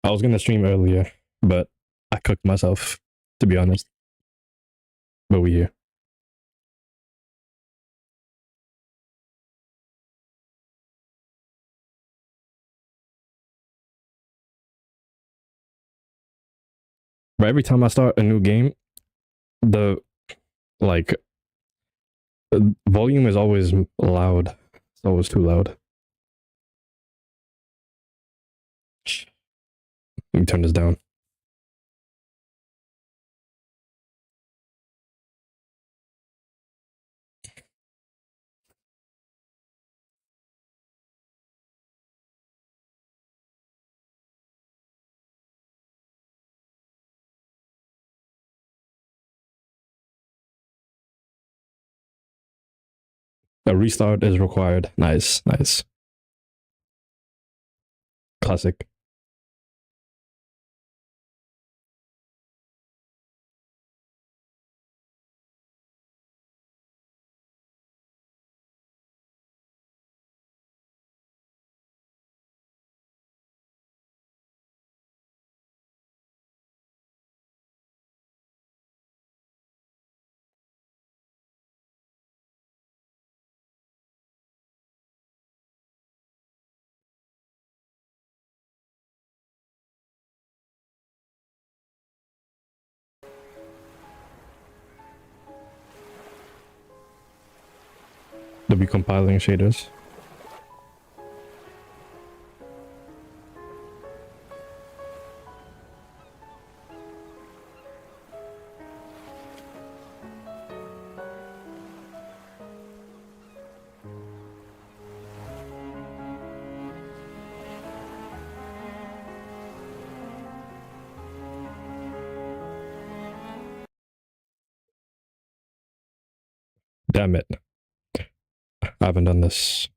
I was gonna stream earlier, but I cooked myself, to be honest. But we here. But every time I start a new game, the like volume is always loud. It's always too loud. Let me turn this down. A restart is required. Nice, nice. Classic. They'll be compiling shaders. Damn it. I haven't done this.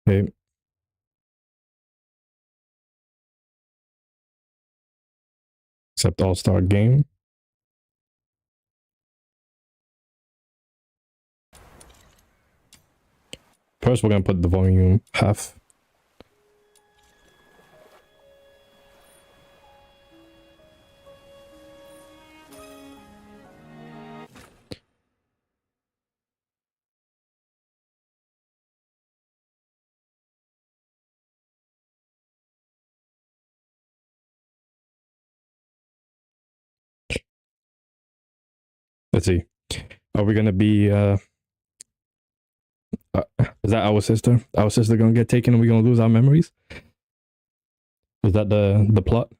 Okay. Except all-star game. First, we're gonna put the volume half. Let's see. Are we gonna be is that our sister? Our sister gonna get taken and we gonna lose our memories? Is that the plot?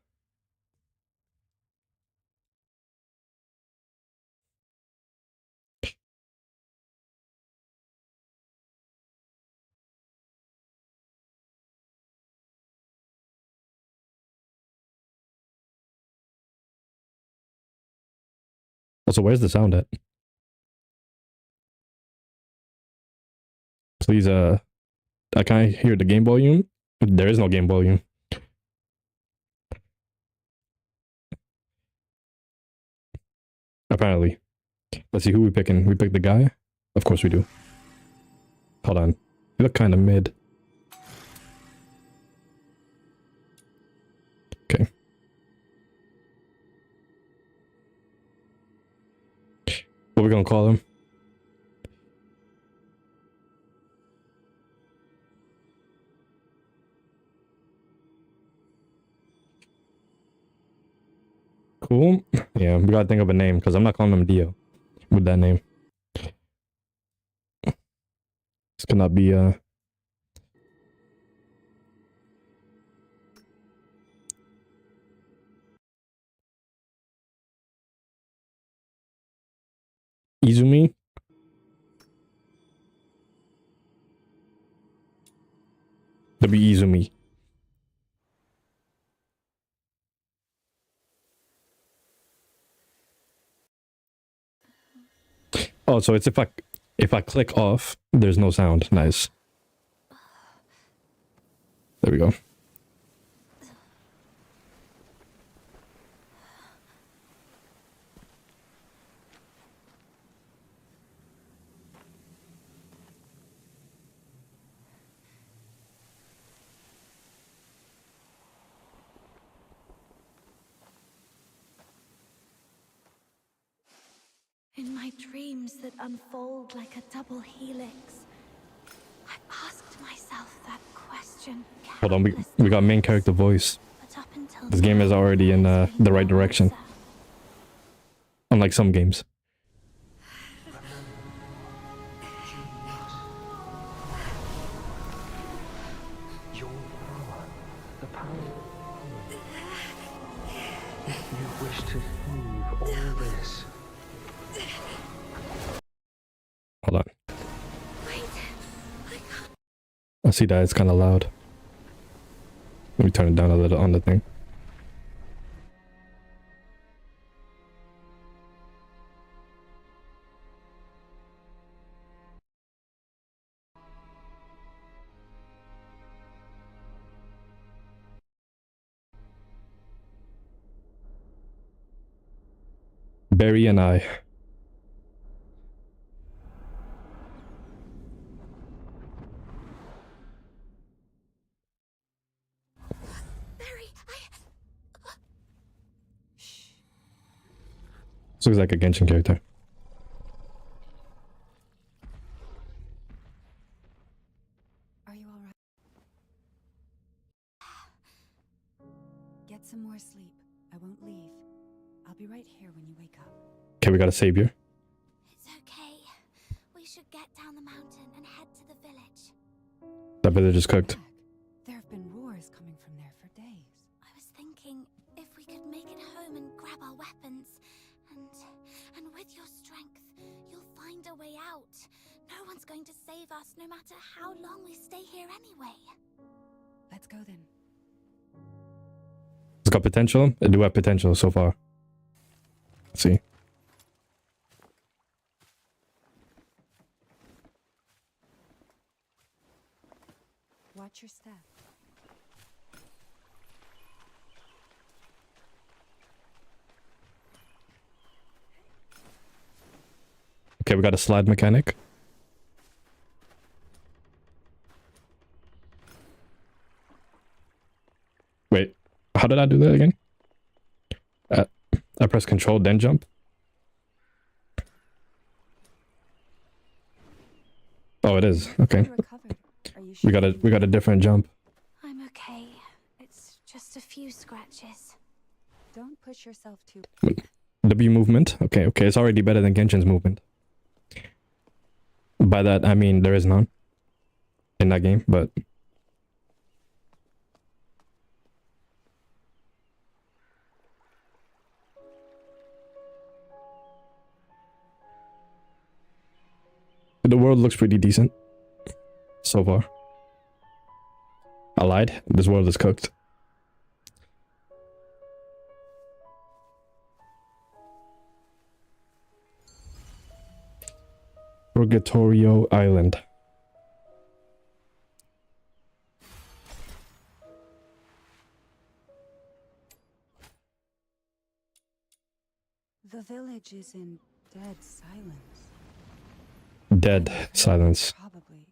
Also, where's the sound at? Please, I can't hear the game volume. There is no game volume. Apparently. Let's see who we picking. We pick the guy? Of course we do. Hold on. You look kind of mid. Okay. What are we gonna call him? Cool. Yeah, we gotta think of a name because I'm not calling him Dio with that name. This cannot be Izumi. That'd be Izumi. Oh, so it's if I click off, there's no sound. Nice. There we go. In my dreams that unfold like a double helix, I've asked myself that question. Hold on, we got main character voice. This game is already in the right direction. Unlike some games. Your power, the power. If you wish to leave all this. Hold on. I see that it's kind of loud. Let me turn it down a little on the thing. Barry and I. This looks like a Genshin character. Are you all right? Get some more sleep. I won't leave. I'll be right here when you wake up. Okay, we got a savior. It's okay. We should get down the mountain and head to the village. That village is cooked. There have been roars coming from there for days. I was thinking if we could make it home and grab our weapons, and with your strength, you'll find a way out. No one's going to save us no matter how long we stay here anyway. Let's go then. It's got potential. A duet potential so far. Let's see. Watch your step. Okay, we got a slide mechanic. Wait, how did I do that again? I press control, then jump. Oh, it is. Okay. We got a different jump. I'm okay. It's just a few scratches. Don't push yourself too. W movement. Okay, okay. It's already better than Genshin's movement. By that, I mean there is none in that game, but the world looks pretty decent so far. I lied. This world is cooked. Purgatorio Island. The village is in dead silence. Dead silence. Probably.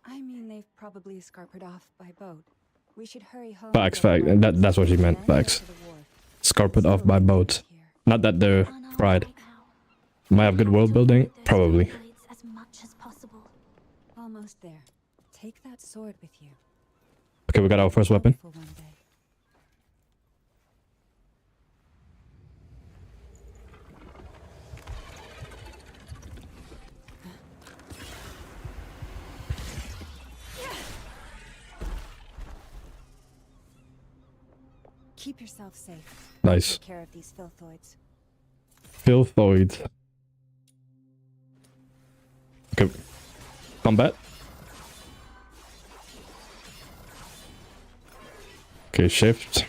I mean, they've probably escarpered off by boat. We should hurry home. Facts, fact. That's what she meant. Facts. Scarped off by boat. Not that they're fried. Might have good world building? Probably. As much as possible. Almost there. Take that sword with you. Okay, we got our first weapon. For one day. Keep yourself safe. Nice. Take care of these filthoids. Filthoid. Okay. Combat. Okay, shift.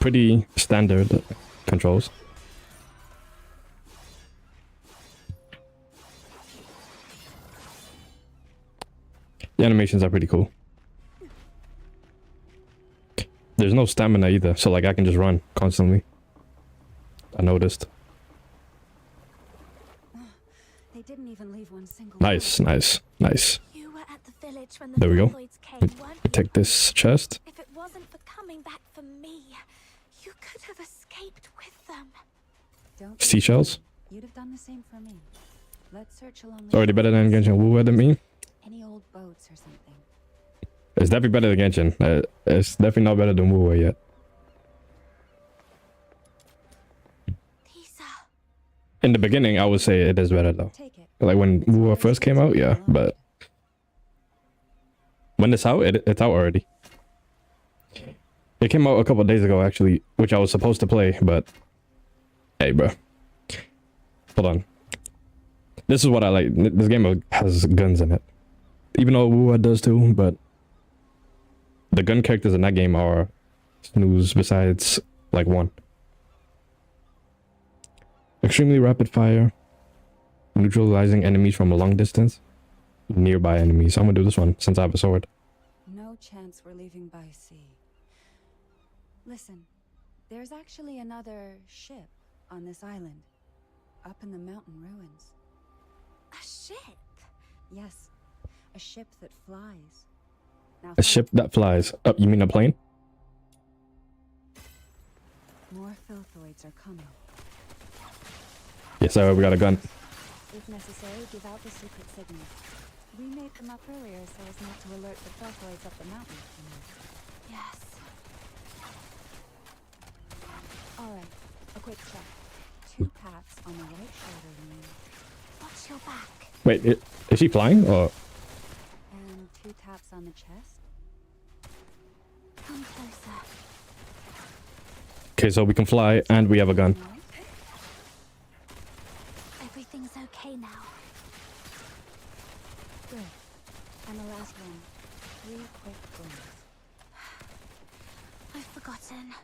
Pretty standard controls. The animations are pretty cool. There's no stamina either, so like I can just run constantly. I noticed. They didn't even leave one single Nice, nice, nice. You were at the village when the There we go. Filthoids came, weren't you? Take this chest. If it wasn't for coming back for me, you could have escaped with them. Don't Seashells. You'd have done the same for me. Let's search along It's already better than Genshin. Wu than me. any old boats or something. It's definitely better than Genshin. It's definitely not better than Wu yet. These In the beginning, I would say it is better though. Take it. Like when Wu first came out, yeah. But when it's out, it's out already. It came out a couple of days ago actually, which I was supposed to play, but hey, bro. Hold on. This is what I like. This game has guns in it. Even though Wu does too, but the gun characters in that game are snooze besides like one. Extremely rapid fire. Neutralizing enemies from a long distance. Nearby enemies. I'm gonna do this one since I have a sword. No chance we're leaving by sea. Listen, there's actually another ship on this island, up in the mountain ruins. a ship. Yes, a ship that flies. Now A ship that flies. Oh, you mean a plane? more filthoids are coming. Yes, sir. We got a gun. If necessary, give out the secret signal. We made them up earlier so as not to alert the filthoids up the mountain. Yes. Alright, a quick check. 2 pats on the right shoulder knee, Watch your back. Wait, is she flying or? and 2 taps on the chest. Come closer. Okay, so we can fly and we have a gun. No? Everything's okay now. Good. And the last one. 3 quick blinks. I've forgotten.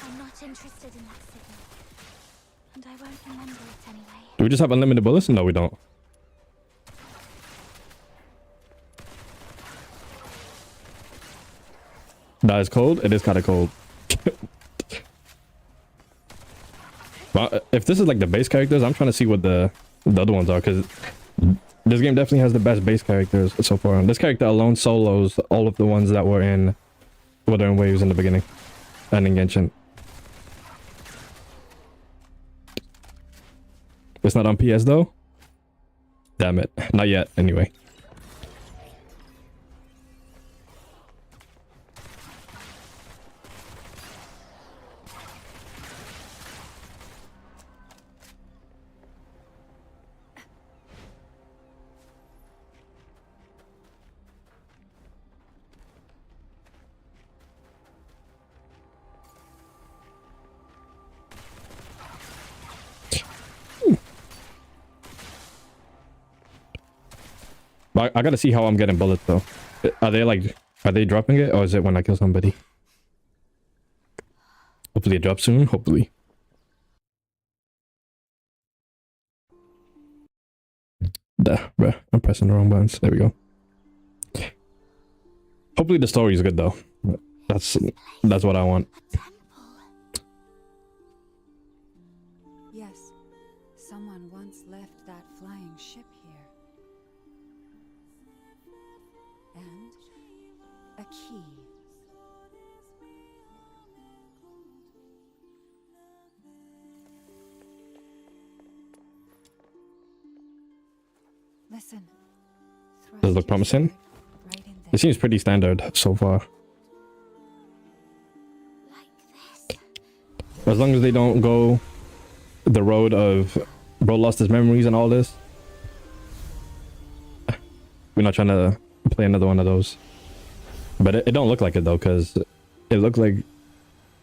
I'm not interested in that signal. And I won't remember it anyway. Do we just have unlimited bullets? No, we don't. That is cold. It is kind of cold. Well, if this is like the base characters, I'm trying to see what the other ones are, because this game definitely has the best base characters so far. This character alone solos all of the ones that were in Wuthering Waves in the beginning and in Genshin. It's not on PS though? Damn it. Not yet, anyway. But I gotta see how I'm getting bullets though. Are they dropping it, or is it when I kill somebody? Hopefully it drops soon, hopefully. Duh, bruh. I'm pressing the wrong buttons. There we go. Hopefully the story is good though. That's what I want. A temple. Yes, someone once left that flying ship here. And a key. Listen. Does it look promising? Right in there. It seems pretty standard so far. Like this. As long as they don't go the road of bro lost his memories and all this. We're not trying to play another one of those. But it don't look like it though, because it looked like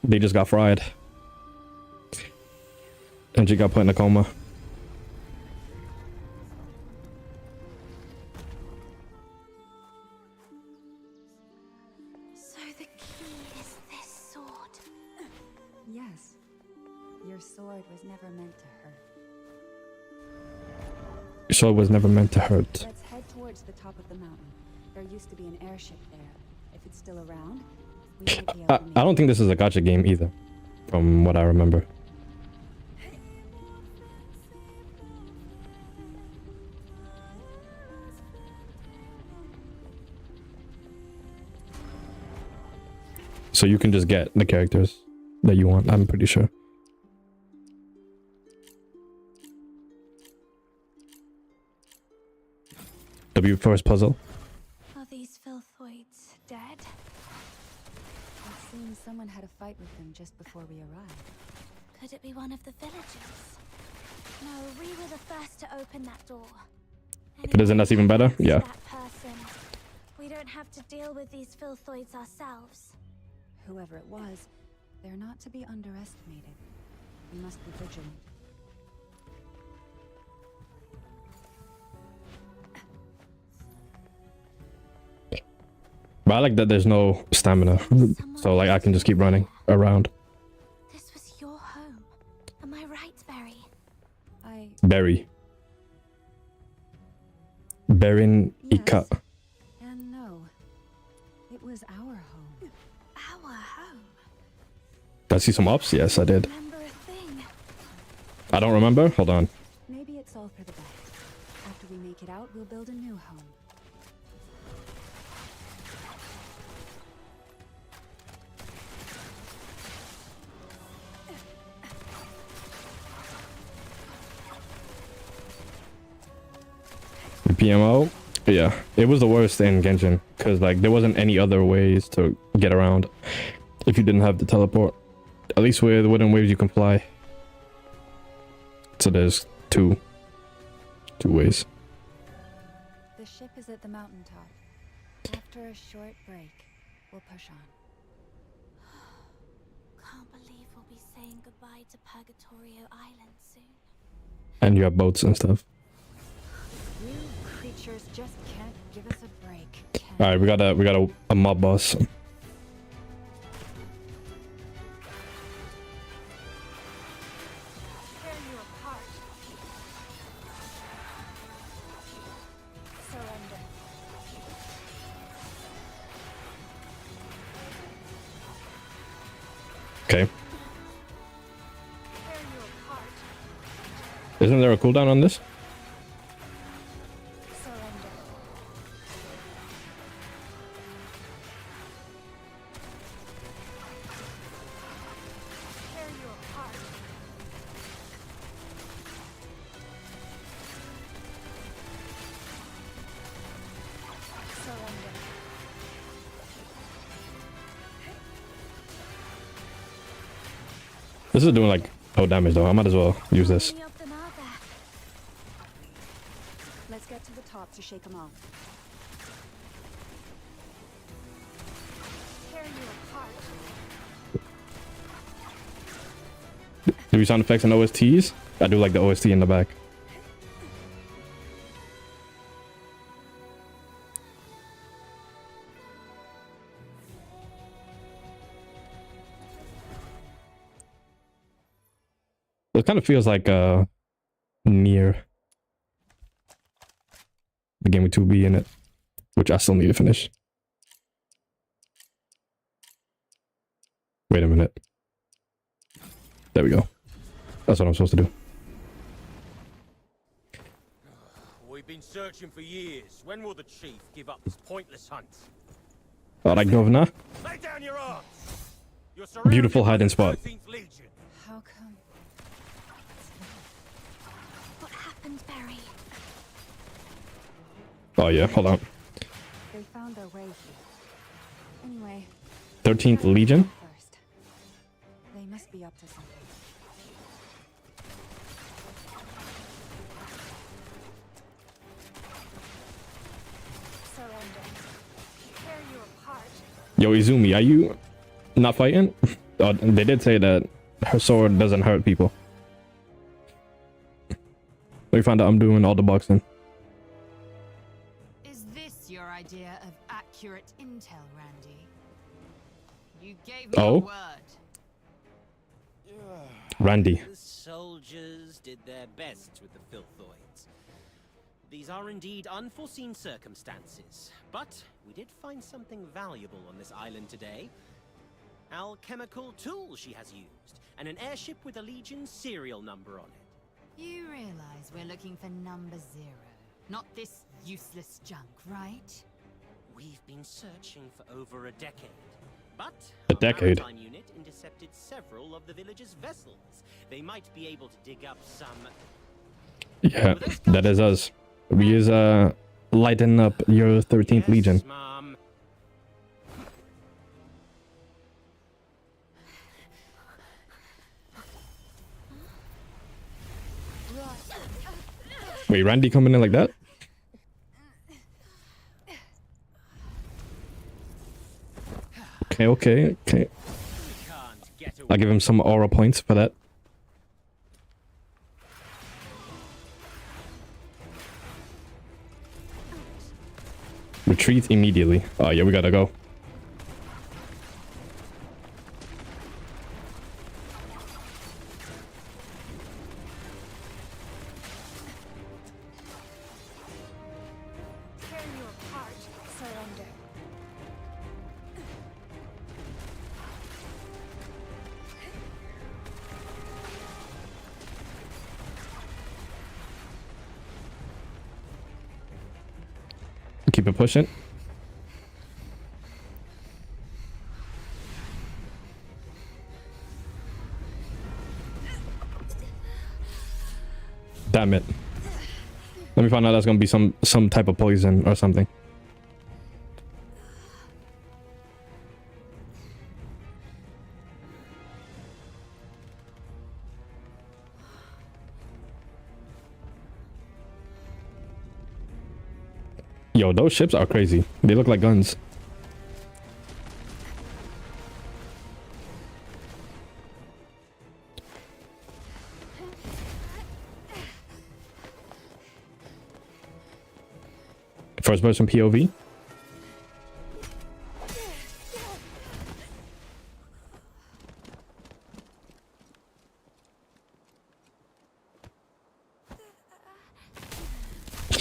they just got fried. And she got put in a coma. So the key is this sword. Yes. Your sword was never meant to hurt. So it was never meant to hurt. Let's head towards the top of the mountain. There used to be an airship there. If it's still around, we might be able to meet I don't think this is a gacha game either, from what I remember. So you can just get the characters that you want, I'm pretty sure. W first puzzle. Are these filthoids dead? It seems someone had a fight with them just before we arrived. Could it be one of the villagers? No, we were the first to open that door. If it isn't, that's even better. Yeah. That person. We don't have to deal with these filthoids ourselves. Whoever it was, they're not to be underestimated. We must be vigilant. But I like that there's no stamina. So like I can just keep running around. This was your home. Am I right, Berry? Berry. Berin Ika. Yes. And no. It was our home. Our home? Did I see some ups? Yes, I did. Remember a thing? I don't remember. Hold on. Maybe it's all for the best. After we make it out, we'll build a new home. PMO. Yeah, it was the worst in Genshin because like there wasn't any other ways to get around if you didn't have the teleport. At least with wooden waves you can fly. So there's two ways. The ship is at the mountaintop. After a short break, we'll push on. Can't believe we'll be saying goodbye to Purgatorio Island soon. And you have boats and stuff. You creatures just can't give us a break. All right, we got a mob boss. Tear you apart. Surrender. Okay. Tear you apart. Isn't there a cooldown on this? Surrender. Tear you apart. Surrender. This is doing like no damage though. I might as well use this. Many of them are there. Let's get to the top to shake them off. Tear you apart. Do we sound effects and OSTs? I do like the OST in the back. It kind of feels like near the game with 2B in it, which I still need to finish. Wait a minute. There we go. That's what I'm supposed to do. We've been searching for years. When will the chief give up this pointless hunt? Alright, Governor. Lay down your arms. You're surrounded Beautiful by hiding the spot. 13th Legion. How come? What happened, Berry? Oh yeah, hold on. They found their way here. Anyway, 13th Legion? first. They must be up to something. Surrender. Tear you apart. Yo, Izumi, are you Not fighting? Oh, they did say that her sword doesn't hurt people. We found out I'm doing all the boxing. Is this your idea of accurate intel, Randy? You gave me Oh. a word. Randy. The soldiers did their best with the filthoids. These are indeed unforeseen circumstances, but we did find something valuable on this island today. Alchemical tool she has used, and an airship with a Legion serial number on it. You realize we're looking for number 0, not this useless junk, right? We've been searching for over a decade, but A decade? our maritime unit intercepted several of the village's vessels. They might be able to dig up some... Yeah, that is us. We is lighting up your 13th Yes, Legion. Mom. Wait, Randy coming in like that? Okay. Can't get away. I'll give him some aura points for that. Retreat immediately. Oh yeah, we gotta go. Tear you apart, surrender. Keep it pushing. Damn it. Let me find out that's gonna be some type of poison or something. Yo, those ships are crazy. They look like guns. First person POV.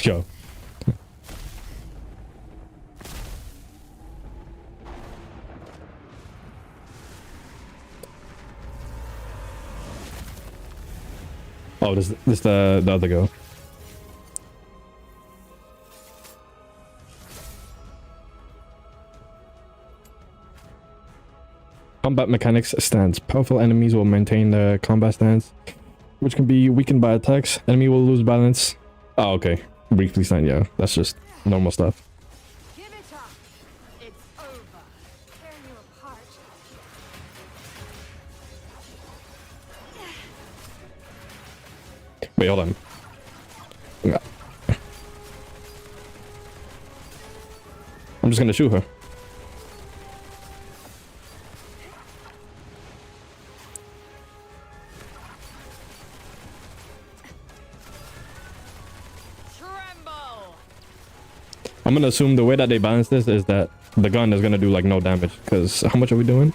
Yo. Oh, this the other girl. Combat mechanics stance. Powerful enemies will maintain the combat stance, which can be weakened by attacks. Enemy will lose balance. Oh, okay. Briefly stand, yeah. That's just normal stuff. Give it up. It's over. Tear you apart. Wait, hold on. Yeah. I'm just gonna shoot her. Tremble. I'm gonna assume the way that they balance this is that the gun is gonna do like no damage. Because how much are we doing?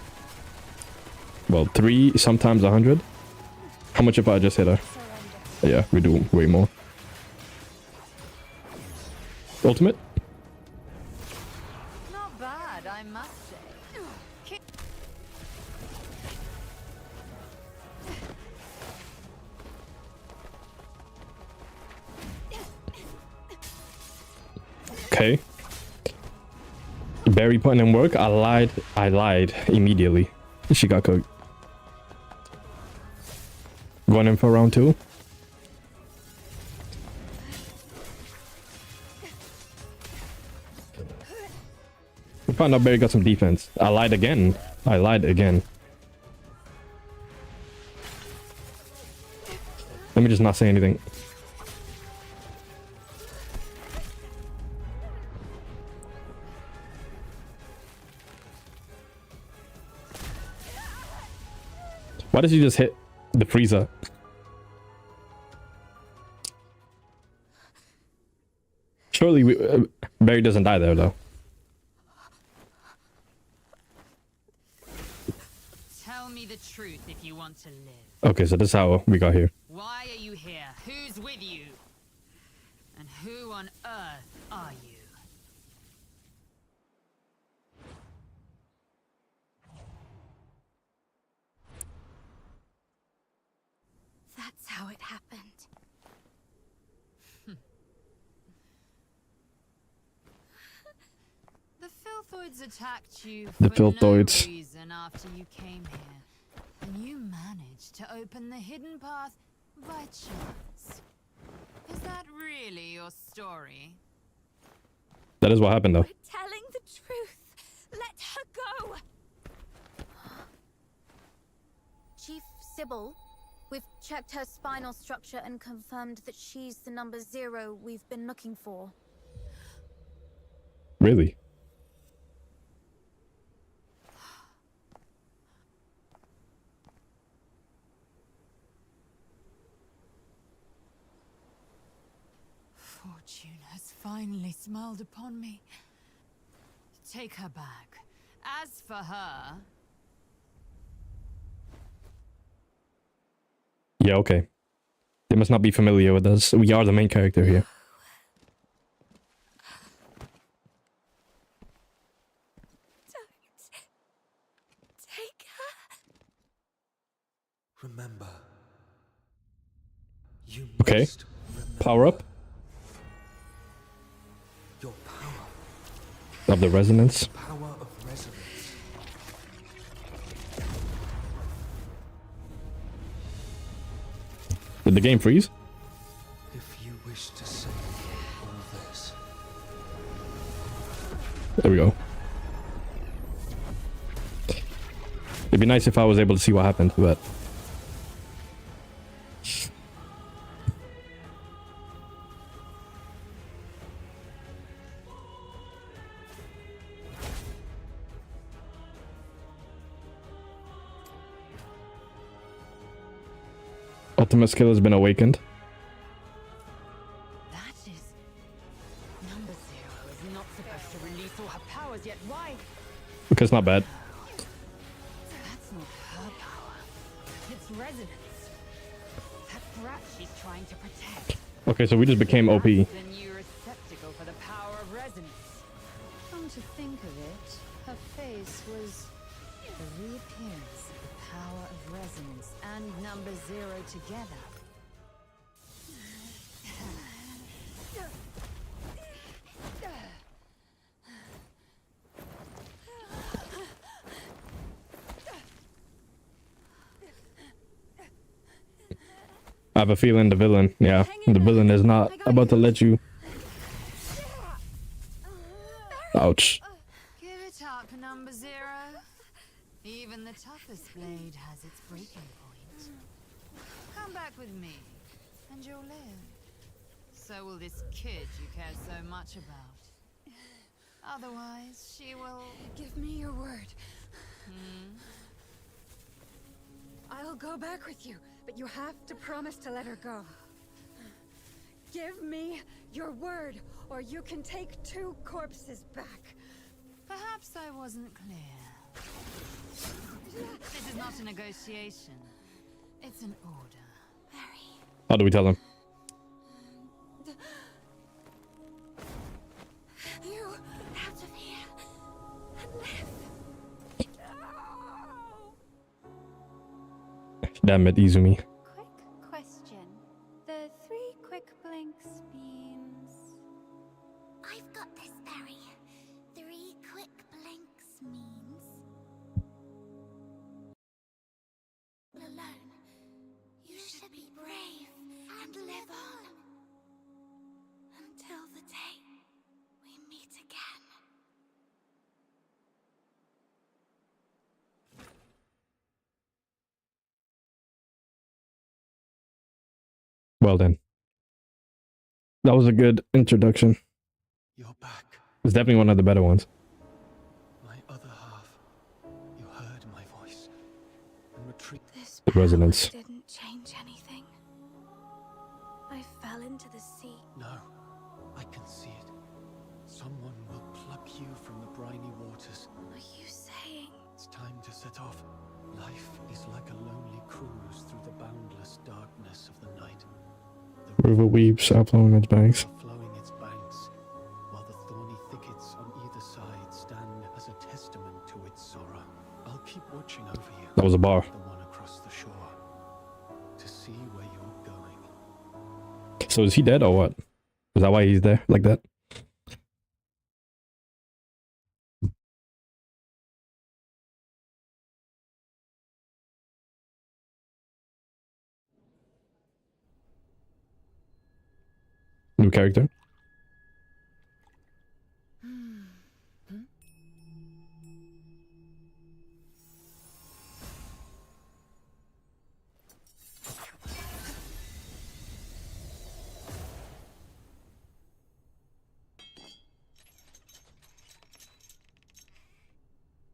Well, 3, sometimes 100. How much if I just hit her? Surrender. Yeah, we do way more. Ultimate? Not bad, I must say. Ki- Okay. Barry putting in work. I lied immediately. She got cooked. Going in for round 2. We found out Barry got some defense. I lied again. Let me just not say anything. Why does he just hit the freezer? Surely Barry doesn't die there though. Tell me the truth if you want to live. Okay, so this is how we got here. Why are you here? Who's with you? And who on earth are you? That's how it happened. The Filthoids attacked you The for Filthoids. no reason after you came here. And you managed to open the hidden path by chance. Is that really your story? That is what happened though. We're telling the truth. Let her go. Chief Sybil, we've checked her spinal structure and confirmed that she's the number 0 we've been looking for. Really? Fortune has finally smiled upon me. Take her back. As for her, Yeah, okay. They must not be familiar with us. We are the main character here. Don't take her. Remember. You Okay. must remember Power up your power. of the resonance. Power of resonance. Did the game freeze? If you wish to save all this, There we go. It'd be nice if I was able to see what happened, but ultimate skill has been awakened. that is... Number 0 is not supposed to release all her powers yet. Why? Because not bad. That's not her power. It's resonance. That brat she's trying to protect. Okay, so we just became OP. That's the new receptacle for the power of resonance. Come to think of it, her face was the reappearance of the power of resonance and number 0 together. I have a feeling the villain, yeah, the villain is not about to let you. Ouch. Give it up, number 0. Even the toughest blade has its breaking point. Come back with me, and you'll live. So will this kid you care so much about. Otherwise, she will... Give me your word. I'll go back with you, but you have to promise to let her go. Give me your word, or you can take 2 corpses back. Perhaps I wasn't clear. This is not a negotiation. It's an order. Barry. How do we tell him? You out of here and live. Damn it, Izumi. Quick question. The 3 quick blinks means... I've got this, Barry. 3 quick blinks means... alone. You should be brave and live on. Until the day we meet again. Well then. That was a good introduction. you're back. It's definitely one of the better ones. My other half. You heard my voice and retreat. This The resonance. Didn't change anything. I fell into the sea. No, I can see it. Someone will pluck you from the briny waters. Are you saying? It's time to set off. Life is like a lonely cruise through the boundless darkness of the night. The River weeps, outflowing its banks. flowing its banks, while the thorny thickets on either side stand as a testament to its sorrow. I'll keep watching over you. That was a bar. The one across the shore, to see where you're going. So is he dead or what? Is that why he's there like that? New character.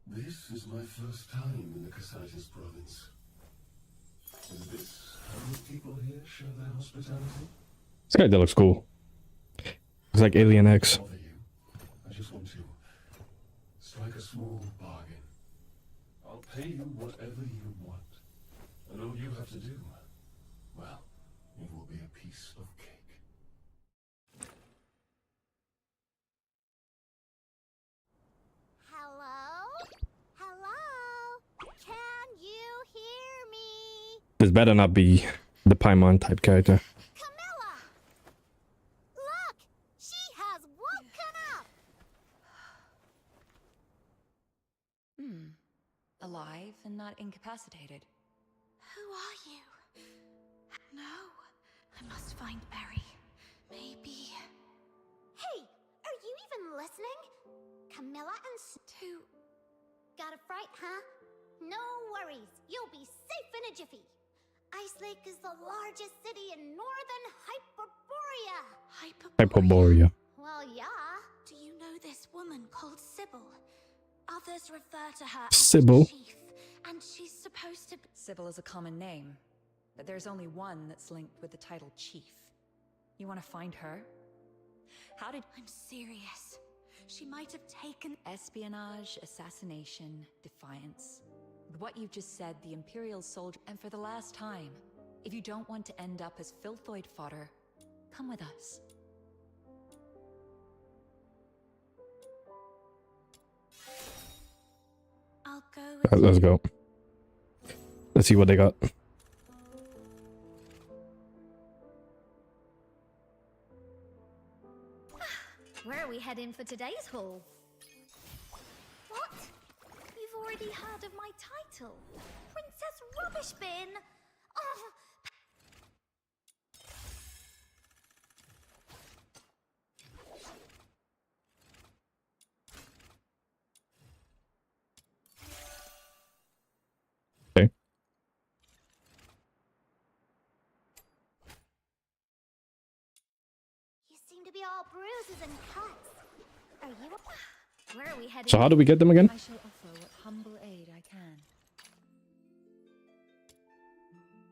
This is my first time in the Cassitis province. Is this how the people here show their hospitality? This guy that looks cool. Looks like Alien X. Bother you? I just want to strike a small bargain. I'll pay you whatever you want. And all you have to do, well, it will be a piece of cake. Hello? Hello? Can you hear me? This better not be the Paimon type character. Camilla! Look! She has woken up! Alive and not incapacitated. Who are you? No. I must find Barry. Maybe. Hey! Are you even listening? Camilla and Stu. Got a fright, huh? No worries. You'll be safe in a jiffy. Ice Lake is the largest city in northern Hyperborea. Hyperborea. Well, yeah. Do you know this woman called Sybil? Others refer to her as Sybil? the Chief, and she's supposed to be... Sybil is a common name, but there's only one that's linked with the title Chief. You want to find her? How did... I'm serious. She might have taken... Espionage, assassination, defiance. With what you've just said, the Imperial soldier... And for the last time, if you don't want to end up as filthoid fodder, come with us. I'll go with Let's go. Let's see what they got. Where are we heading for today's haul? What? You've already heard of my title? Princess Rubbish Bin? Oh, Okay. you seem to be all bruises and cuts. Are you... Where are we heading? So how do we get them again? I shall offer what humble aid I can.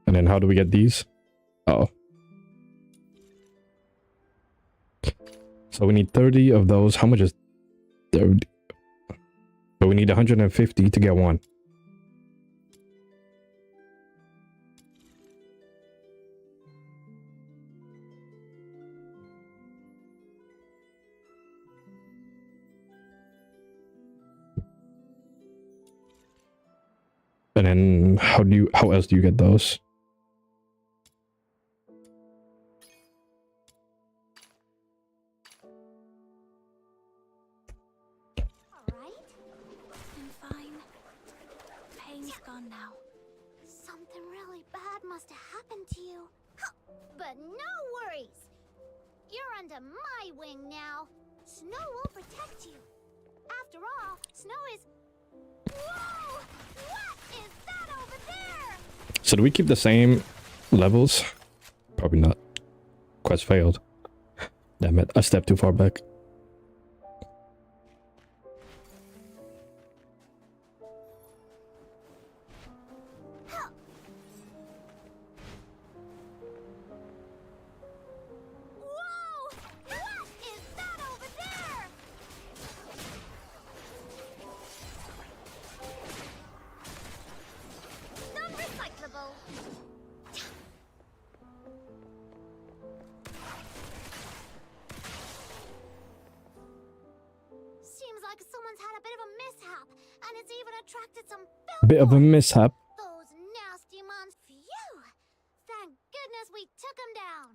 And then how do we get these? Oh. So we need 30 of those. How much is 30? But we need 150 to get one. And then how else do you get those? Alright. I'm fine. Pain's gone now. Something really bad must have happened to you. But no worries. You're under my wing now. Snow will protect you. After all, Snow is... Whoa! What is that over there? So do we keep the same levels? Probably not. Quest failed. Damn it, I stepped too far back. some Bit of a mishap. those nasty monsters. Phew! Thank goodness we took them down.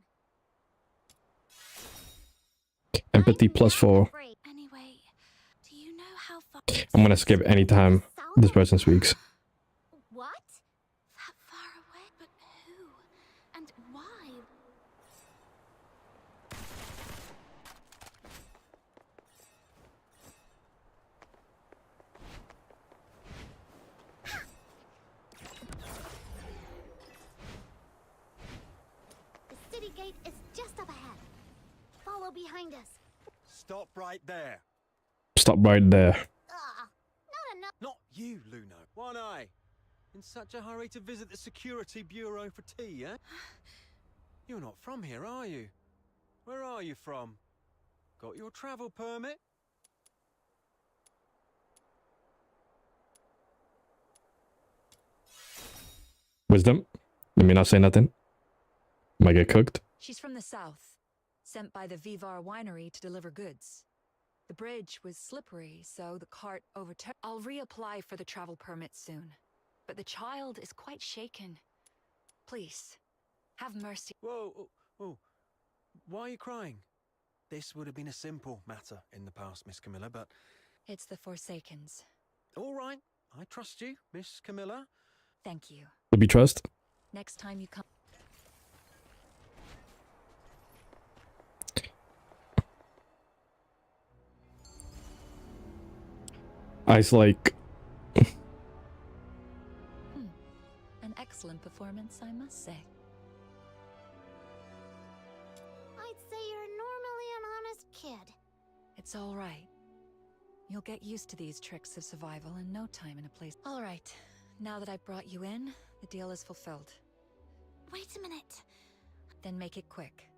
Empathy +4. Anyway, do you know how far I'm gonna skip any time this person speaks. What? That far away? But who? And why? The city gate is just up ahead. Follow behind us. Stop right there. Stop right there. Not enough. Not you, Luno. One Eye. In such a hurry to visit the security bureau for tea, eh? You're not from here, are you? Where are you from? Got your travel permit? Wisdom. Let me not say nothing. Might get cooked. She's from the south, sent by the Vivar winery to deliver goods. The bridge was slippery, so the cart overturned. I'll reapply for the travel permit soon, but the child is quite shaken. Please, have mercy. Whoa, oh, oh. Why are you crying? This would have been a simple matter in the past, Miss Camilla, but... It's the Forsakens. All right, I trust you, Miss Camilla. Thank you. Would be trust. Next time you come... Ice like. An excellent performance, I must say. I'd say you're normally an honest kid. It's all right. You'll get used to these tricks of survival in no time in a place. All right. Now that I've brought you in, the deal is fulfilled. Wait a minute. Then make it quick.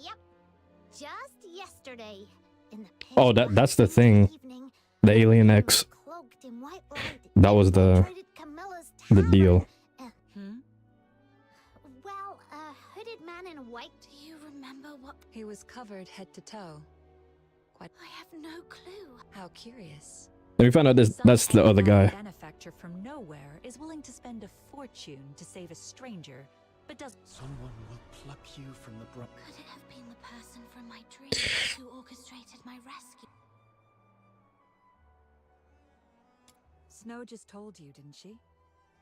Yep. Just yesterday. In the Oh, that's the thing. evening, The Alien X. cloaked in white light, That was the deal. Well, a hooded man in white. Do you remember what? He was covered head to toe. Quite. I have no clue. How curious. Let me find out this. That's the other guy. Benefactor from nowhere is willing to spend a fortune to save a stranger, but does. Someone will pluck you from the brush. Could it have been the person from my dreams who orchestrated my rescue? Snow just told you, didn't she?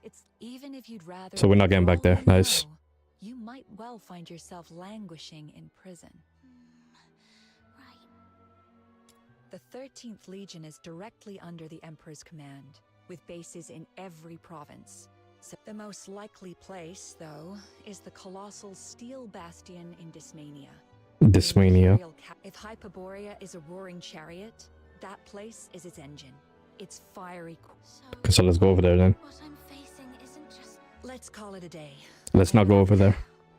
It's even if you'd rather. So we're not getting back there. Oh, Nice. no. You might well find yourself languishing in prison. Right. The 13th Legion is directly under the Emperor's command, with bases in every province. So the most likely place, though, is the colossal steel bastion in Dysmania. Dysmania. If Hyperborea is a roaring chariot, that place is its engine. It's fiery. So let's go over there then. What I'm facing isn't just. Let's call it a day. Let's not go over there.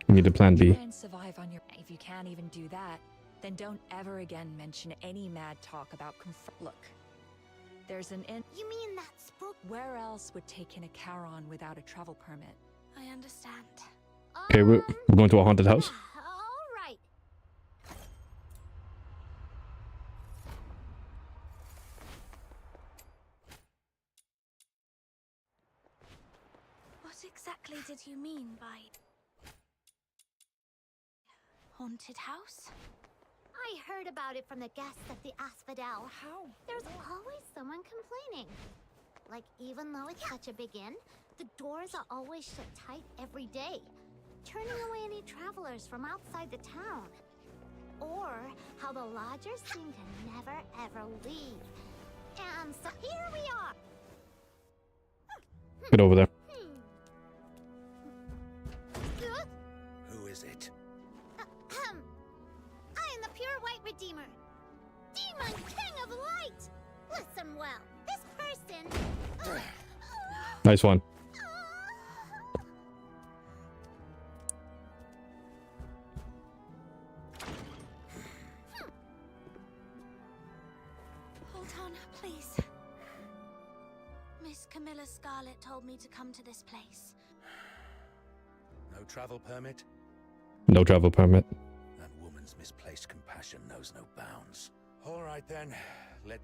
We need a plan B. Try and survive on your. If you can't even do that, then don't ever again mention any mad talk about Look, there's an inn. You mean that spook? Where else would take in a Charon without a travel permit? I understand. Okay, we're going to a haunted house. All right. What exactly did you mean by haunted house? I heard about it from the guests at the Asphodel. How? There's always someone complaining. Like, even though it's such a big inn, the doors are always shut tight every day, turning away any travelers from outside the town. Or how the lodgers seem to never ever leave. And so here we are. Get over there. Who is it? I am the pure white redeemer. Demon king of light! Listen well, this person... Nice one. Hold on, please. Miss Camilla Scarlet told me to come to this place. No travel permit? No travel permit. That misplaced compassion knows no bounds. All right then, let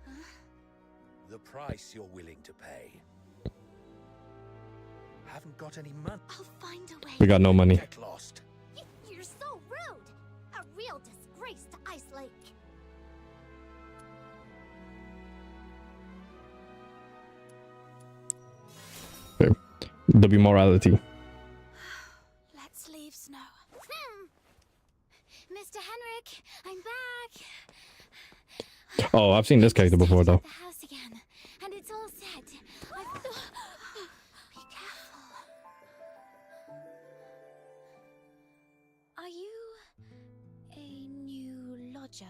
the price you're willing to pay. Haven't got any money. I'll find a way. We got no money. Get lost. You're so rude. A real disgrace to Ice Lake. Okay. W morality. Let's leave Snow. Mr. Henrik, I'm back. Oh, I've seen this character before though. The house again, and it's all set. Be careful. Are you a new lodger?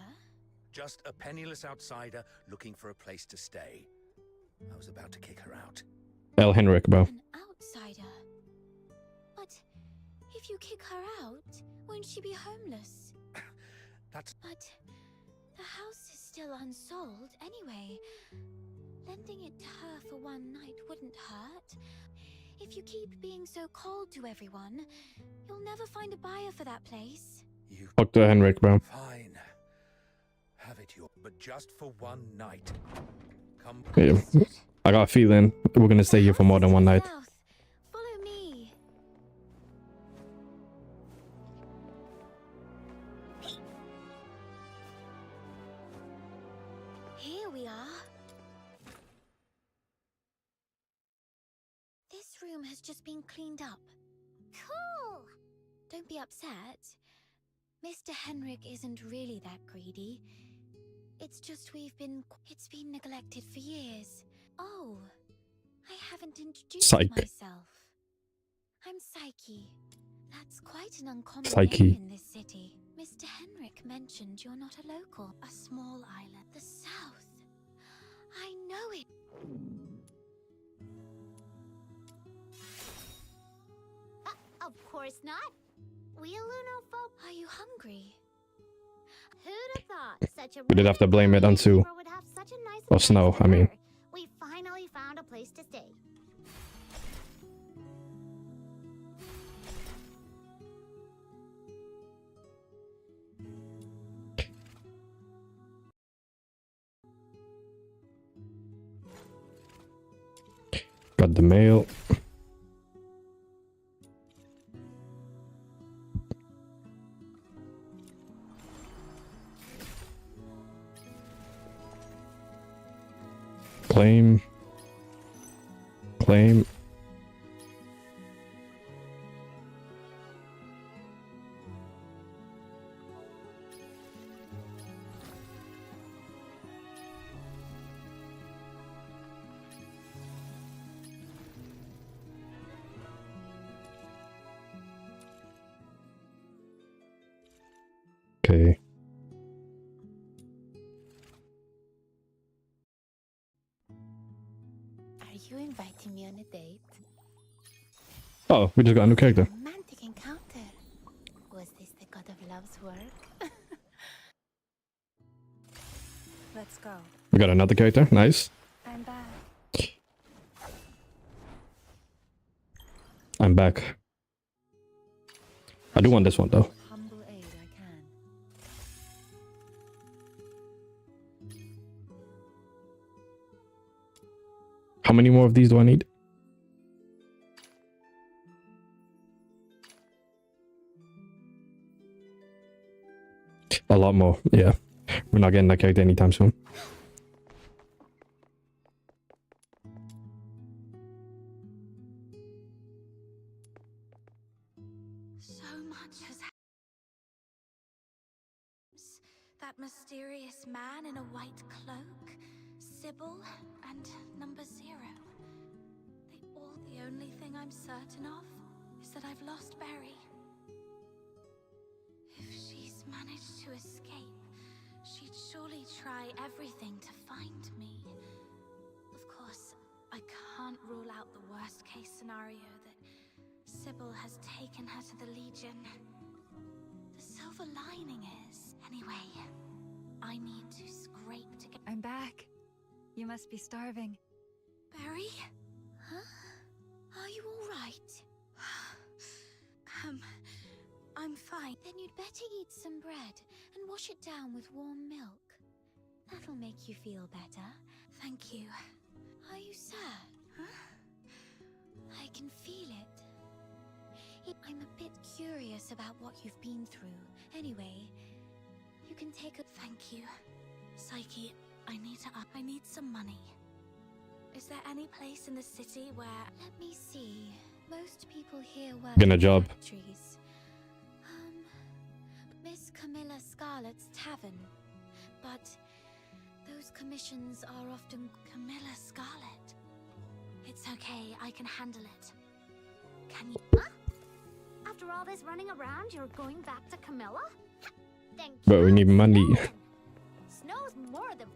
Just a penniless outsider looking for a place to stay. I was about to kick her out. L. Henrik, bro. An outsider. But if you kick her out, won't she be homeless? That's... But the house is still unsold anyway. Lending it to her for one night wouldn't hurt. If you keep being so cold to everyone, you'll never find a buyer for that place. You... Fuck the Henrik, bro. Fine. Have it your... But just for one night. Come... Yeah. I got a feeling we're gonna stay here for more than one night. South. Follow me. Here we are. This room has just been cleaned up. Cool! Don't be upset. Mr. Henrik isn't really that greedy. It's just it's been neglected for years. Oh, I haven't introduced Psych. myself. I'm Psyche. That's quite an uncommon Psyche. name in this city. Mr. Henrik mentioned you're not a local. A small island. The South. I know it. Of course not. We Luno folk. Are you hungry? Who'd have thought such a We did have to blame it on Sue. would have such a nice Or Snow, I mean. We finally found a place to stay. Got the mail. Claim. Claim. Okay. Are you inviting me on a date? Oh, we just got a new character. Romantic encounter. Was this the god of love's work? Let's go. We got another character. Nice. I'm back. I'm back. I do want this one though. Humble aid I can. How many more of these do I need? A lot more. Yeah. We're not getting that character anytime soon. So much has happened. That mysterious man in a white cloak, Sybil, and number 0. The only thing I'm certain of is that I've lost Barry. If she's managed to escape, she'd surely try everything to find me. Of course, I can't rule out the worst case scenario that Sybil has taken her to the Legion. The silver lining is, anyway, I need to scrape to get... I'm back. You must be starving. Barry? Huh? Are you all right? I'm fine. fine. Then you'd better eat some bread and wash it down with warm milk. That'll make you feel better. Thank you. Are you sad? Huh? I can feel it. I'm a bit curious about what you've been through. Anyway, you can take a... Thank you. Psyche, I need some money. Is there any place in the city where... Let me see. Most people here work Getting a in job. factories. Miss Camilla Scarlet's tavern. But those commissions are often... Camilla Scarlet. It's okay, I can handle it. Can you... Huh? After all this running around, you're going back to Camilla? Thank you. But we need money. Snow's more than...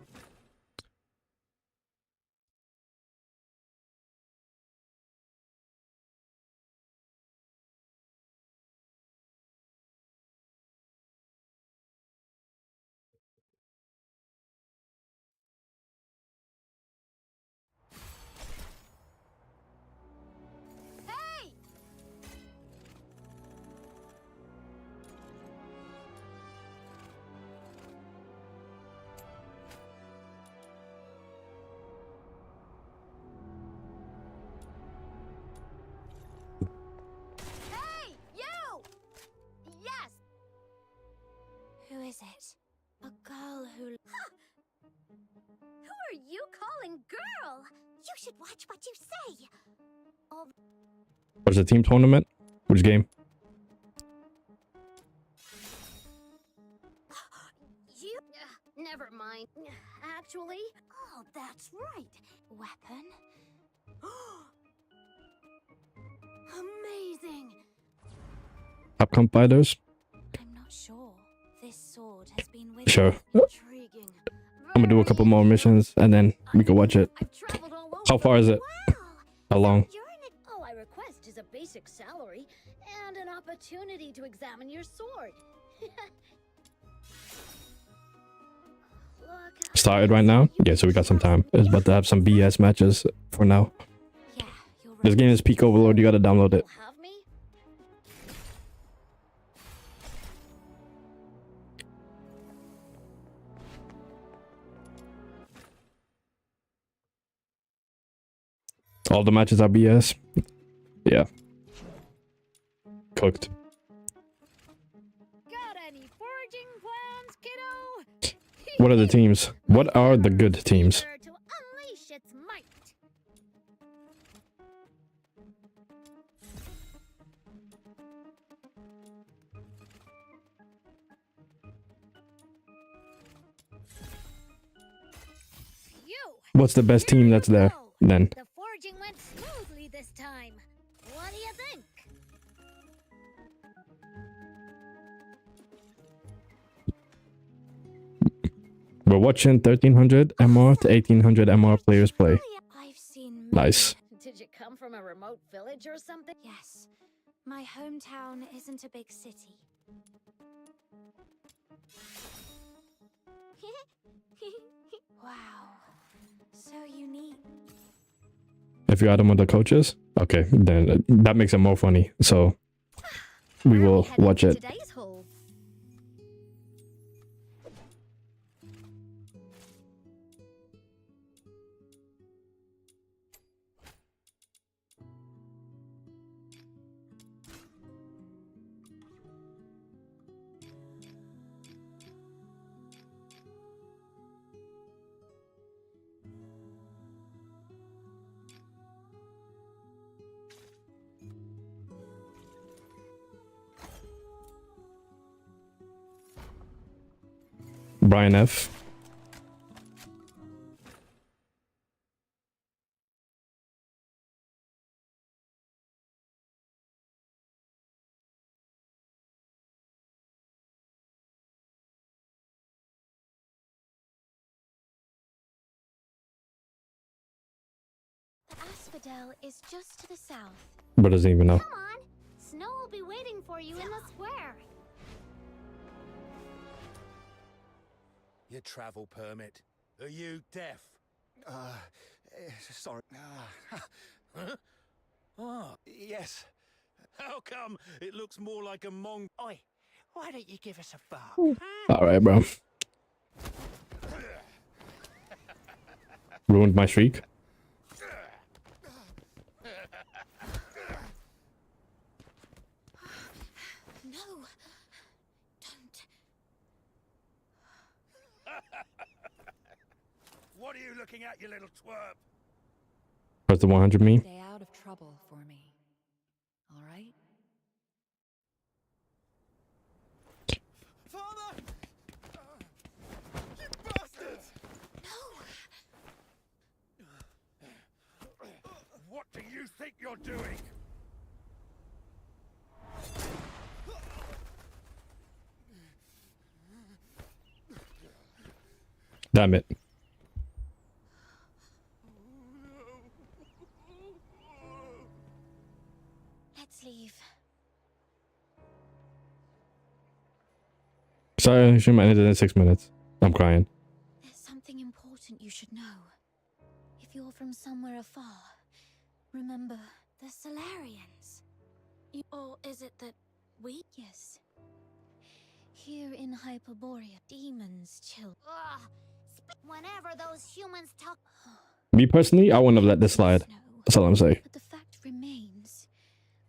Hey! Hey, you! Yes! Who is it? A girl who... Who are you calling girl? You should watch what you say. Oh, What's the team tournament? Which game? you... never mind. Actually... Oh, that's right. Weapon? Amazing. Capcom Fighters? I'm not sure. This sword has been with Sure. me. Intriguing. I'm gonna do a couple more missions and then we can watch it. I've traveled all over. How far is it? Wow. How long? You're in it. All I request is a basic salary and an opportunity to examine your sword. Look, Started right now? Yeah, so we got some time. It's about to have some BS matches for now. Yeah, you're right. This game is Peak Overlord. You gotta download it. you'll have me? All the matches are BS. Yeah. Cooked. Got any foraging plans, kiddo? What are the teams? What are the good teams? Eager to unleash its might. Phew. What's the best team that's there then? The foraging went smoothly this time. What do you think? We're watching 1300 MR to 1800 MR players play. I've seen... Nice. Did you come from a remote village or something? Yes. My hometown isn't a big city. Wow. So unique. If you add them with the coaches, okay, then that makes it more funny. So we Where are will heading watch to it. Today's hole? Brian F. The asphodel is just to the south. But doesn't even know. Come on. Snow will be waiting for you in the square. Your travel permit. Are you deaf? Sorry. Huh? Ah, Yes. how come it looks more like a mong... Oi, Why don't you give us a bark? All right, bro. Ruined my streak. No. Don't. What are you looking at, you little twerp? Press the 100 meme. Stay out of trouble for me. All right? Father! You bastards! What do you think you're doing? Damn it. Let's leave. Sorry, she might end it in 6 minutes. I'm crying. There's something important you should know. If you're from somewhere afar, remember the Solarians. Or is it that we? Yes. Here in Hyperborea, demons chill. Ugh. Whenever those humans talk. Me personally, I wouldn't have let this slide. That's all I'm saying. But the fact remains,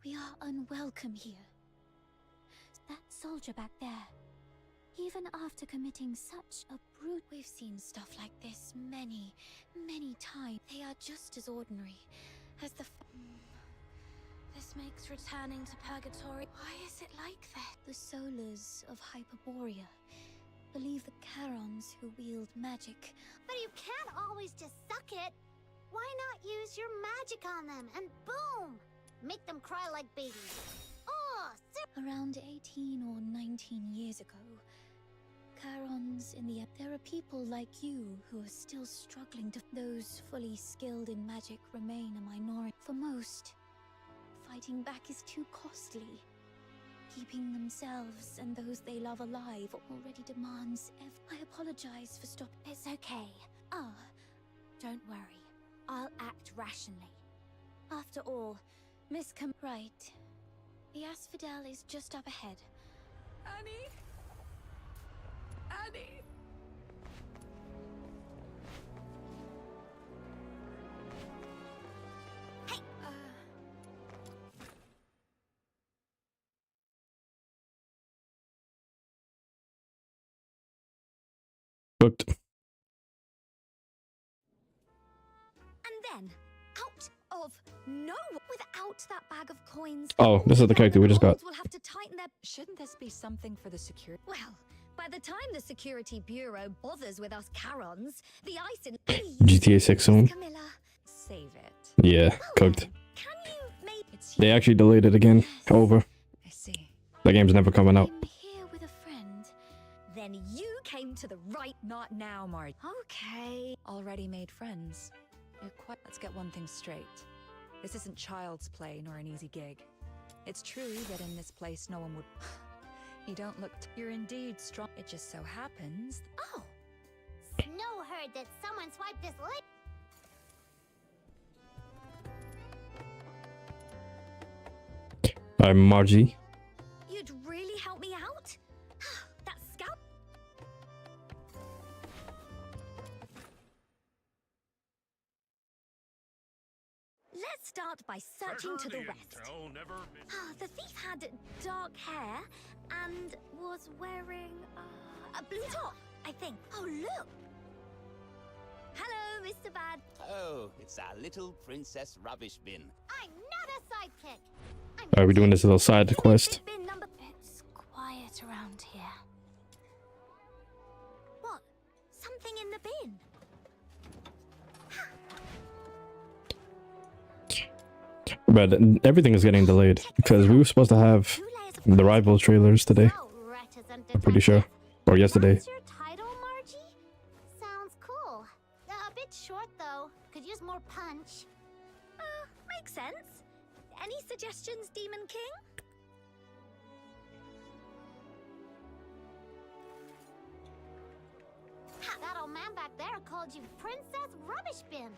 we are unwelcome here. That soldier back there, even after committing such a brute, we've seen stuff like this many, many times. They are just as ordinary as the. This makes returning to Purgatory. Why is it like that? The Solars of Hyperborea believe the Charons who wield magic. But you can't always just suck it. Why not use your magic on them and boom! Make them cry like babies. Oh, around 18 or 19 years ago, Charons in the... There are people like you who are still struggling to... Those fully skilled in magic remain a minority. For most, fighting back is too costly. Keeping themselves and those they love alive already demands I apologize for stopping. It's okay. Don't worry. I'll act rationally. After all, right. The Asphodel is just up ahead. Annie? Annie? Hey! Booked. And then, out of no, without that bag of coins. Oh, this is the character we just got. Will have to tighten their. Shouldn't this be something for the security? Well, by the time the Security Bureau bothers with us Charons, the ice in GTA 6 soon. Camilla, Save it. Yeah, cooked. can you make It's They actually delayed it again. Over. I see. That game's never coming out. I'm here with a friend. Then you came to the right. Not now, Marge. Okay. Already made friends. You're quite. Let's get one thing straight. This isn't child's play nor an easy gig. It's true that in this place no one would. You don't look. You're indeed strong. It just so happens. Oh, Snow heard that someone swiped this link. I'm Margie. You'd really help me out? That scout. Let's start by searching to the west. The thief had dark hair and was wearing a blue top, I think. Oh, look! Hello, Mr. Bad. Oh, it's our little princess rubbish bin. I'm not a sidekick. Are we doing this little side quest? Bin number. It's quiet around here. What? Something in the bin. But everything is getting delayed because we were supposed to have the Rivals trailers today. I'm pretty sure. Or yesterday. What's your title, Margie? Sounds cool. A bit short, though. Could use more punch. Makes sense. Any suggestions, Demon King? That old man back there called you Princess Rubbish Bin.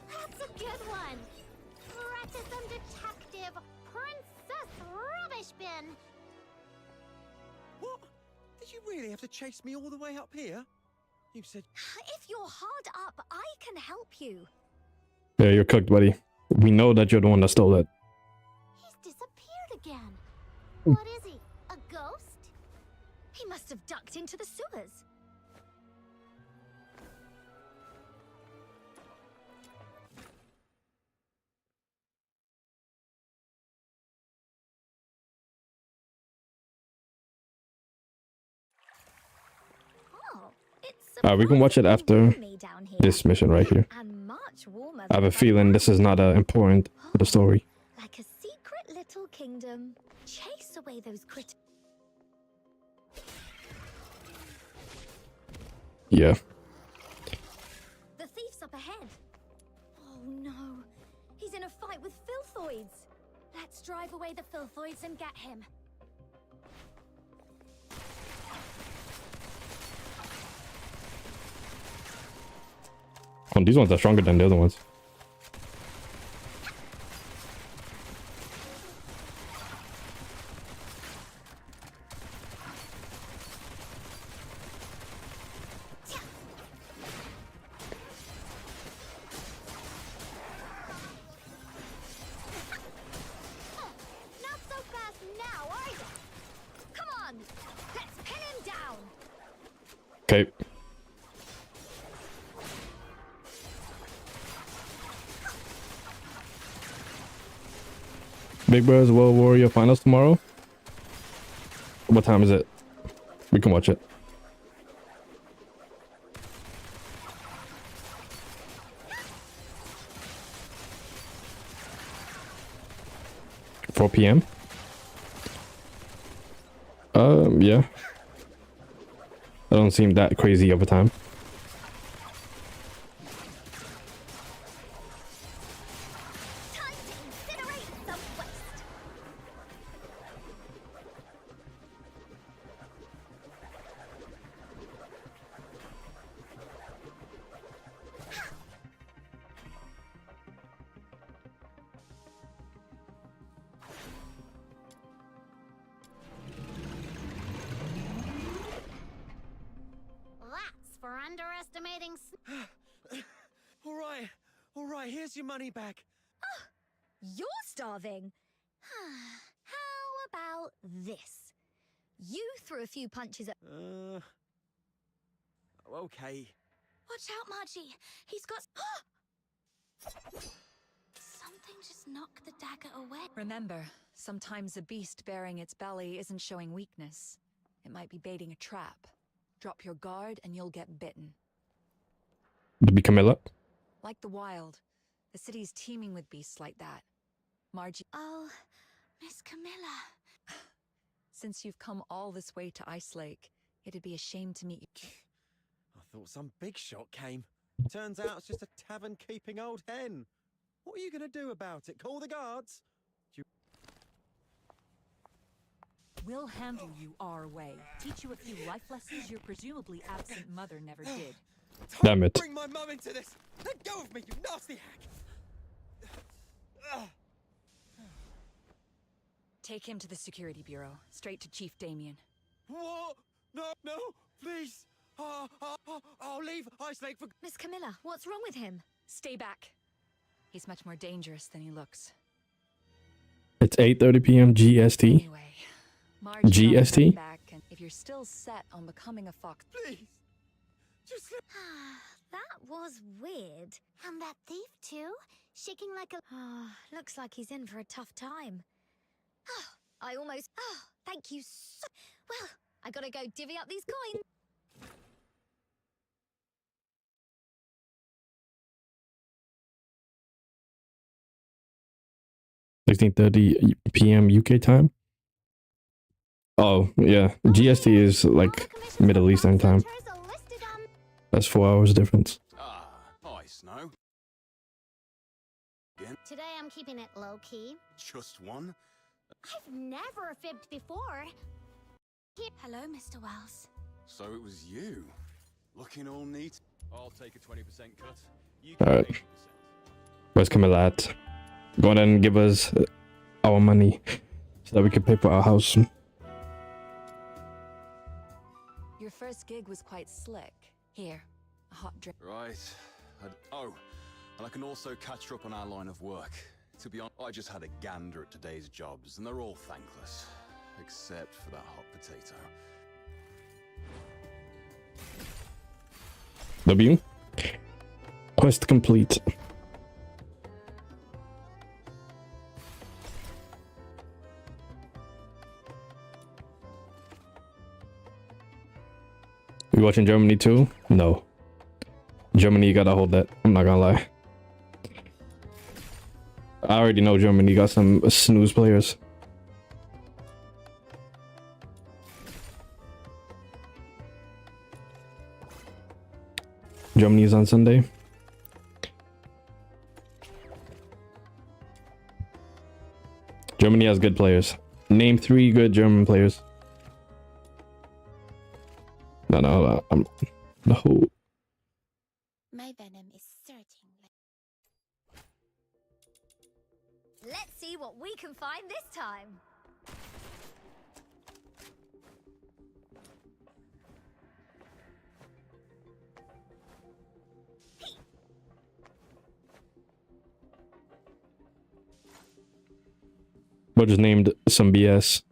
That's a good one. Reticent Detective Princess Rubbish Bin. What? Did you really have to chase me all the way up here? You said... If you're hard up, I can help you. Yeah, you're cooked, buddy. We know that you're the one that stole it. He's disappeared again. What is he? A ghost? He must have ducked into the sewers. We can watch it after this mission right here. I have a feeling this is not important for the story. Like a secret little kingdom. Chase away those critters. Yeah. The thief's up ahead. Oh no. He's in a fight with filthoids. Let's drive away the filthoids and get him. Oh, these ones are stronger than the other ones. Not so fast now, are you? Come on, let's pin him down. Okay. Big Brother's World Warrior Finals tomorrow. What time is it? We can watch it. $4 p.m. Yeah. I don't seem that crazy of a time. That's for underestimating. All right, here's your money back. Oh, you're starving. How about this? You threw a few punches at. Okay. Watch out, Margie. He's got. Something just knocked the dagger away. Remember, sometimes a beast bearing its belly isn't showing weakness. It might be baiting a trap. Drop your guard and you'll get bitten. To be Camilla. Like the wild, the city's teeming with beasts like that. Margie. Oh, Miss Camilla. Since you've come all this way to Ice Lake, it'd be a shame to meet you. I thought some big shot came. Turns out it's just a tavern-keeping old hen. What are you gonna do about it? Call the guards? We'll handle you our way. Teach you a few life lessons your presumably absent mother never did. Damn it. Bring my mum into this! Let go of me, you nasty hack! Take him to the security bureau, straight to Chief Damien. What? No, please! I'll leave Ice Lake for... Miss Camilla, what's wrong with him? Stay back. He's much more dangerous than he looks. It's 8:30 p.m. GST. Anyway, Margie, GST? back, and if you're still set on becoming a fox, please, just let... That was weird. And that thief too? Shaking like a... looks like he's in for a tough time. I almost... thank you so... Well, I gotta go divvy up these coins. 16:30 p.m. UK time. Oh yeah, GST is like Middle Eastern time. That's 4 hours difference. Hi, Snow. Again? Today I'm keeping it low-key. Just one? I've never fibbed before. Hello, Mr. Wells. So it was you. Looking all neat. I'll take a 20% cut. You All right. Where's Camilla at? Go on and give us our money so that we can pay for our house. first gig was quite slick. Here, a hot drink. Right. Oh, and I can also catch her up on our line of work. To be honest, I just had a gander at today's jobs, and they're all thankless. Except for that hot potato. W. Quest complete. We watching Germany too? No. Germany gotta hold that. I'm not gonna lie. I already know Germany got some snooze players. Germany is on Sunday. Germany has good players. Name 3 good German players. No. No. My venom is certainly. Let's see what we can find this time. Bro just named some BS.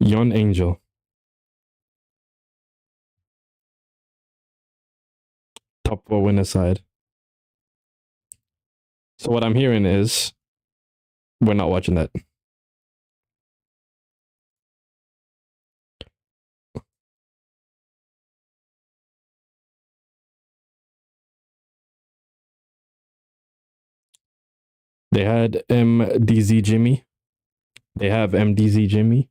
Yon Angel. Top 4 winner side. So what I'm hearing is we're not watching that. They had MDZ Jimmy. They have MDZ Jimmy.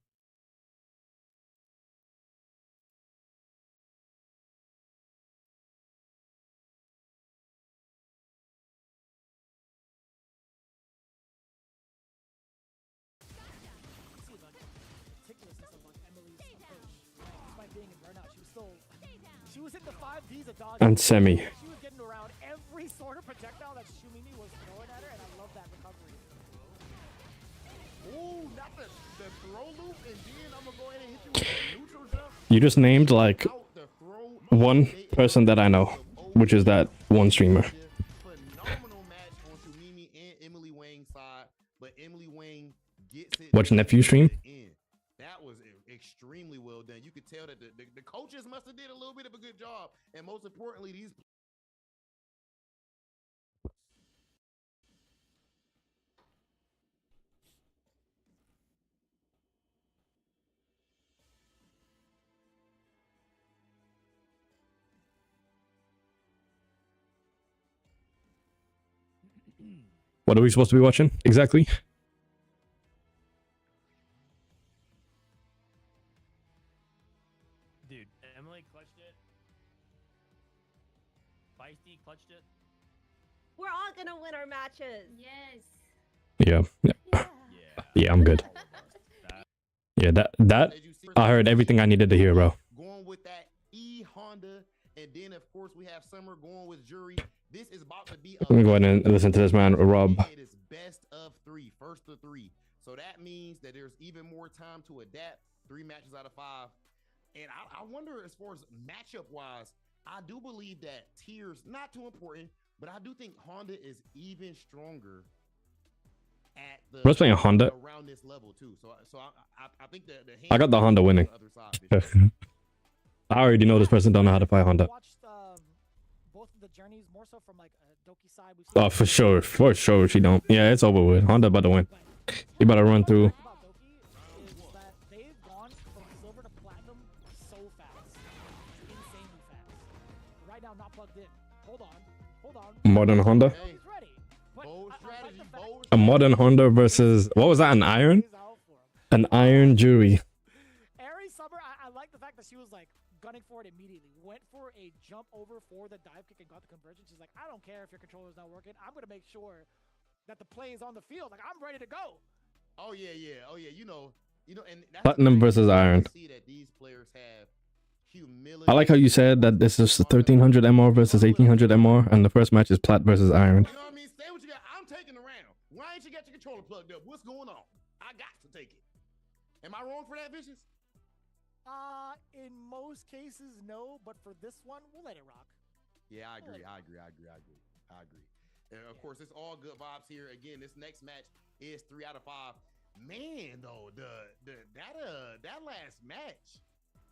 And Semi. She was getting around every sort of projectile that Shumimi was throwing at her, and I love that recovery. Ooh, not the throw loop, and then I'm gonna go ahead and hit you with the neutral jump. You just named like one person that I know, which is that one streamer. Phenomenal match on Shumimi and Emily Wang's side, but Emily Wang gets it. Watch nephew stream. That was extremely well done. You could tell that the coaches must have did a little bit of a good job, and most importantly, these. What are we supposed to be watching exactly? Dude, Emily clutched it. Feisty clutched it. We're all gonna win our matches. Yes. Yeah, I'm good. Yeah, that I heard everything I needed to hear, bro. Going with that Honda, and then of course we have Summer going with Jury. This is about to be. Let me go ahead and listen to this man, Rob. It is best of 3, first of 3. So that means that there's even more time to adapt. 3 matches out of 5, and I wonder as far as matchup wise, I do believe that tiers not too important, but I do think Honda is even stronger at the. Bro's playing a Honda around this level too. So I think that I got the Honda winning. I already know this person don't know how to play Honda. Both of the journeys more so from like Doki side. Oh, for sure she don't. Yeah, it's over with. Honda about to win. He about to run through. They've gone from silver to platinum so fast, insanely fast. Right now, not plugged in. Hold on. Modern Honda. A modern Honda versus what was that? An iron? An iron Jury. Aries Summer, I like the fact that she was like gunning for it immediately. Went for a jump over for the dive kick and got the conversion. She's like, I don't care if your controller's not working. I'm gonna make sure that the play is on the field. Like I'm ready to go. Oh yeah. You know, and that's Platinum versus iron. See that these players have humility. I like how you said that this is 1300 MR versus 1800 MR, and the first match is plat versus iron. You know what I mean? Say what you got. I'm taking the round. Why ain't you got your controller plugged up? What's going on? I got to take it. Am I wrong for that, Vicious? In most cases, no, but for this one, we'll let it rock. Yeah, I agree. And of course, it's all good vibes here. Again, this next match is 3 out of 5. Man, though, that last match,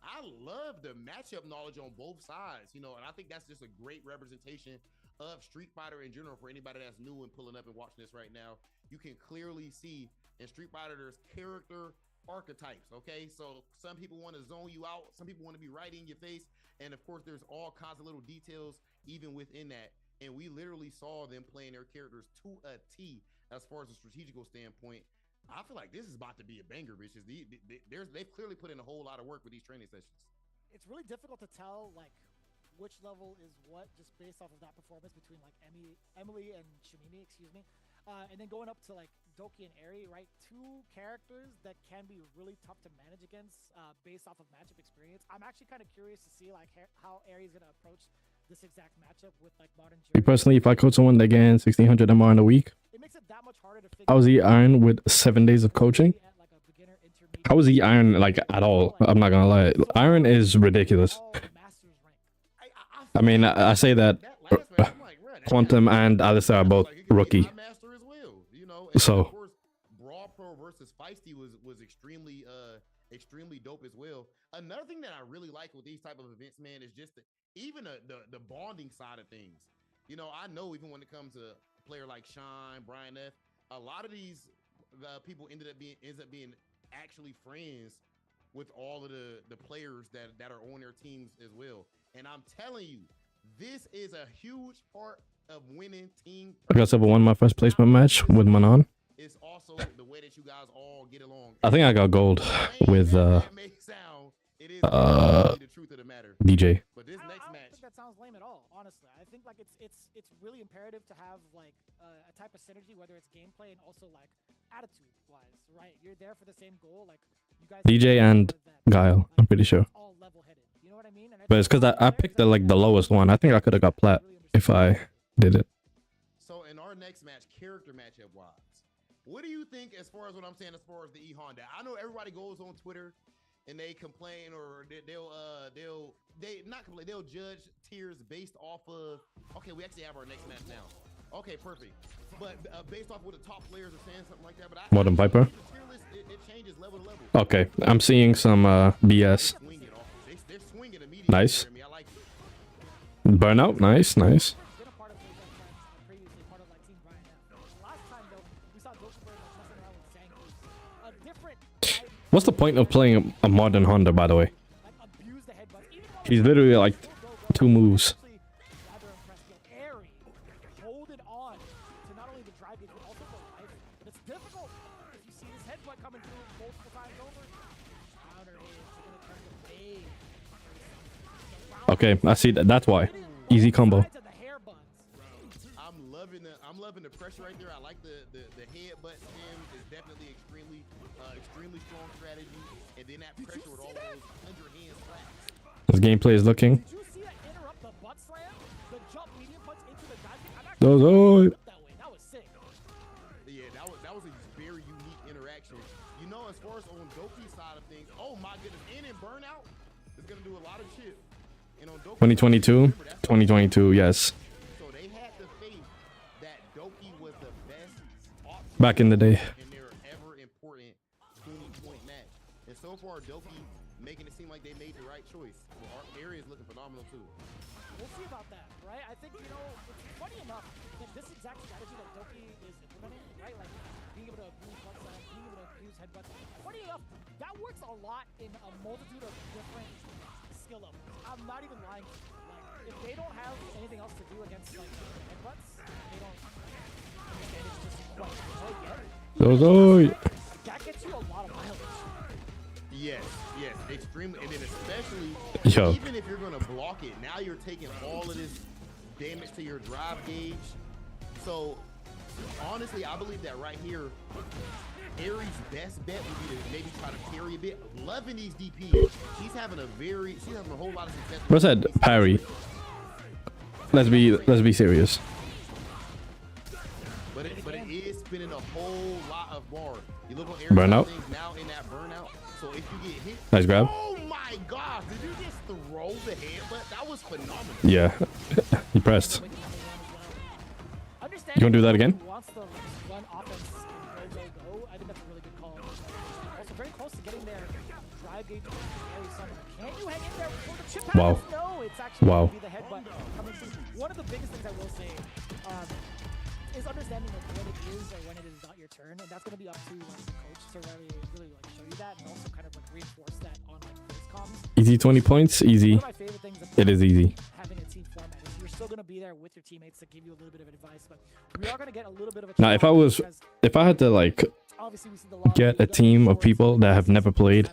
I love the matchup knowledge on both sides, you know, and I think that's just a great representation of Street Fighter in general for anybody that's new and pulling up and watching this right now. You can clearly see in Street Fighter there's character archetypes, okay? So some people want to zone you out, some people want to be right in your face, and of course there's all kinds of little details even within that, and we literally saw them playing their characters to a T as far as a strategical standpoint. I feel like this is about to be a banger, bitches. They've clearly put in a whole lot of work with these training sessions. It's really difficult to tell like which level is what just based off of that performance between like Emily and Shamimi, excuse me. And then going up to like Doki and Eri, right? Two characters that can be really tough to manage against based off of matchup experience. I'm actually kind of curious to see like how Eri's going to approach this exact matchup with like modern. Me personally, if I coach someone that gains 1600 MR in a week, it makes it that much harder to figure how is he iron with 7 days of coaching? How is he iron like at all? I'm not gonna lie, iron is ridiculous. I mean, I say that Quantum and Alistair are both rookie. So of course, Brawl Pro versus Feisty was extremely dope as well. Another thing that I really like with these type of events, man, is just even the bonding side of things. You know, I know even when it comes to a player like Shine, Brian F, a lot of these people ends up being actually friends with all of the players that are on their teams as well. And I'm telling you, this is a huge part of winning team. I guess I won my first placement match with Manon. It's also the way that you guys all get along. I think I got gold with DJ. But this next match, I don't think that sounds lame at all. Honestly, I think like it's really imperative to have like a type of synergy, whether it's gameplay and also like attitude wise, right? You're there for the same goal, like you guys. DJ and Guile, I'm pretty sure. All level-headed, you know what I mean? But it's because I picked the lowest one. I think I could have got plat if I did it. So in our next match, character matchup wise, what do you think as far as what I'm saying as far as the E Honda? I know everybody goes on Twitter and they complain, or they'll judge tiers based off of, okay, we actually have our next match now. Okay, perfect. But based off what the top players are saying, something like that. But Modern Viper. The tier list, it changes level to level. Okay, I'm seeing some BS. They're swinging immediately. Nice. I like it. Burnout, nice. What's the point of playing a modern Honda, by the way? He's literally like 2 moves. Okay, I see that. That's why. Easy combo. I'm loving the pressure right there. I like the headbutt spin is definitely extremely strong strategy. And then that pressure with all those underhand slaps. This gameplay is looking. Those Yeah, that was a very unique interaction. You know, as far as on Doki's side of things, oh my goodness, and in Burnout is gonna do a lot of shit. And on Doki 2022, yes. So they had the faith that Doki was the best option Back in the day. in their ever important 20-point match. And so far, Doki making it seem like they made the right choice. Well, our area is looking phenomenal too. We'll see about that, right? I think, you know, it's funny enough that this exact strategy that Doki is implementing, right? Like being able to abuse butt slap, being able to abuse headbutts. Funny enough, that works a lot in a multitude of different skill levels. I'm not even lying. Like, if they don't have anything else to do against like headbutts, they don't understand it's just quite that gets you a lot of mileage. Yes, extremely, and then especially Yo. even if you're gonna block it, now you're taking all of this damage to your drive gauge. So honestly, I believe that right here, Aries' best bet would be to maybe try to carry a bit. Loving these DPs. She's having a whole lot of success. Bro said parry. Let's be serious. But it is spinning a whole lot of bar. You look on Aries Burnout. things now in that burnout. So if you get hit, Nice grab. oh my gosh, did you just throw the headbutt? That was phenomenal. Yeah, he pressed. You gonna do that again? Wants to run offense and go. I think that's a really good call. Also very close to getting there. Drive gauge very summer. Can you hang in there before the chip Wow. happens? No, it's actually Wow. gonna be the headbutt coming through. One of the biggest things I will say is understanding like when it is or when it is not your turn, and that's gonna be up to like the coach to really like show you that, and also kind of like reinforce that on like voice comms. Easy 20 points. Easy. One of my favorite things It is easy. having a team format is you're still gonna be there with your teammates to give you a little bit of advice, but we are gonna get a little bit of a Now, if I had to like get a team of people that have never played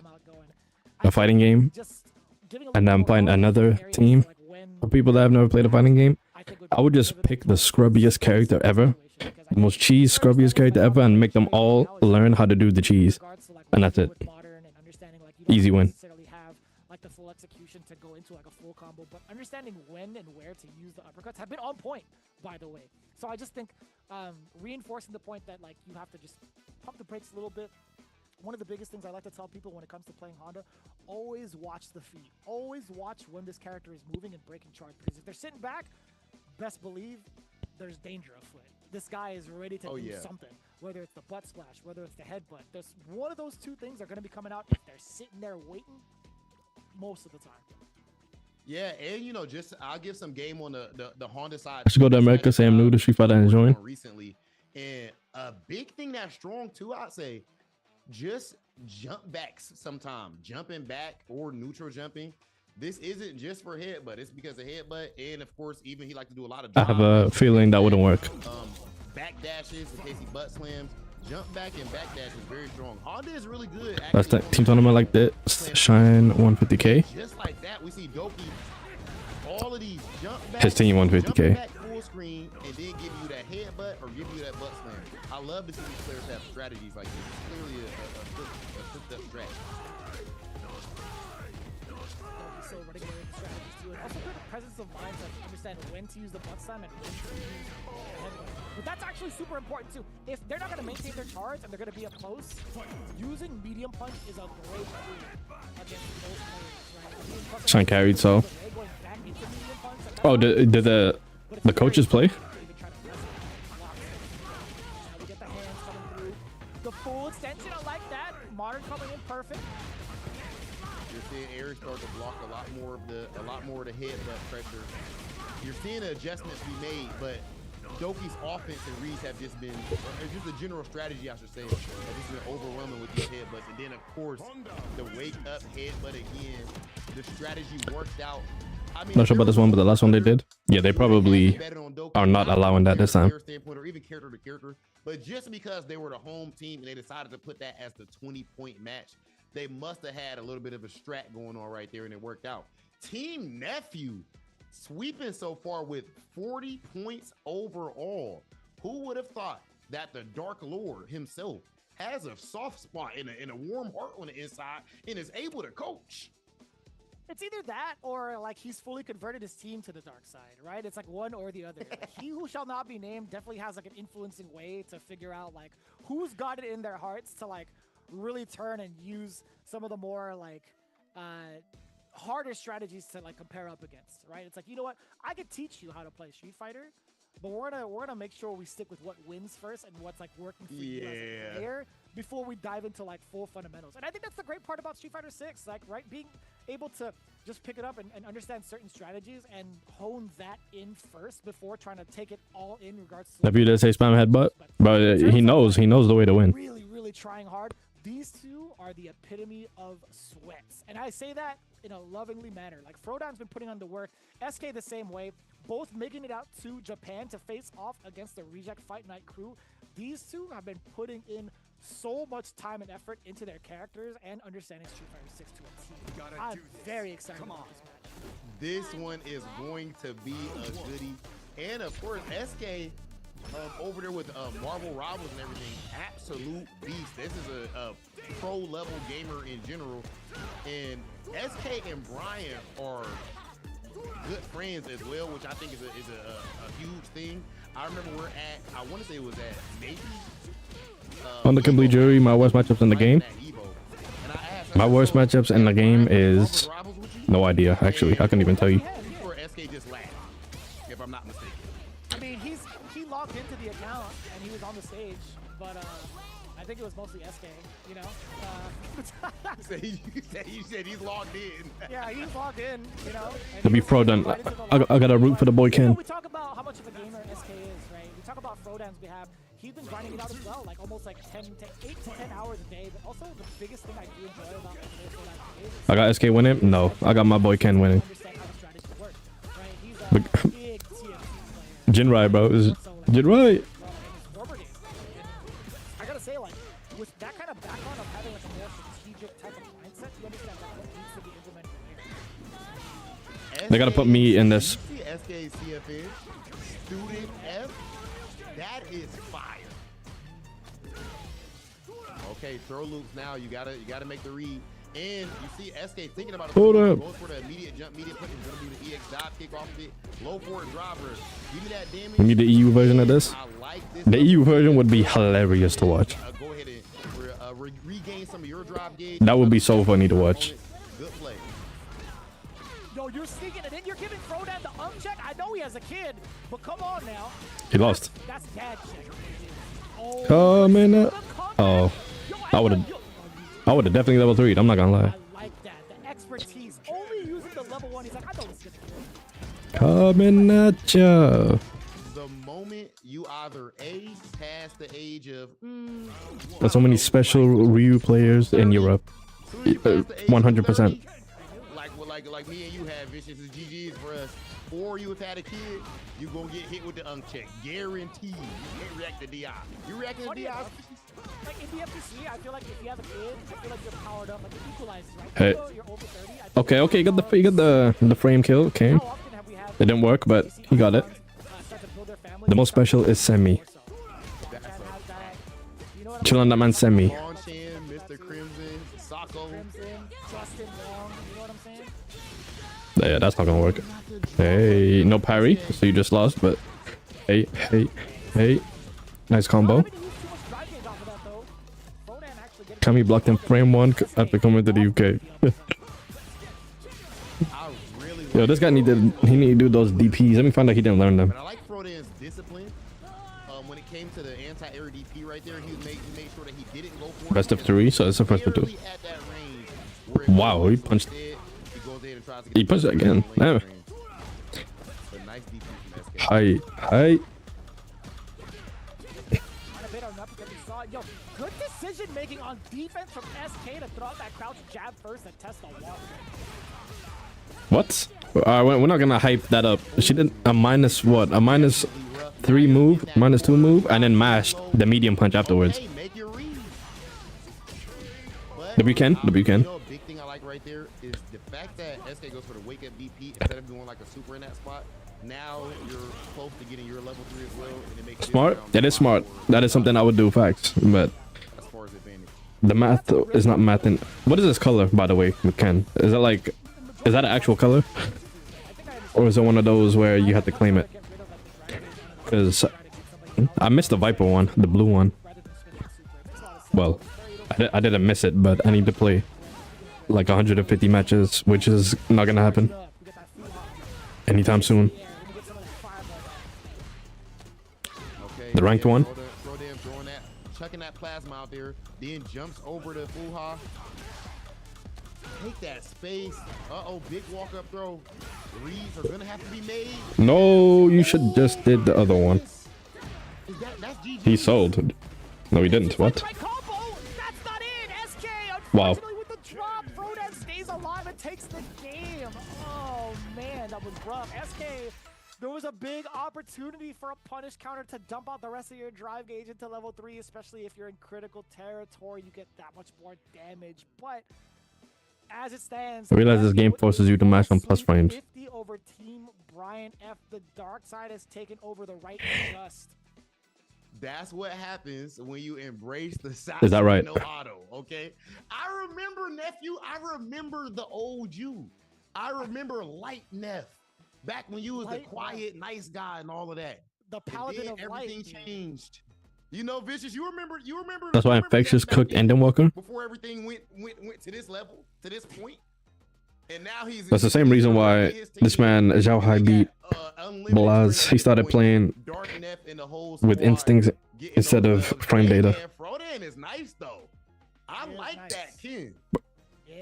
a fighting game, and then find another team of people that have never played a fighting game, I would just pick the scrubbiest character ever, the most cheese scrubbiest character ever, and make them all learn how to do the cheese, and that's it. Easy win. Like the full execution to go into like a full combo, but understanding when and where to use the uppercuts have been on point, by the way. So I just think reinforcing the point that like you have to just pump the brakes a little bit. One of the biggest things I like to tell people when it comes to playing Honda, always watch the feet. Always watch when this character is moving and breaking charge, because if they're sitting back, best believe there's danger afoot. This guy is ready to do something, whether it's the butt splash, whether it's the headbutt. There's one of those two things are going to be coming out if they're sitting there waiting most of the time. Yeah, and you know, just I'll give some game on the Honda side. I should go to America, say I'm new to Street Fighter and join. Recently, and a big thing that's strong too, I'd say, just jump backs sometime, jumping back or neutral jumping. This isn't just for headbutt, it's because of headbutt, and of course, even he like to do a lot of I have a feeling that wouldn't work. Back dashes in case he butt slams. Jump back and back dash is very strong. Honda is really good. That's the team tournament like this. Shine 150k. Just like that, we see Doki. All of these jump back. His team 150k. Back full screen and then give you that headbutt or give you that butt slam. I love to see these players have strategies like this. It's clearly a flipped up strategy. So running away with the strategies too, and also put the presence of mind to understand when to use the butt slam and when to use the headbutt. But that's actually super important too. If they're not going to maintain their charge and they're going to be up close, using medium punch is a great tool against those players, right? Shine carried, so. Oh, did the coaches play? The full extension, I like that. Modern coming in perfect. You're seeing Aries start to block a lot more of the headbutt pressure. You're seeing adjustments be made, but Doki's offense and reads have just been, just a general strategy, I should say, have just been overwhelming with these headbutts. And then, of course, the wake up headbutt again. The strategy worked out. I mean, Not sure about this one, but the last one they did. Yeah, they probably are not allowing that this time. Or even character to character. But just because they were the home team and they decided to put that as the 20-point match, they must have had a little bit of a strat going on right there, and it worked out. Team Nephew sweeping so far with 40 points overall. Who would have thought that the Dark Lord himself has a soft spot and a warm heart on the inside and is able to coach? It's either that or like he's fully converted his team to the dark side, right? It's like one or the other. Like, he who shall not be named definitely has like an influencing way to figure out like who's got it in their hearts to like really turn and use some of the more like harder strategies to like compare up against, right? It's like, you know what? I could teach you how to play Street Fighter, but we're gonna make sure we stick with what wins first and what's like working for you as a player before we dive into like full fundamentals. And I think that's the great part about Street Fighter 6, like, right? Being able to just pick it up and understand certain strategies and hone that in first before trying to take it all in regards to. If you did say spam headbutt, but he knows the way to win. Really trying hard. These two are the epitome of sweats. And I say that in a lovingly manner. Like, Frodan's been putting on the work. SK the same way. Both making it out to Japan to face off against the Reject Fight Night crew. These two have been putting in so much time and effort into their characters and understanding Street Fighter 6 to a T. I'm very excited about this match. This one is going to be a goodie. And of course, SK over there with Marvel Rivals and everything. Absolute beast. This is a pro level gamer in general. And SK and Brian are good friends as well, which I think is a huge thing. I remember I want to say it was at maybe On the complete jury, my worst matchups in the game. My worst matchups in the game is no idea. Actually, I couldn't even tell you. Or SK just laughed, if I'm not mistaken. I mean, he logged into the account and he was on the stage, but I think it was mostly SK, you know. You said he's logged in. Yeah, he's logged in, you know. To be pro done, I gotta root for the boy Ken. We talk about how much of a gamer SK is, right? We talk about Frodan's behalf. He's been grinding it out as well, like almost like 8 to 10 hours a day. But also the biggest thing I do enjoy about Frodan's is I got SK winning? No, I got my boy Ken winning. Jinrai, bro. Jinrai. I gotta say, like, with that kind of background of having like a more strategic type of mindset, you understand like what needs to be implemented here. They gotta put me in this. SK CFN, Student F, that is fire. Okay, throw loops now. You gotta make the read. And you see SK thinking about it. Hold up. Goes for the immediate jump, medium push. It's gonna be the EX dive kick off of it. Low forward driver. Give me that damage. We need the EU version of this. The EU version would be hilarious to watch. Go ahead and regain some of your drive gauge. That would be so funny to watch. Good play. Yo, you're sneaking it in. You're giving Frodan the check. I know he has a kid, but come on now. He lost. That's dad check. Oh, Coming up. Oh, I would have definitely level 3'd. I'm not gonna lie. I like that. The expertise. Only using the level 1. He's like, I know this kid. Coming at ya. The moment you either past the age of There's so many special Ryu players in Europe. 100%. Like me and you have vicious as GG's for us, or you have had a kid, you gonna get hit with the check. Guaranteed. You can't react to DI. You reacting to DI? Like in the FTC, I feel like if you have a kid, I feel like you're powered up. Like it equalizes, right? Hey. You're over 30. Okay, you got the frame kill. Okay, it didn't work, but he got it. The most special is Semi. Chill on that man, Semi. Mr. Crimson, Sako. Justin Wong, you know what I'm saying? Yeah, that's not gonna work. Hey, no parry, so you just lost, but hey. Nice combo. Kami blocked in frame 1 after coming to the UK. Yo, this guy needed to do those DPs. Let me find out he didn't learn them. I like Frodan's discipline. When it came to the anti-air DP right there, he made sure that he didn't go for Best of 3, so it's the first of 2. Wow, he punched. He punched it again. Damn. Hi. Yo, good decision making on defense from SK to throw out that crouch jab first and test the wall. What? We're not gonna hype that up. She did a minus what? A minus 3 move, minus 2 move, and then mashed the medium punch afterwards. The weekend. You know, a big thing I like right there is the fact that SK goes for the wake up DP instead of doing like a super in that spot. Now you're close to getting your level 3 as well, and it makes Smart. That is smart. That is something I would do. Facts, but as far as advantage. the math is not mathing. What is this color, by the way, Ken? Is that like, is that an actual color, or is it one of those where you have to claim it? Because I missed the Viper one, the blue one. Well, I didn't miss it, but I need to play like 150 matches, which is not gonna happen anytime soon. The ranked one. Chucking that plasma out there, then jumps over to Fuha. Take that space. Uh-oh, big walk-up throw. Reads are gonna have to be made. No, you should just did the other one. That's GG. He sold. No, he didn't. What? Wow. With the drop, Frodan stays alive and takes the game. Oh man, that was rough. SK, there was a big opportunity for a punish counter to dump out the rest of your drive gauge into level 3, especially if you're in critical territory. You get that much more damage, but as it stands, I realize this game forces you to match on plus frames. 50 over Team Brian F. The dark side has taken over the right just. That's what happens when you embrace the side. Is that right? No auto, okay? I remember, nephew. I remember the old you. I remember Light Neff. Back when you was the quiet, nice guy and all of that. The paladin of everything light, changed. You know, Vicious, you remember That's why Infectious cooked and then Walker. before everything went to this level, to this point. And now he's That's the same reason why this man Zhao Hai beat Blaz. He started playing with instincts instead of frame data. Frodan is nice though. I like that kid.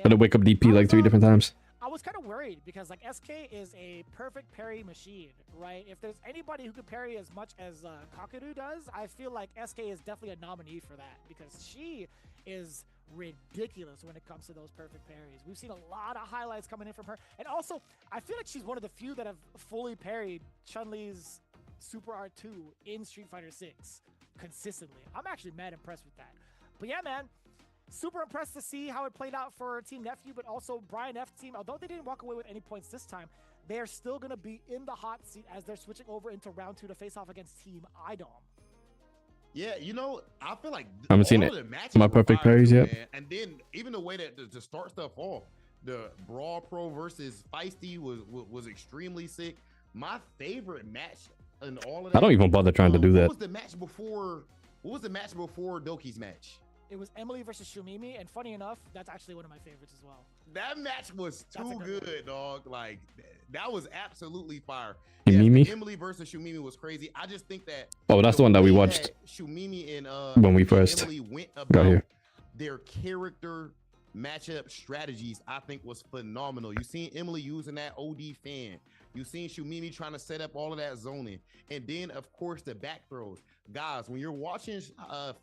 Had to wake up DP like 3 different times. I was kind of worried because like SK is a perfect parry machine, right? If there's anybody who could parry as much as Kakaru does, I feel like SK is definitely a nominee for that because she is ridiculous when it comes to those perfect parries. We've seen a lot of highlights coming in from her, and also I feel like she's one of the few that have fully parried Chun-Li's Super R2 in Street Fighter 6 consistently. I'm actually mad impressed with that. But yeah, man, super impressed to see how it played out for Team Nephew, but also Brian F's team. Although they didn't walk away with any points this time, they are still going to be in the hot seat as they're switching over into round 2 to face off against Team IDOM. Yeah, you know, I feel like I haven't seen it. My perfect parries yet. Man. And then even the way that to start stuff off, the Brawl Pro versus Feisty was extremely sick. My favorite match in all of that. I don't even bother trying to do that. What was the match before? What was the match before Doki's match? It was Emily versus Shumimi, and funny enough, that's actually one of my favorites as well. That match was too good, dog. Like that was absolutely fire. Shumimi? Yeah, Emily versus Shumimi was crazy. I just think that. Oh, that's the one that we watched Shumimi and when we first Emily went got about here. their character matchup strategies. I think was phenomenal. You seen Emily using that OD fan. You seen Shumimi trying to set up all of that zoning, and then of course the back throws. Guys, when you're watching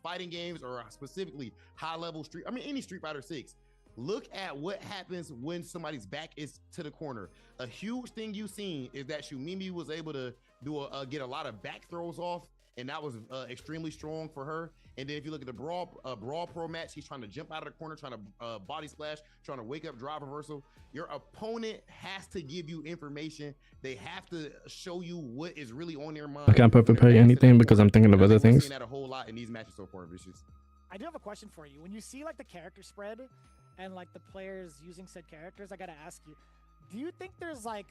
fighting games or specifically high-level any Street Fighter 6, look at what happens when somebody's back is to the corner. A huge thing you've seen is that Shumimi was able to do get a lot of back throws off, and that was extremely strong for her. And then if you look at the Brawl Pro match, he's trying to jump out of the corner, trying to body splash, trying to wake up drive reversal. Your opponent has to give you information. They have to show you what is really on their mind. I can't perfect parry anything because I'm thinking of other things. We've seen that a whole lot in these matches so far, Vicious. I do have a question for you. When you see like the character spread and like the players using said characters, I gotta ask you, do you think there's like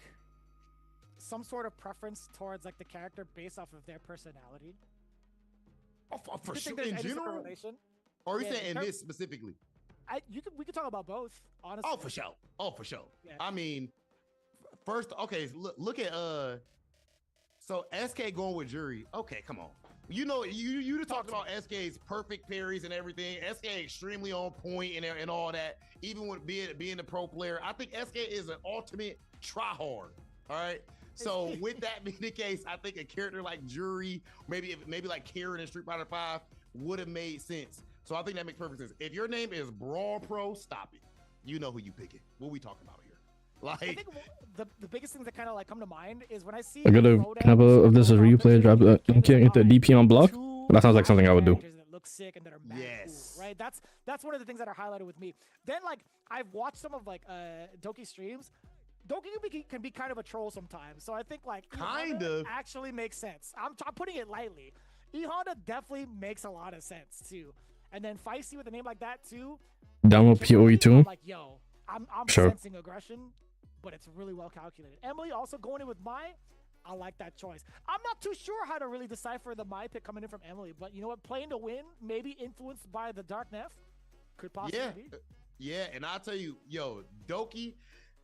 some sort of preference towards like the character based off of their personality? Oh, for sure, in general? Or are you saying in this specifically? We could talk about both, honestly. Oh, for sure. Oh, for sure. Yeah. I mean, first, okay, look at so SK going with Jury. Okay, come on. You know, you talked about SK's perfect parries and everything. SK extremely on point and all that. Even with being the pro player, I think SK is an ultimate tryhard. All right. So with that being the case, I think a character like Jury, maybe like Karen in Street Fighter 5 would have made sense. So I think that makes perfect sense. If your name is Brawl Pro, stop it. You know who you picking. What we talking about here? Like, I think the biggest things that kind of like come to mind is when I see. I gotta have a if this is replay drop can't get the DP on block. That sounds like something I would do. That look sick and that are mad cool, right? That's one of the things that are highlighted with me. Then like I've watched some of like Doki streams. Doki can be kind of a troll sometimes, so I think like kind of actually makes sense. I'm putting it lightly. E Honda definitely makes a lot of sense too, and then Feisty with a name like that too. Download PoE too. Like yo, I'm sure. sensing aggression, but it's really well calculated. Emily also going in with Mai. I like that choice. I'm not too sure how to really decipher the Mai pick coming in from Emily, but you know what? Playing to win, maybe influenced by the Dark Neff, could possibly be. Yeah, and I'll tell you, yo, Doki.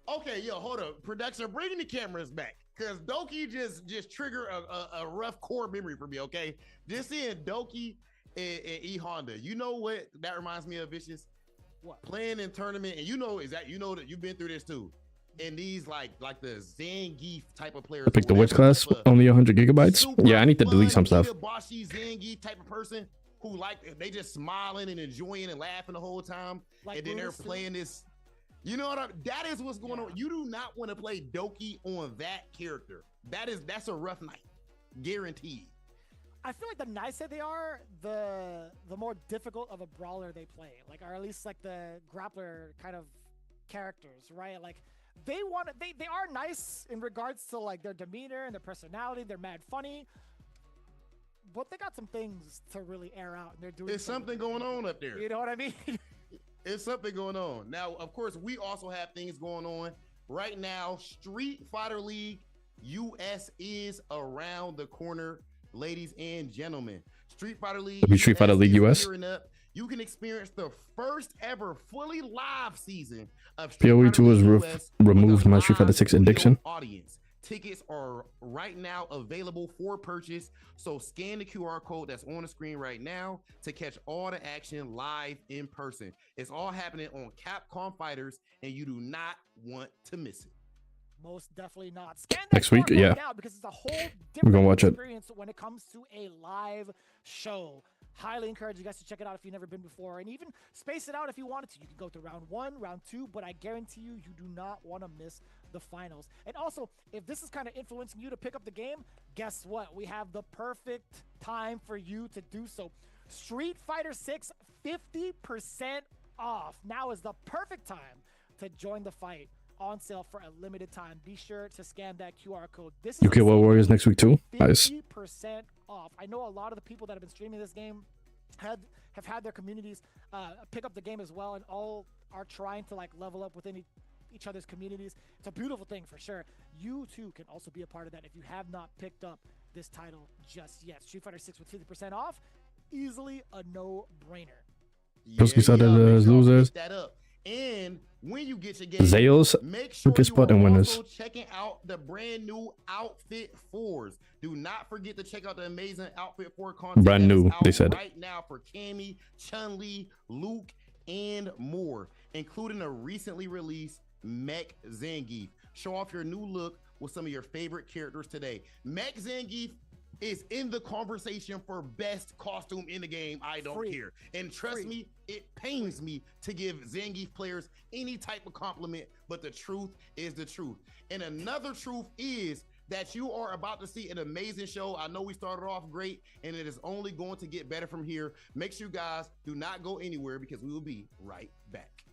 Okay, yo, hold up. Production, bring the cameras back. Because Doki just triggered a rough core memory for me, okay? Just seeing Doki and E Honda. You know what that reminds me of, Vicious? What? Playing in tournament, and you know that you've been through this too. And these like the Zangief type of players. I picked the which class? Only 100 gigabytes? Yeah, I need to delete some stuff. Bossy Zangief type of person who they just smiling and enjoying and laughing the whole time. Like and then they're playing this. You know what? That is what's going on. You do not want to play Doki on that character. That's a rough night, guaranteed. I feel like the nicer they are, the more difficult of a brawler they play. Like, or at least like the grappler kind of characters, right? Like they are nice in regards to like their demeanor and their personality. They're mad funny. but they got some things to really air out, and they're doing. There's something going on up there. You know what I mean? It's something going on. Now, of course, we also have things going on right now. Street Fighter League US is around the corner, ladies and gentlemen. Street Fighter League. Street Fighter League US. You can experience the first ever fully live season of PoE2 was removed my Street Fighter 6 addiction. Audience. Tickets are right now available for purchase. So scan the QR code that's on the screen right now to catch all the action live in person. It's all happening on Capcom Fighters, and you do not want to miss it. Most definitely not. Scan that Next week, QR code yeah. now, because it's a whole We're gonna different watch it. experience when it comes to a live show. Highly encourage you guys to check it out if you've never been before, and even space it out if you wanted to. You can go to round 1, round 2, but I guarantee you, you do not want to miss the finals. And also, if this is kind of influencing you to pick up the game, guess what? We have the perfect time for you to do so. Street Fighter 6, 50% off. Now is the perfect time to join the fight. On sale for a limited time. Be sure to scan that QR code. This is UK World Warriors next week too. Nice. 50% off. I know a lot of the people that have been streaming this game have had their communities pick up the game as well, and all are trying to like level up within each other's communities. It's a beautiful thing for sure. You too can also be a part of that if you have not picked up this title just yet. Street Fighter 6 with 50% off, easily a no-brainer. Losers. That up. And when you get your game, Zales, make sure Lucas you Spot, are and winners. also checking out the brand new Outfit 4s. Do not forget to check out the amazing Outfit 4 content. Brand that is new, out they said. right now for Cammy, Chun-Li, Luke, and more, including a recently released Mech Zangief. Show off your new look with some of your favorite characters today. Mech Zangief is in the conversation for best costume in the game. I don't care. And trust me, it pains me to give Zangief players any type of compliment, but the truth is the truth. And another truth is that you are about to see an amazing show. I know we started off great, and it is only going to get better from here. Make sure you guys do not go anywhere, because we will be right back.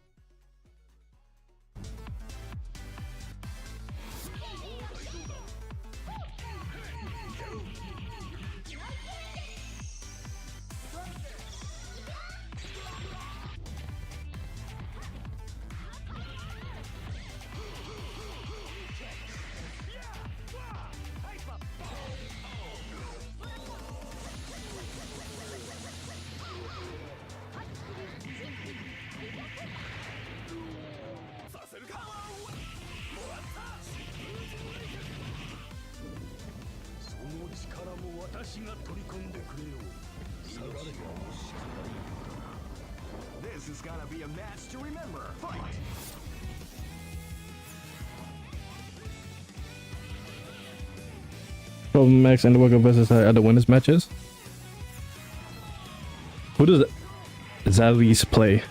This is gonna be a match to remember. Fight! Problem Max and the Worker versus other winners matches. Who does Zalise play?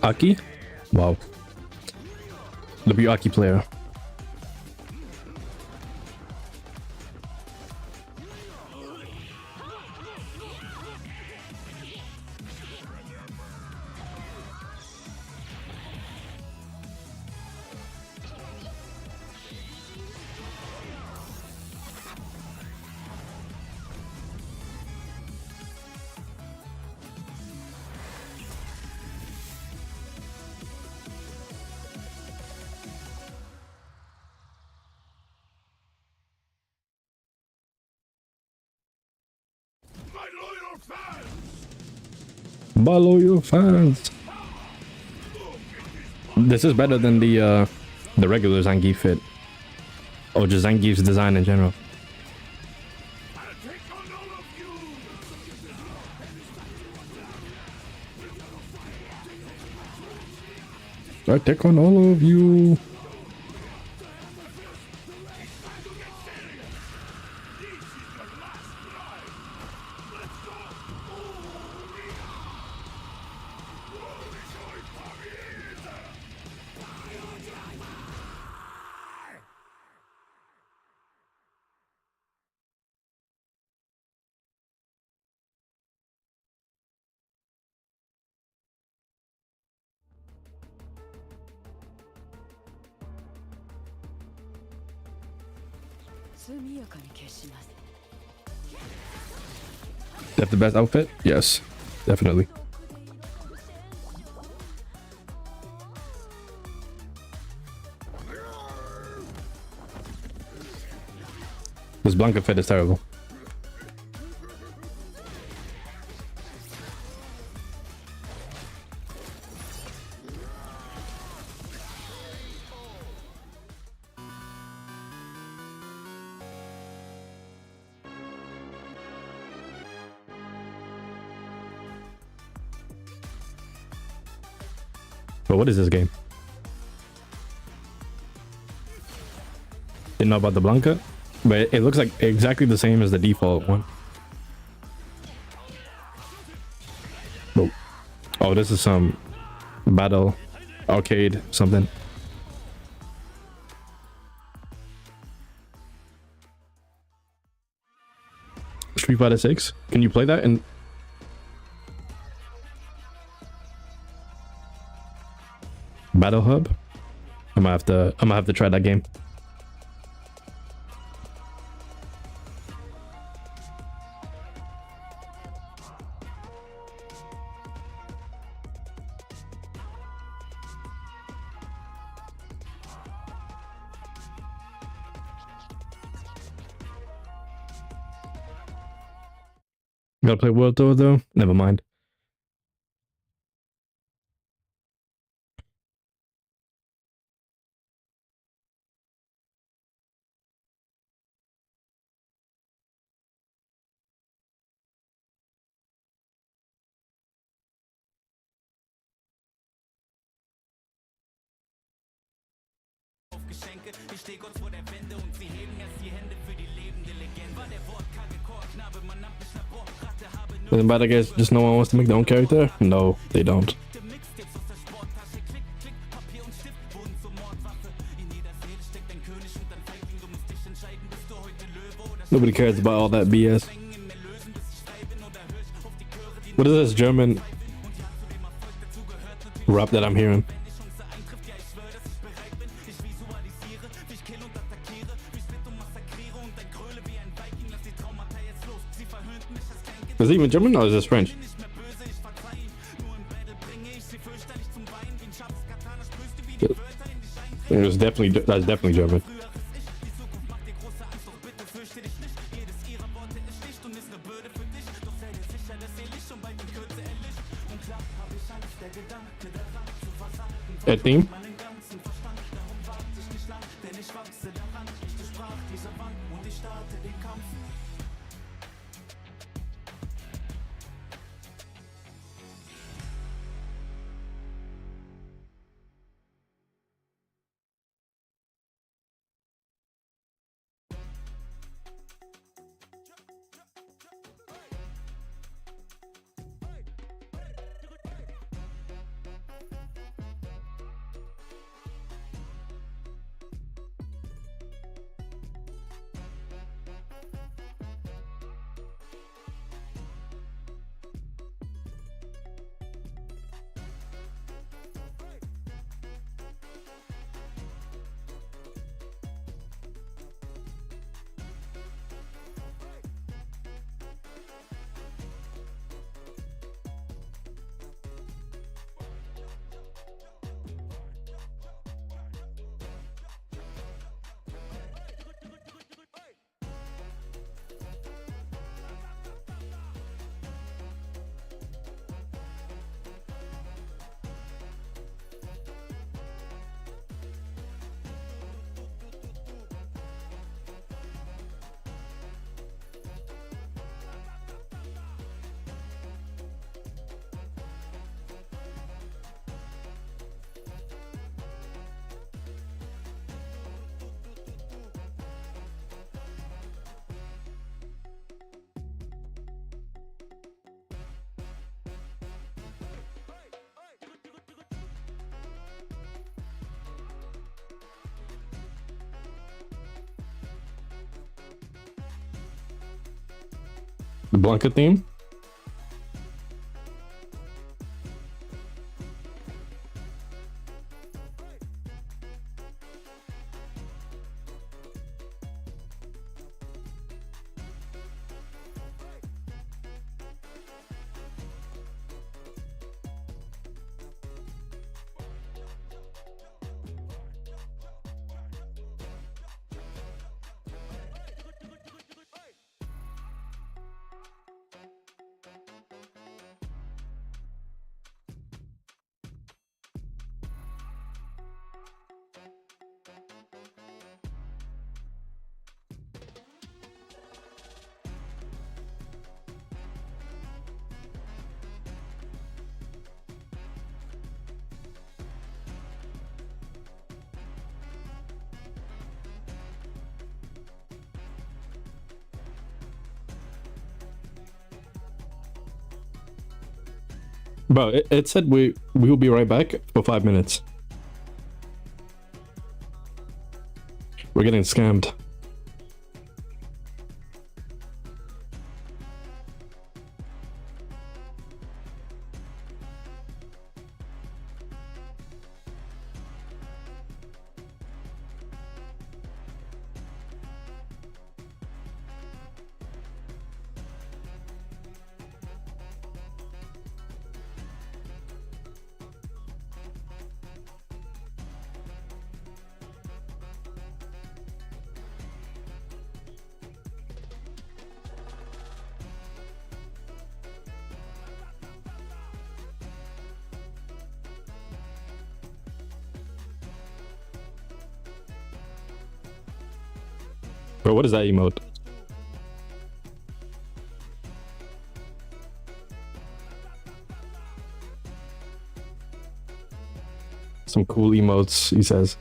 Aki? Wow. The Aki player. My loyal fans. This is better than the regular Zangief fit, or just Zangief's design in general. I take on all of you. That's the best outfit? Yes, definitely. This Blanca fit is terrible. But what is this game? Didn't know about the Blanca, but it looks like exactly the same as the default one. Oh, oh, this is some battle arcade something. Street Fighter 6. Can you play that in? Battle Hub? I'm gonna have to try that game. Gotta play World Tour though? Never mind. Doesn't matter, I guess just no one wants to make their own character? No, they don't. Nobody cares about all that BS. What is this German rap that I'm hearing? Is it even German or is this French? That's definitely German. That theme? The Blanca theme? Bro, it said we will be right back for 5 minutes. We're getting scammed. Bro, what is that emote? Some cool emotes, he says.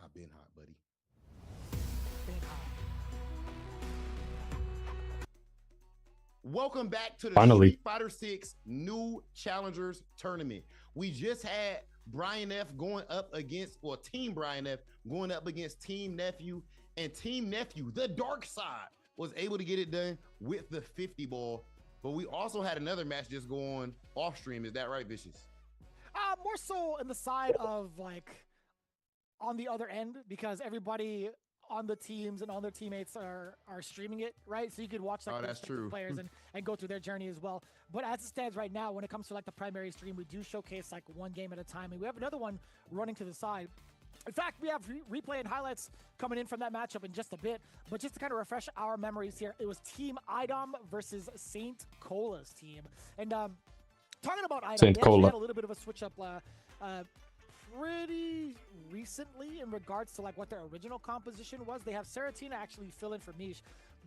I've been hot, buddy. Welcome back to the Finally. Street Fighter 6 New Challengers Tournament. We just had Brian F going up against, or Team Brian F going up against Team Nephew, and Team Nephew, the dark side, was able to get it done with the 50 ball. But we also had another match just go on off stream. Is that right, Vicious? More so in the side of like on the other end, because everybody on the teams and on their teammates are streaming it, right? So you could watch like Oh, the that's respective true. players and go through their journey as well. But as it stands right now, when it comes to like the primary stream, we do showcase like one game at a time, and we have another one running to the side. In fact, we have replay and highlights coming in from that matchup in just a bit. But just to kind of refresh our memories here, it was Team IDOM versus Saint Cola's team. And talking about IDOM, Saint they actually Cola. had a little bit of a switch up pretty recently in regards to like what their original composition was. They have Seratina actually fill in for Mish,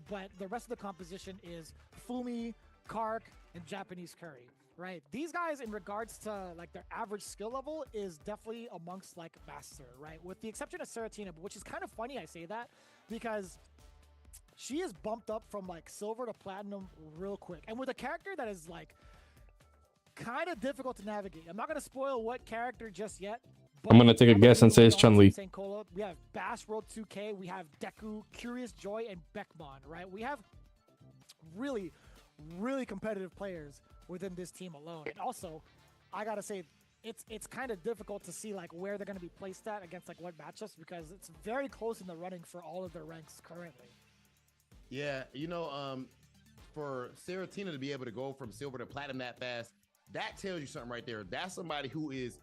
but the rest of the composition is Fumi, Kark, and Japanese Curry. Right, these guys in regards to like their average skill level is definitely amongst like master, right? With the exception of Seratina, which is kind of funny I say that because she is bumped up from like silver to platinum real quick, and with a character that is like kind of difficult to navigate. I'm not gonna spoil what character just yet. But I'm gonna take a guess and say it's Chun-Li. Saint Cola. We have Bash World 2K, we have Deku, Curious Joy, and Beckmon, right? We have really, really competitive players within this team alone. And also, I gotta say, it's kind of difficult to see like where they're gonna be placed at against like what matchups, because it's very close in the running for all of their ranks currently. Yeah, you know, for Seratina to be able to go from silver to platinum that fast, that tells you something right there. That's somebody who is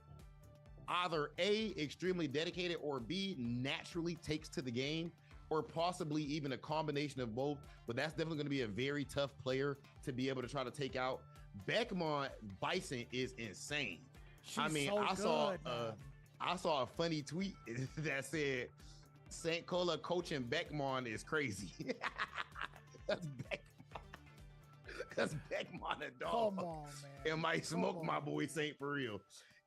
either A, extremely dedicated, or B, naturally takes to the game, or possibly even a combination of both. But that's definitely going to be a very tough player to be able to try to take out. Beckmon Bison is insane. I mean, so I saw a funny tweet that said St. Cola coaching Beckmon is crazy. That's Beckmon a dog. Come on, man. It might smoke my boy Saint for real.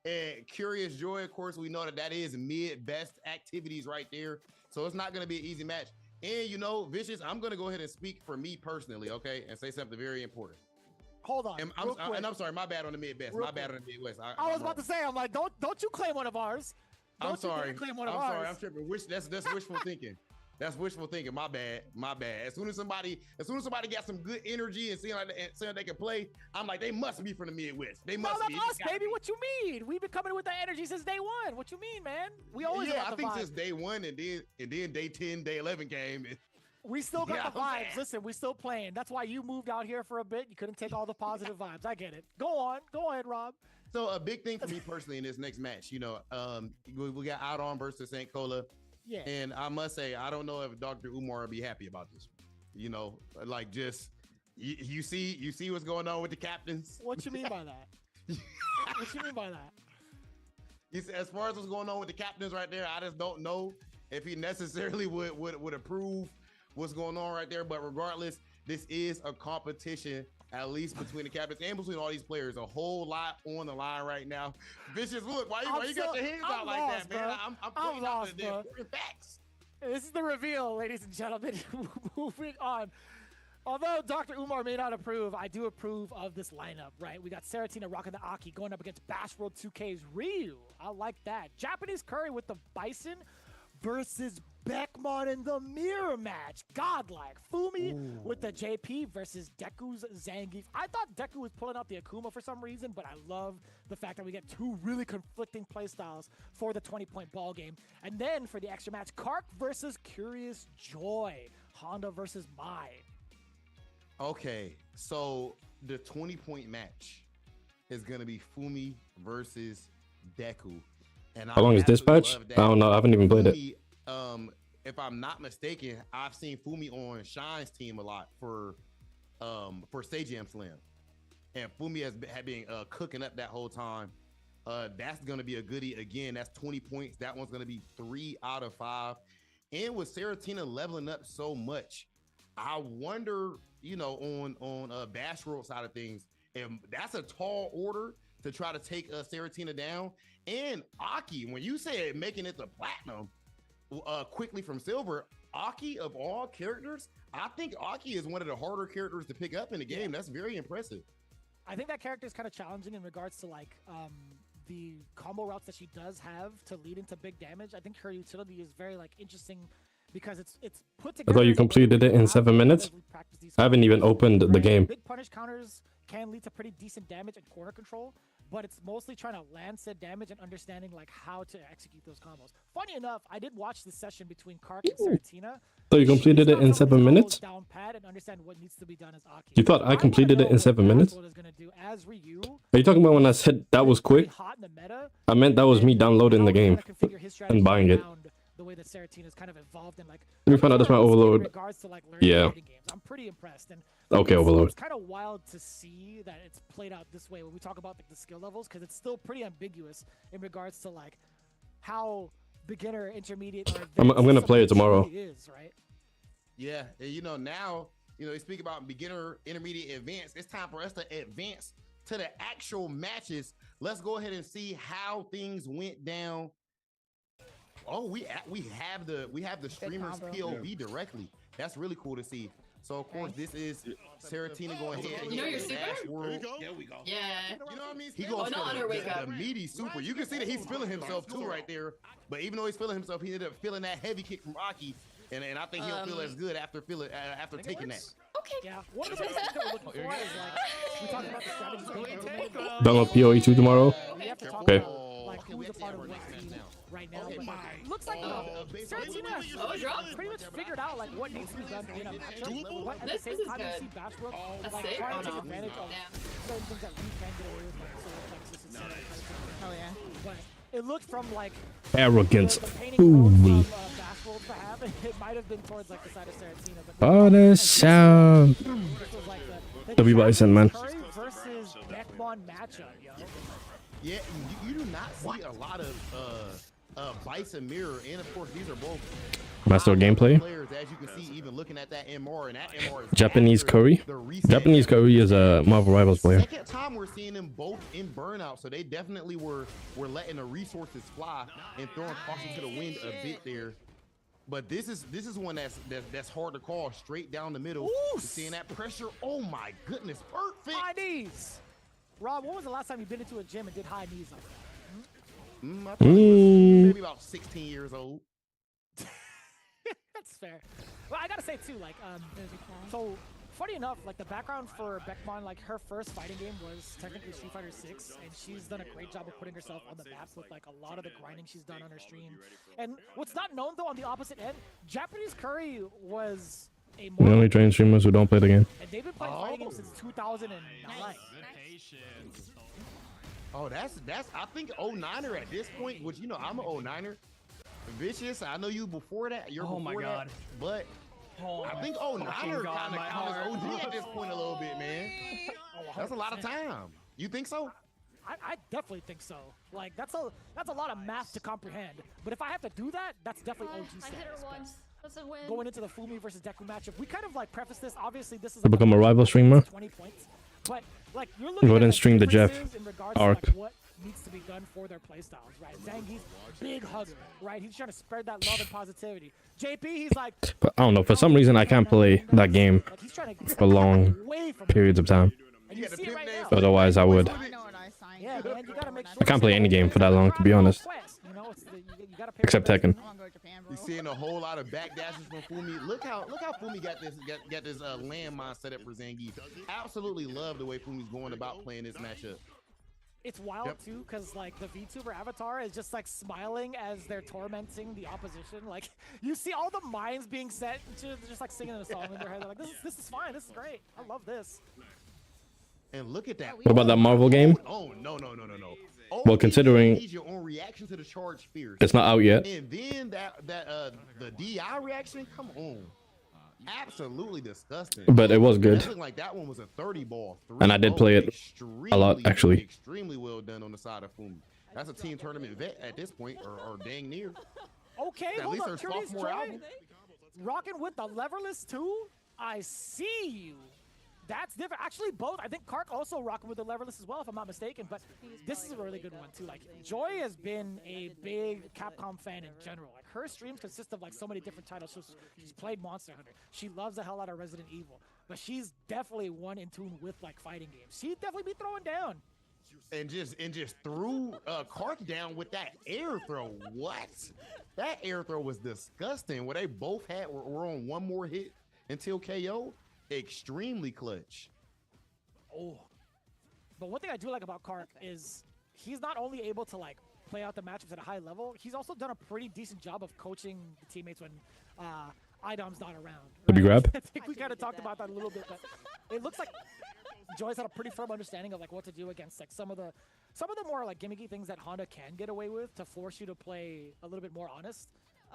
And Curious Joy, of course, we know that is mid-best activities right there. So it's not going to be an easy match. And, you know, Vicious, I'm going to go ahead and speak for me personally, okay? And say something very important. Hold on. And I'm sorry, my bad on the mid-best. My bad on the Midwest. I was about to say, I'm like, don't you claim one of ours. I'm sorry. Claim one of ours. Sorry, I'm tripping. That's wishful thinking. That's wishful thinking. My bad. As soon as somebody got some good energy and saying they can play, I'm like, they must be from the Midwest. They must be. No, that's us, baby. What you mean? We've been coming with that energy since day one. What you mean, man? We always I think since day one, and then day 10, day 11 came. We still got the vibes. Listen, we still playing. That's why you moved out here for a bit. You couldn't take all the positive vibes. I get it. Go ahead, Rob. So a big thing for me personally in this next match, you know, we got Out-On versus St. Cola. Yeah. And I must say, I don't know if Dr. Umar will be happy about this. You know, like just You see what's going on with the captains? What you mean by that? What you mean by that? As far as what's going on with the captains right there, I just don't know if he necessarily would approve what's going on right there. But regardless, this is a competition, at least between the captains and between all these players. A whole lot on the line right now. Vicious, look, why you got your hands out like that, man? I'm putting out the facts. This is the reveal, ladies and gentlemen. Moving on. Although Dr. Umar may not approve, I do approve of this lineup, right? We got Seratina rocking the Aki going up against Bash World 2K's Ryu. I like that. Japanese Curry with the Bison versus Beckmon in the mirror match. Godlike. Fumi with the JP versus Deku's Zangief. I thought Deku was pulling out the Akuma for some reason, but I love the fact that we get two really conflicting playstyles for the 20-point ball game. And then for the extra match, Kark versus Curious Joy. Honda versus Mai. Okay, so the 20-point match is gonna be Fumi versus Deku. And How long is this match? I don't know. I haven't even played it. If I'm not mistaken, I've seen Fumi on Shine's team a lot for Stage Jam Slam, and Fumi had been cooking up that whole time. That's gonna be a goodie again. That's 20 points. That one's gonna be 3 out of 5. And with Seratina leveling up so much, I wonder, you know, on Bash World side of things, and that's a tall order to try to take Seratina down. And Aki, when you said making it to platinum quickly from silver, Aki of all characters, I think Aki is one of the harder characters to pick up in the game. That's very impressive. I think that character is kind of challenging in regards to like the combo routes that she does have to lead into big damage. I think her utility is very like interesting because it's put I together. thought you completed it in 7 minutes. I haven't even opened the game. Big punish counters can lead to pretty decent damage and corner control, but it's mostly trying to land said damage and understanding like how to execute those combos. Funny enough, I did watch the session between Kark and Seratina. So you completed it in 7 minutes? Down pat and understand what needs to be done as Aki. You thought I completed it in 7 minutes? Are you talking about when I said that was quick? I meant that was me downloading the game and buying it. The way that Seratina's kind of evolved and like. Let me find out that's my overload. In regards to like learning Yeah. fighting games, I'm pretty impressed. And Okay, overload. It's kind of wild to see that it's played out this way when we talk about like the skill levels, because it's still pretty ambiguous in regards to like how beginner, intermediate, or I'm gonna play it tomorrow. Is, right? Yeah, and you know now, you know, you speak about beginner, intermediate, advanced. It's time for us to advance to the actual matches. Let's go ahead and see how things went down. Oh, we have the streamer's POV directly. That's really cool to see. So of course this is Seratina going ahead. You know your super? Bash World. There we go. Yeah. You know what I mean? He goes for the meaty super. You can see that he's feeling himself too right there. But even though he's feeling himself, he ended up feeling that heavy kick from Aki, and I think he'll feel as good after taking that. Okay. Yeah. One of the things that we're looking for is like we talked about the strategy. Download PoE2 tomorrow. Okay. Like who's a part of what team right now? But looks like Seratina has pretty much figured out like what needs to be done in a matchup. But at the same time, you see Bash World like trying to take advantage of certain things that we can get away with, like solar plexus and stuff. Hell yeah. But it looked from like Arrogance. Ooh. Bash World perhaps it might have been towards like the side of Seratina. But Oh, the sound. W Bison, man. Curry versus Beckmon matchup, yo. Yeah, you do not see a lot of Bison Mirror, and of course these are both Master gameplay. players, as you can see, even looking at that MR, and that MR is Japanese Curry. Japanese Curry is a Marvel Rivals player. Second time we're seeing them both in burnout, so they definitely were letting the resources fly and throwing caution to the wind a bit there. But this is one that's hard to call, straight down the middle. Seeing that pressure, oh my goodness, perfect. High knees. Rob, when was the last time you've been into a gym and did high knees like that? I think maybe about 16 years old. That's fair. Well, I gotta say too, like, so funny enough, like the background for Beckmon, like her first fighting game was technically Street Fighter 6, and she's done a great job of putting herself on the map with like a lot of the grinding she's done on her stream. And what's not known though on the opposite end, Japanese Curry was a We only train streamers who don't play the game. and they've been playing fighting games since 2009. Oh, that's I think 09er at this point, which you know I'm an 09er. Vicious, I know you before that. You're Oh my before God. That, but I think 09er kind of counts OG at this point a little bit, man. That's a lot of time. You think so? I definitely think so. Like that's a lot of math to comprehend. But if I have to do that, that's definitely OG I hit her status. once. That's a win. Going into the Fumi versus Deku matchup, we kind of like preface this. Obviously, this is To become a rival streamer. 20 points, but like you're looking Go ahead at and stream the Jeff differences in regards arc. to like, what needs to be done for their playstyles, right? Zangief's big hugger, right? He's trying to spread that love and positivity. JP, he's like, But I don't know. For some reason, I can't play that game he's trying to for long periods of time. and you see it right now. Otherwise, I would. Yeah, man, you gotta make sure I can't play any game for that long, to be honest. you know, you gotta pick Except Tekken. You're seeing a whole lot of backdashes from Fumi. Look how Fumi got this landmine set up for Zangief. Absolutely love the way Fumi's going about playing this matchup. It's wild too, because like the VTuber avatar is just like smiling as they're tormenting the opposition. Like you see all the minds being set to just like singing a song in their head. They're like, this is fine, this is great. I love this. And look at that. What about that Marvel game? Oh no. Well, considering your own reaction to the charge fierce. it's not out yet. And then the DI reaction, come on. Absolutely disgusting. But it was good. That looked like that one was a 30 ball. And I did play it a lot, actually. Extremely well done on the side of Fumi. That's a team tournament vet at this point, or dang near. Okay, At hold least up, their Curious sophomore Joy, album. rocking with the leverless too. I see you. That's different. Actually, both. I think Kark also rocking with the leverless as well, if I'm not mistaken. But this is a really good one too. Like Joy has been a big Capcom fan in general. Like her streams consist of like so many different titles. She's played Monster Hunter. She loves the hell out of Resident Evil. But she's definitely one in tune with like fighting games. She'd definitely be throwing down. And just threw Kark down with that air throw. What? That air throw was disgusting. Where they both were on one more hit until KO. Extremely clutch. Oh, but one thing I do like about Kark is he's not only able to like play out the matchups at a high level, he's also done a pretty decent job of coaching the teammates when Idom's not around. Did we grab? I think we kind of talked about that a little bit, but it looks like Joy's had a pretty firm understanding of like what to do against like some of the more like gimmicky things that Honda can get away with to force you to play a little bit more honest.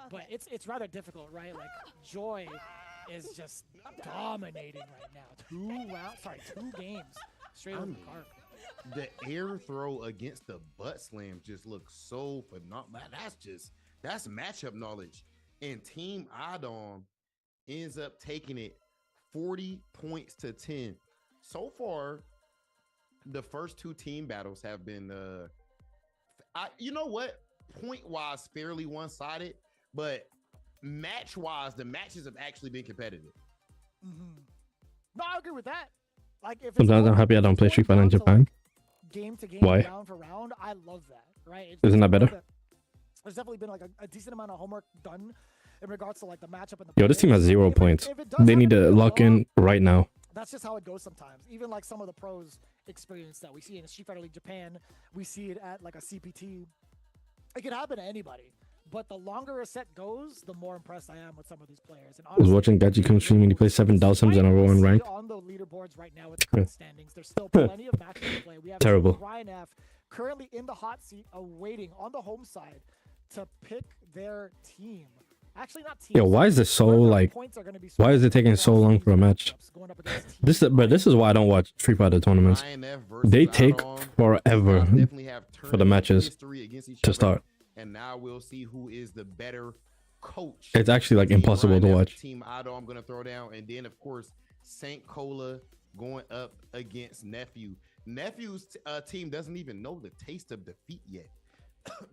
But it's rather difficult, right? Like Joy is just dominating right now. 2 games straight over Kark. The air throw against the butt slam just looks so phenomenal. That's matchup knowledge. And Team Idom ends up taking it 40 points to 10. So far, the first 2 team battles have been you know what? Point-wise, fairly one-sided, but match-wise, the matches have actually been competitive. No, I agree with that. Like, if Sometimes I'm happy I don't play Street Fighter in Japan. Game to game, Why? round for round, I love that. Right? Isn't that better? There's definitely been like a decent amount of homework done in regards to like the matchup and the. Yo, this team has 0 points. They need to lock in right now. That's just how it goes sometimes. Even like some of the pros experience that we see in Street Fighter League Japan, we see it at like a CPT. It can happen to anybody. But the longer a set goes, the more impressed I am with some of these players. And I was watching Gaji come stream and he plays 7 Dalsims in a row in rank. On the leaderboards right now with the current standings, there's still plenty of matches to play. We have Terrible. Brian F. currently in the hot seat, awaiting on the home side to pick their team. Actually, not team. Yo, why is this so like? Why is it taking so long for a match? But this is why I don't watch Street Fighter tournaments. They take forever for the matches to start. And now we'll see who is the better coach. It's actually like impossible to watch. Team Ido, I'm gonna throw down, and then of course Saint Cola going up against Nephew. Nephew's team doesn't even know the taste of defeat yet.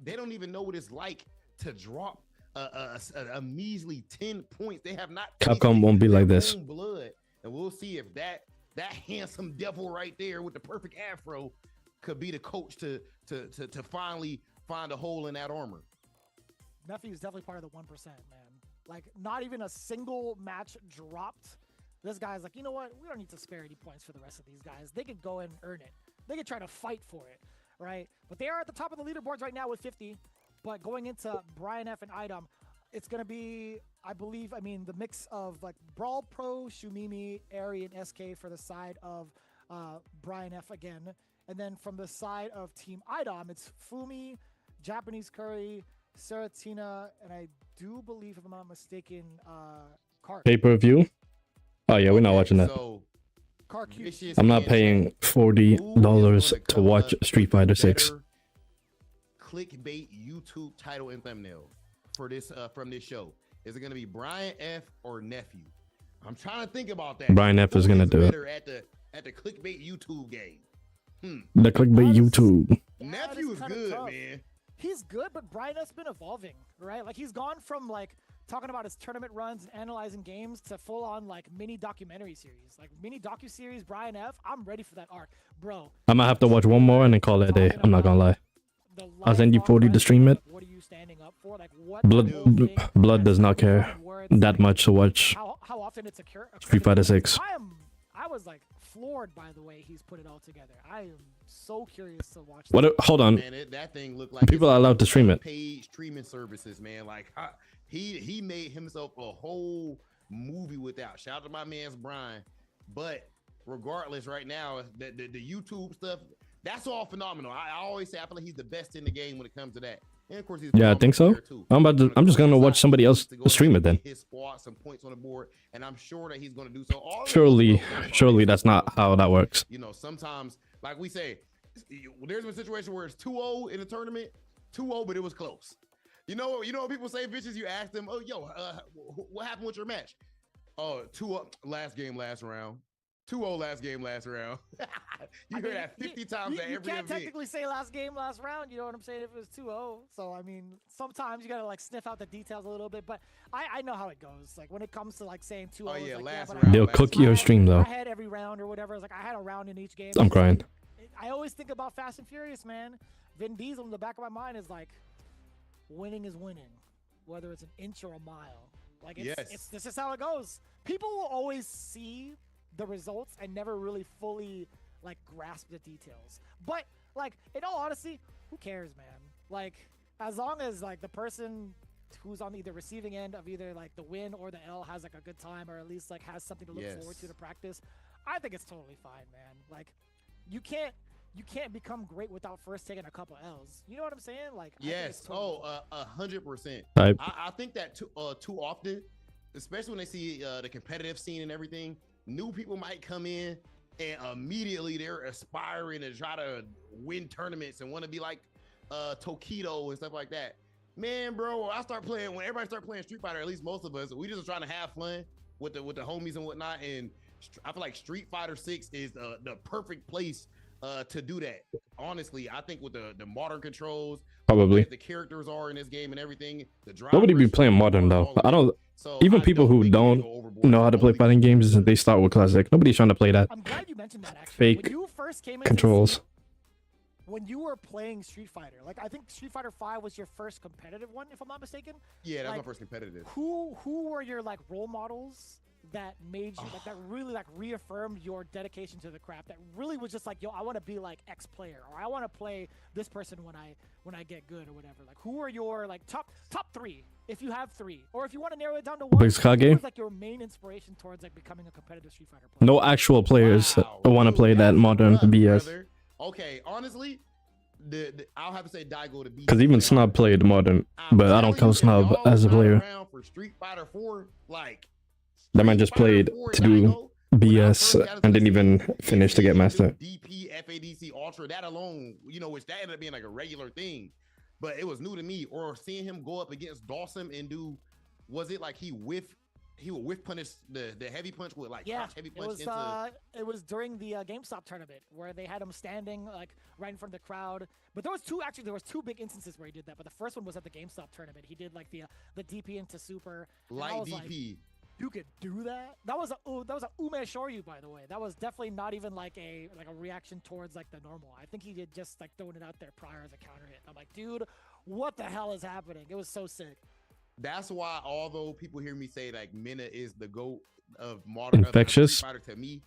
They don't even know what it's like to drop a measly 10 points. They have not. Capcom won't be like this. Blood, and we'll see if that handsome devil right there with the perfect afro could be the coach to finally find a hole in that armor. Nephew is definitely part of the 1%, man. Like, not even a single match dropped. This guy's like, you know what? We don't need to spare any points for the rest of these guys. They could go and earn it. They could try to fight for it, right? But they are at the top of the leaderboards right now with 50. But going into Brian F and Idom, it's going to be, I believe, the mix of like Brawl Pro, Shumimi, Ari, and SK for the side of Brian F again. And then from the side of Team Idom, it's Fumi, Japanese Curry, Seratina, and I do believe, if I'm not mistaken, Pay-per-view? Oh yeah, we're not watching that. So I'm not paying $40 to watch Street Fighter 6. Clickbait YouTube title and thumbnail for this from this show. Is it gonna be Brian F or Nephew? I'm trying to think about that. Brian F is gonna do it. At the clickbait YouTube game. The clickbait YouTube. Nephew is good, tough. man. He's good, but Brian F's been evolving, right? Like he's gone from like talking about his tournament runs and analyzing games to full on like mini documentary series, like mini docu-series. Brian F, I'm ready for that arc, bro. I might have to watch one more and then call it a day. I'm not gonna lie. I'll send you 40 to stream it. What are you standing up for? Like what? Blood does not care that much to watch How often it's a Street Fighter 6. I was like floored by the way he's put it all together. I am so curious to watch. What? Hold on. Man, that thing looked like People are allowed to stream it. Paid streaming services, man. Like he made himself a whole movie without. Shout out to my man's Brian. But regardless, right now, the YouTube stuff, that's all phenomenal. I always say I feel like he's the best in the game when it comes to that. And of course, he's Yeah, I think so. I'm just gonna watch somebody else stream it then. His squad some points on the board, and I'm sure that he's gonna do so. Surely that's not how that works. You know, sometimes, like we say, there's been a situation where it's 2-0 in the tournament, 2-0, but it was close. You know what people say, bitches? You ask them, oh, yo, what happened with your match? Oh, 2-0 last game, last round. 2-0 last game, last round. You hear that 50 times at every event. You can't technically say last game, last round. You know what I'm saying? If it was 2-0. So, I mean, sometimes you got to, like, sniff out the details a little bit. But I know how it goes. Like, when it comes to, like, saying 2-0. Oh, yeah, like, last but round. They'll cook your stream, though. I had every round or whatever. It's like, I had a round in each game. I'm crying. I always think about Fast and Furious, man. Vin Diesel in the back of my mind is like, winning is winning, whether it's an inch or a mile. Like, this is how it goes. People will always see the results and never really fully like grasp the details. But like, in all honesty, who cares, man? Like, as long as like the person who's on either receiving end of either like the win or the L has like a good time, or at least like has something to look forward to practice, I think it's totally fine, man. Like, you can't become great without first taking a couple L's. You know what I'm saying? Like, yes. Totally 100%. Right. I think that too often, especially when they see the competitive scene and everything, new people might come in and immediately they're aspiring to try to win tournaments and want to be like Tokido and stuff like that. Man, bro, when everybody start playing Street Fighter, at least most of us, we just trying to have fun with the homies and whatnot. And I feel like Street Fighter 6 is the perfect place to do that. Honestly, I think with the modern controls, Probably. the characters are in this game and everything. Nobody be playing modern though. I don't. Even people who don't know how to play fighting games, they start with classic. Nobody's trying to play that. I'm glad you mentioned that. Actually, fake when you first came into controls. When you were playing Street Fighter, like I think Street Fighter 5 was your first competitive one, if I'm not mistaken. Yeah, that's like, my first competitive. Who were your like role models that made you like that really like reaffirmed your dedication to the craft? That really was just like, yo, I want to be like X player, or I want to play this person when I get good or whatever. Like, who are your like top 3? If you have 3, or if you want to narrow it down to 1, Big Kage? who's like your main inspiration towards like becoming a competitive Street Fighter player? No actual players want to play that modern BS. Brother. Okay, honestly, I'll have to say Daigo to be. Because even Snob played modern, but I don't count Snob as a player. For Street Fighter 4, like That man just played to do BS and didn't even finish to get master. DP, FADC, Ultra, that alone, which that ended up being like a regular thing. But it was new to me. Or seeing him go up against Dawson and do, was it like he would whiff punish the heavy punch with like crouch heavy punch it was during the GameStop tournament where they had him standing like right in front of the crowd. But there was two big instances where he did that. But the first one was at the GameStop tournament. He did like the DP into super. Light DP. Like, you could do that? That was a Ume Shoryu, by the way. That was definitely not even like a reaction towards like the normal. I think he did just like throwing it out there prior as a counter hit. I'm like, dude, what the hell is happening? It was so sick. That's why, although people hear me say like Mina is the GOAT of modern Infectious Fighter, to me,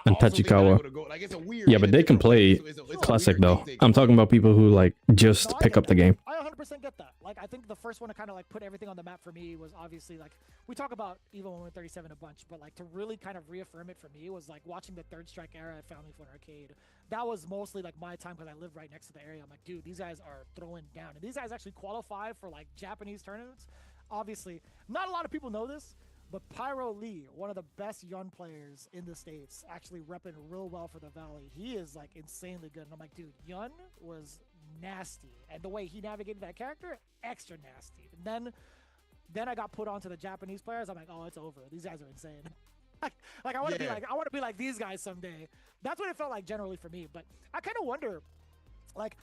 and Tachikawa. Like, it's a weird, Yeah, but they can play it's classic though. I'm talking about people who like just pick up the game. I 100% get that. Like, I think the first one to kind of like put everything on the map for me was obviously like, we talk about Evo 137 a bunch, but like to really kind of reaffirm it for me was like watching the Third Strike era at Family Fun Arcade. That was mostly like my time because I live right next to the area. I'm like, dude, these guys are throwing down, and these guys actually qualify for like Japanese tournaments. Obviously, not a lot of people know this, But Pyro Lee, one of the best Yun players in the States, actually repping real well for the Valley. He is like insanely good. And I'm like, dude, Yun was nasty. And the way he navigated that character, extra nasty. And then I got put onto the Japanese players. I'm like, oh, it's over. These guys are insane. like I want to be like these guys someday. That's what it felt like generally for me. But I kind of wonder, like,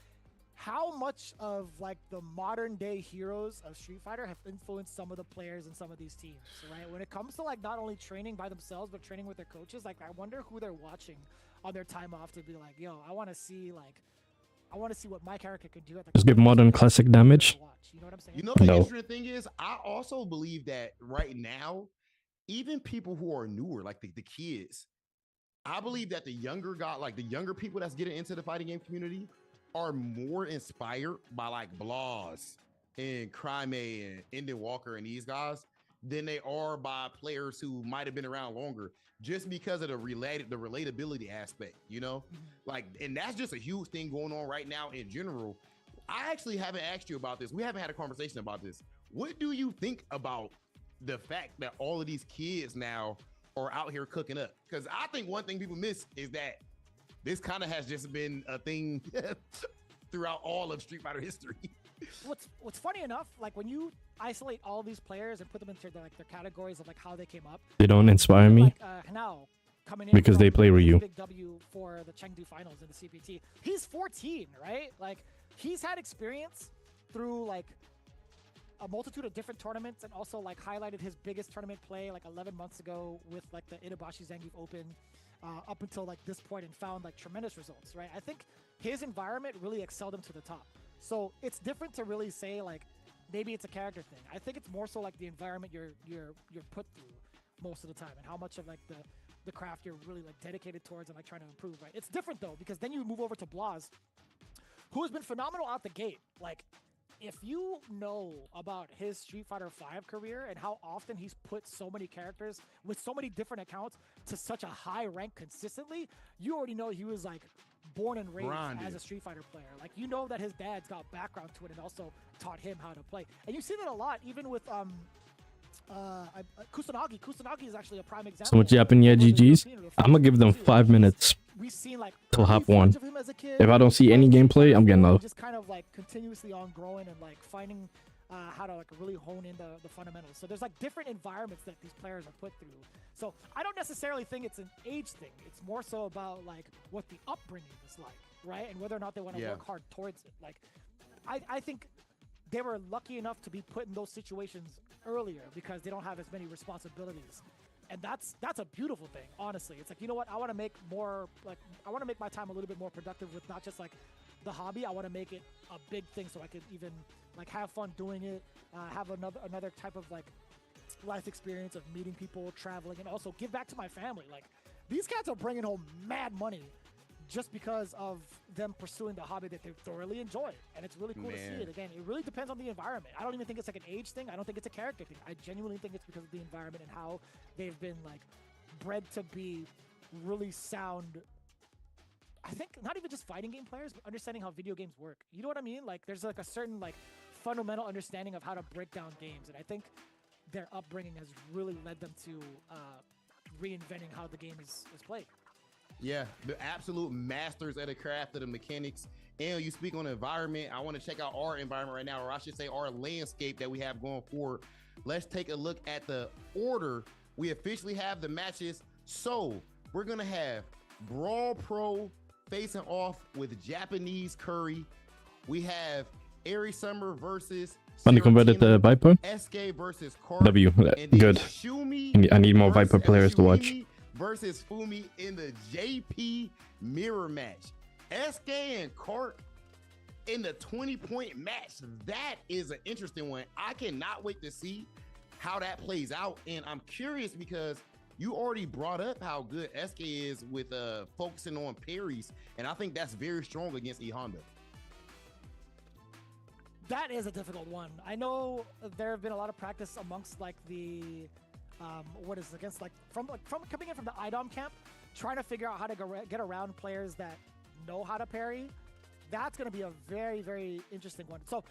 how much of like the modern day heroes of Street Fighter have influenced some of the players in some of these teams, right? When it comes to like not only training by themselves but training with their coaches, like I wonder who they're watching on their time off to be like, yo, I want to see what my character can do at the Just give modern classic damage. You know what I'm saying? You know, the No. interesting thing is, I also believe that right now, even people who are newer, like the kids, I believe that the younger people that's getting into the fighting game community are more inspired by like Blas and Crime and Endin Walker and these guys than they are by players who might have been around longer, just because of the relatability aspect, you know? Like, and that's just a huge thing going on right now in general. I actually haven't asked you about this. We haven't had a conversation about this. What do you think about the fact that all of these kids now are out here cooking up? Because I think one thing people miss is that this kind of has just been a thing throughout all of Street Fighter history. What's funny enough, like when you isolate all these players and put them into their categories of like how they came up, They don't inspire me like Hanao coming in because they from play the Ryu. big W for the Chengdu finals in the CPT. He's 14, right? Like he's had experience through like a multitude of different tournaments, and also like highlighted his biggest tournament play like 11 months ago with like the Itabashi Zangief Open up until like this point, and found like tremendous results, right? I think his environment really excelled him to the top. So it's different to really say like maybe it's a character thing. I think it's more so like the environment you're put through most of the time, and how much of like the craft you're really like dedicated towards and like trying to improve, right? It's different though, because then you move over to Blas, who has been phenomenal out the gate. Like, if you know about his Street Fighter V career and how often he's put so many characters with so many different accounts to such a high rank consistently, you already know he was like born and raised as a Street Fighter player. Like, you know that his dad's got background to it and also taught him how to play. And you see that a lot, even with Kusanagi. Kusanagi is actually a prime example. So much Japanese GGs. I'm gonna give them 5 minutes We've seen like till hop one. of him as a kid. If I don't see any gameplay, I'm getting out. Just kind of like continuously on growing and like finding how to like really hone in the fundamentals. So there's like different environments that these players are put through. So I don't necessarily think it's an age thing. It's more so about like what the upbringing is like, right? And whether or not they want to work hard towards it. Like, I think they were lucky enough to be put in those situations earlier because they don't have as many responsibilities. And that's a beautiful thing, honestly. It's like, you know what? I want to make my time a little bit more productive with not just like the hobby. I want to make it a big thing so I can even like have fun doing it, have another type of like life experience of meeting people, traveling, and also give back to my family. Like, these cats are bringing home mad money just because of them pursuing the hobby that they thoroughly enjoy. And it's really cool to see it. Again, it really depends on the environment. I don't even think it's like an age thing. I don't think it's a character thing. I genuinely think it's because of the environment and how they've been like bred to be really sound. I think not even just fighting game players, but understanding how video games work. You know what I mean? Like, there's like a certain like fundamental understanding of how to break down games. And I think their upbringing has really led them to reinventing how the game is played. Yeah, the absolute masters at the craft of the mechanics. And you speak on the environment. I want to check out our environment right now, or I should say our landscape that we have going forward. Let's take a look at the order. We officially have the matches. So we're going to have Brawl Pro facing off with Japanese Curry. We have Airy Summer versus Finally converted the Viper. SK versus Cork. W. Good. I need more Viper players to watch. Versus Fumi in the JP mirror match. SK and Cork in the 20-point match. That is an interesting one. I cannot wait to see how that plays out. And I'm curious because you already brought up how good SK is with focusing on parries. And I think that's very strong against E Honda. That is a difficult one. I know there have been a lot of practice amongst like the what is against like from coming in from the IDOM camp, trying to figure out how to get around players that know how to parry. That's going to be a very, very interesting one. So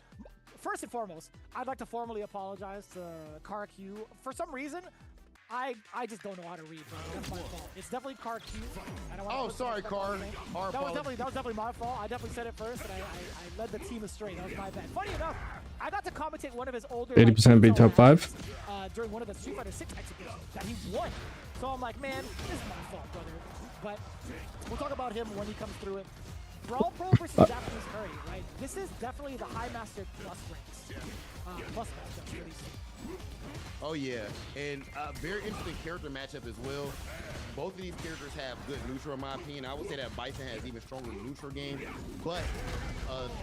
first and foremost, I'd like to formally apologize to Karak Yu. For some reason, I just don't know how to read, bro. That's my fault. It's definitely Car Q. Oh, sorry, Car. That was definitely my fault. I definitely said it first, and I led the team astray. That was my bad. Funny enough, I got to commentate one of his older 80% beat top 5. During one of the Street Fighter 6 exhibitions that he won. So I'm like, man, this is my fault, brother. But we'll talk about him when he comes through it. Brawl Pro versus Japanese Curry, right? This is definitely the High Master plus ranks. Plus matchups for these two. Oh yeah, and a very interesting character matchup as well. Both of these characters have good neutral in my opinion. I would say that Bison has even stronger neutral game, but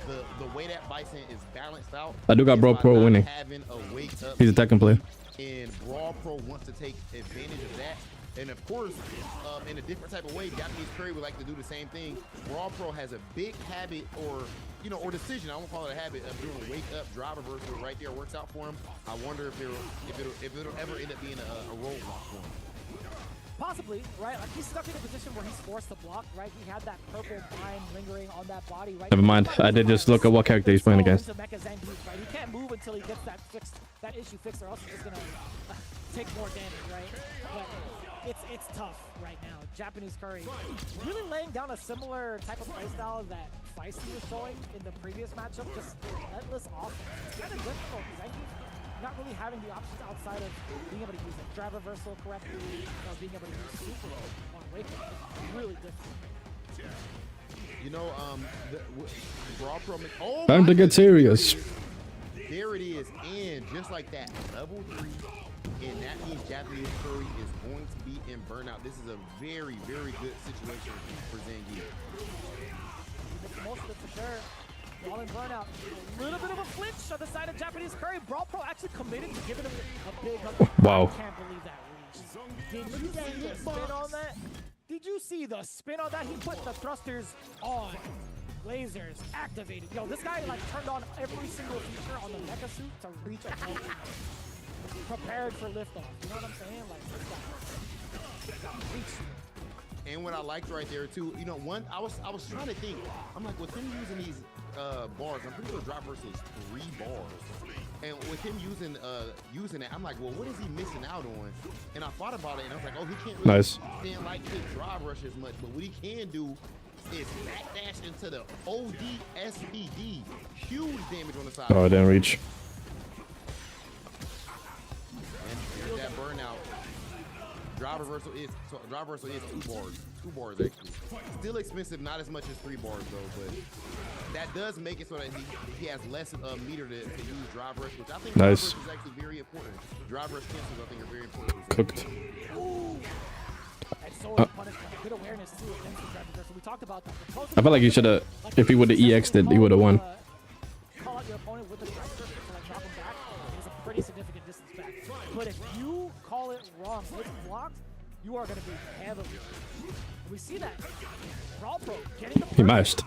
the way that Bison is balanced out, I do got Brawl Pro winning. Having a wake up, he's a Tekken player. And Brawl Pro wants to take advantage of that. And of course, in a different type of way, Japanese Curry would like to do the same thing. Brawl Pro has a big habit or decision, I won't call it a habit, of doing a wake up drive reversal right there. Works out for him. I wonder if it'll ever end up being a roadblock for him. Possibly, right? Like he's stuck in a position where he's forced to block, right? He had that purple line lingering on that body, right? Never mind. I did just look at what character he's playing against. Right? He can't move until he gets that issue fixed, or else he's gonna take more damage, right? But it's tough right now. Japanese Curry really laying down a similar type of playstyle that Feisty was showing in the previous matchup, just relentless offense. It's kind of difficult because not really having the options outside of being able to use a drive reversal correctly, or being able to use super on wake up. It's really difficult. You know, Brawl Pro. Oh, time to get serious. There it is, and just like that, level 3, and that means Japanese Curry is going to be in burnout. This is a very, very good situation for Zangief. Most of it for sure. All in burnout. A little bit of a flinch on the side of Japanese Curry. Brawl Pro actually committed to giving him a big hug. Wow. I can't believe that reach. Did you see the spin on that? Did you see the spin on that? He put the thrusters on. Lasers activated. Yo, this guy like turned on every single feature on the mecha suit to reach a level. Prepared for liftoff. You know what I'm saying? Like this guy reached. And what I liked right there too, you know, I was trying to think. I'm like, with him using these bars, I'm pretty sure drop versus 3 bars. And with him using that, I'm like, well, what is he missing out on? And I thought about it, and I was like, oh, he can't really stand like his drive rush as much. But what he can do is backdash into the OD SPD. Huge damage on the side. Oh, I didn't reach. And there's that burnout. Drive reversal is 2 bars. 2 bars actually. Still expensive, not as much as 3 bars though, but that does make it so that he has less meter to use drive rush, which I think drive rush is actually very important. Drive rush cancels I think are very important. Cooked. And so is punishment. Good awareness too against the drive reversal. We talked about that. I feel like he should have, if he would have EX'd it, he would have won. Call out your opponent with the drive reversal to like drop him back. It's a pretty significant distance back. But if you call it wrong, it's blocked, you are going to be heavily. We see that. Brawl Pro getting the he mashed.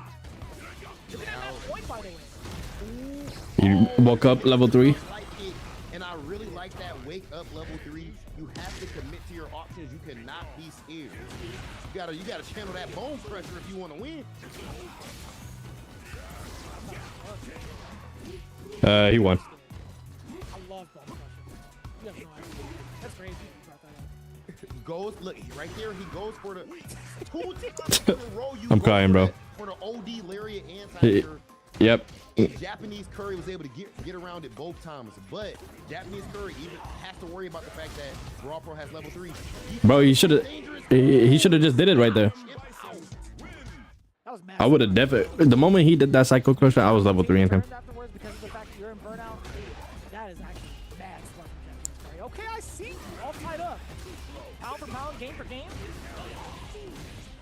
Look at that point, by the way. He woke up level 3. And I really like that wake up level 3. You have to commit to your options. You cannot be scared. You gotta channel that bone pressure if you want to win. He won. I love bone pressure. You have no idea. That's crazy. Goes, look right there. He goes for the 2 times in a row. I'm crying, bro. For the OD Lariat anti-air. Yep. Japanese Curry was able to get around it both times, but Japanese Curry even has to worry about the fact that Brawl Pro has level 3. Bro, he should have just did it right there. I would have definitely. The moment he did that Psycho Crusher, I was level 3 in him. Afterwards, because of the fact that you're in burnout, that is actually bad stuff from Japanese Curry. Okay, I see. All tied up. Pound for pound, game for game.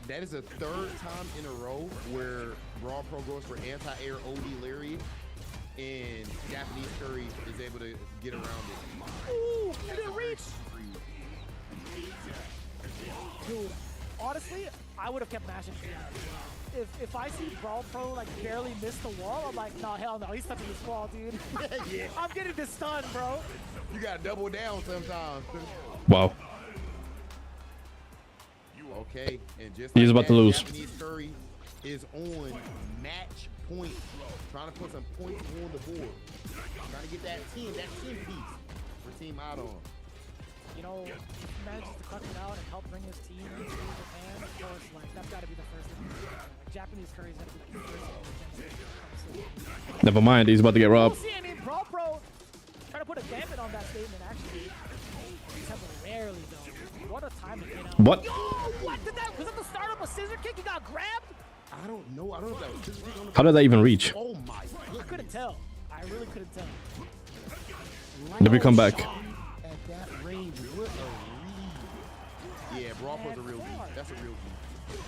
That is a 3rd time in a row where Brawl Pro goes for anti-air OD Lariat, and Japanese Curry is able to get around it. Ooh, it didn't reach. Dude, honestly, I would have kept mashing. If I see Brawl Pro like barely miss the wall, I'm like, no, hell no, he's touching this wall, dude. Yeah. I'm getting this stun, bro. You gotta double down sometimes. Wow. Okay, and just he's about to lose. Japanese Curry is on match point, trying to put some points on the board, trying to get that 10 piece for Team Idon. you know, manages to clutch it out and help bring his team to Japan, of course, like, that's got to be the first thing. Like, Japanese Curry's got to be like the first thing. Never mind, he's about to get robbed. We'll see, I mean, Brawl Pro trying to put a dampen on that statement, actually. Temporarily, though. What a time to get out. What? Yo, what did that? Was it the start of a scissor kick? He got grabbed? I don't know. I don't know if that was scissor kick on the How did that even reach? Oh my. I couldn't tell. I really couldn't tell. Did we come back? At that range, what a read. Yeah, Brawl Pro's a real beat. That's a real beat.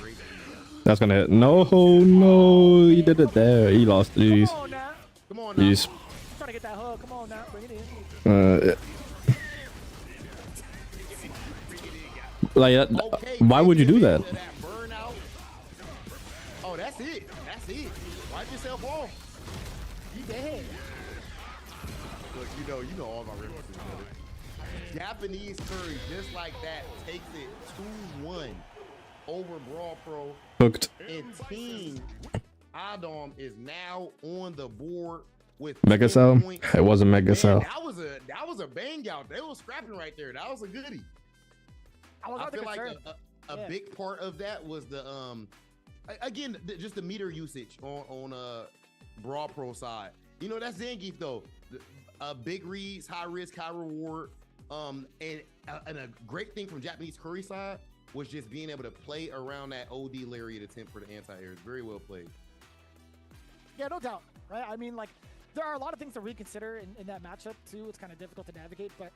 Great beat. That's gonna hit. No, no, he did it there. He lost. Jeez. Come on now. Come on now. Jeez. Trying to get that hug. Come on now. Bring it in. Like, why would you do that? Oh, that's it. That's it. Wipe yourself off. You dead. Look, you know all my references, brother. Japanese Curry, just like that, takes it 2-1 over Brawl Pro. Hooked. And Team Adam is now on the board with Mega Cell? It wasn't Mega Cell. That was a bang out. They were scrapping right there. That was a goodie. I feel like a big part of that was the again just the meter usage on Brawl Pro side. You know, that's Zangief though. Big reads, high risk, high reward. And a great thing from Japanese Curry side was just being able to play around that OD lariat attempt for the anti-air. It's very well played. Yeah, no doubt, right? I mean, like, there are a lot of things to reconsider in that matchup too. It's kind of difficult to navigate, but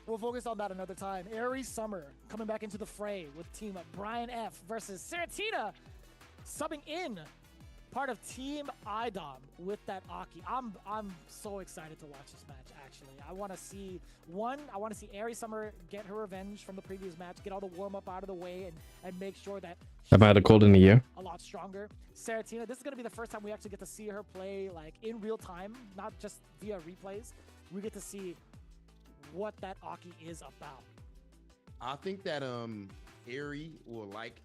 we'll focus on that another time. Aries Summer coming back into the fray with team Brian F versus Seratina subbing in part of Team IDOM with that Aki. I'm so excited to watch this match, actually. I want to see Aries Summer get her revenge from the previous match, get all the warm-up out of the way, and make sure that I've had a cold in a year. A lot stronger. Seratina, this is going to be the first time we actually get to see her play like in real time, not just via replays. We get to see what that Aki is about. I think that Aerie will like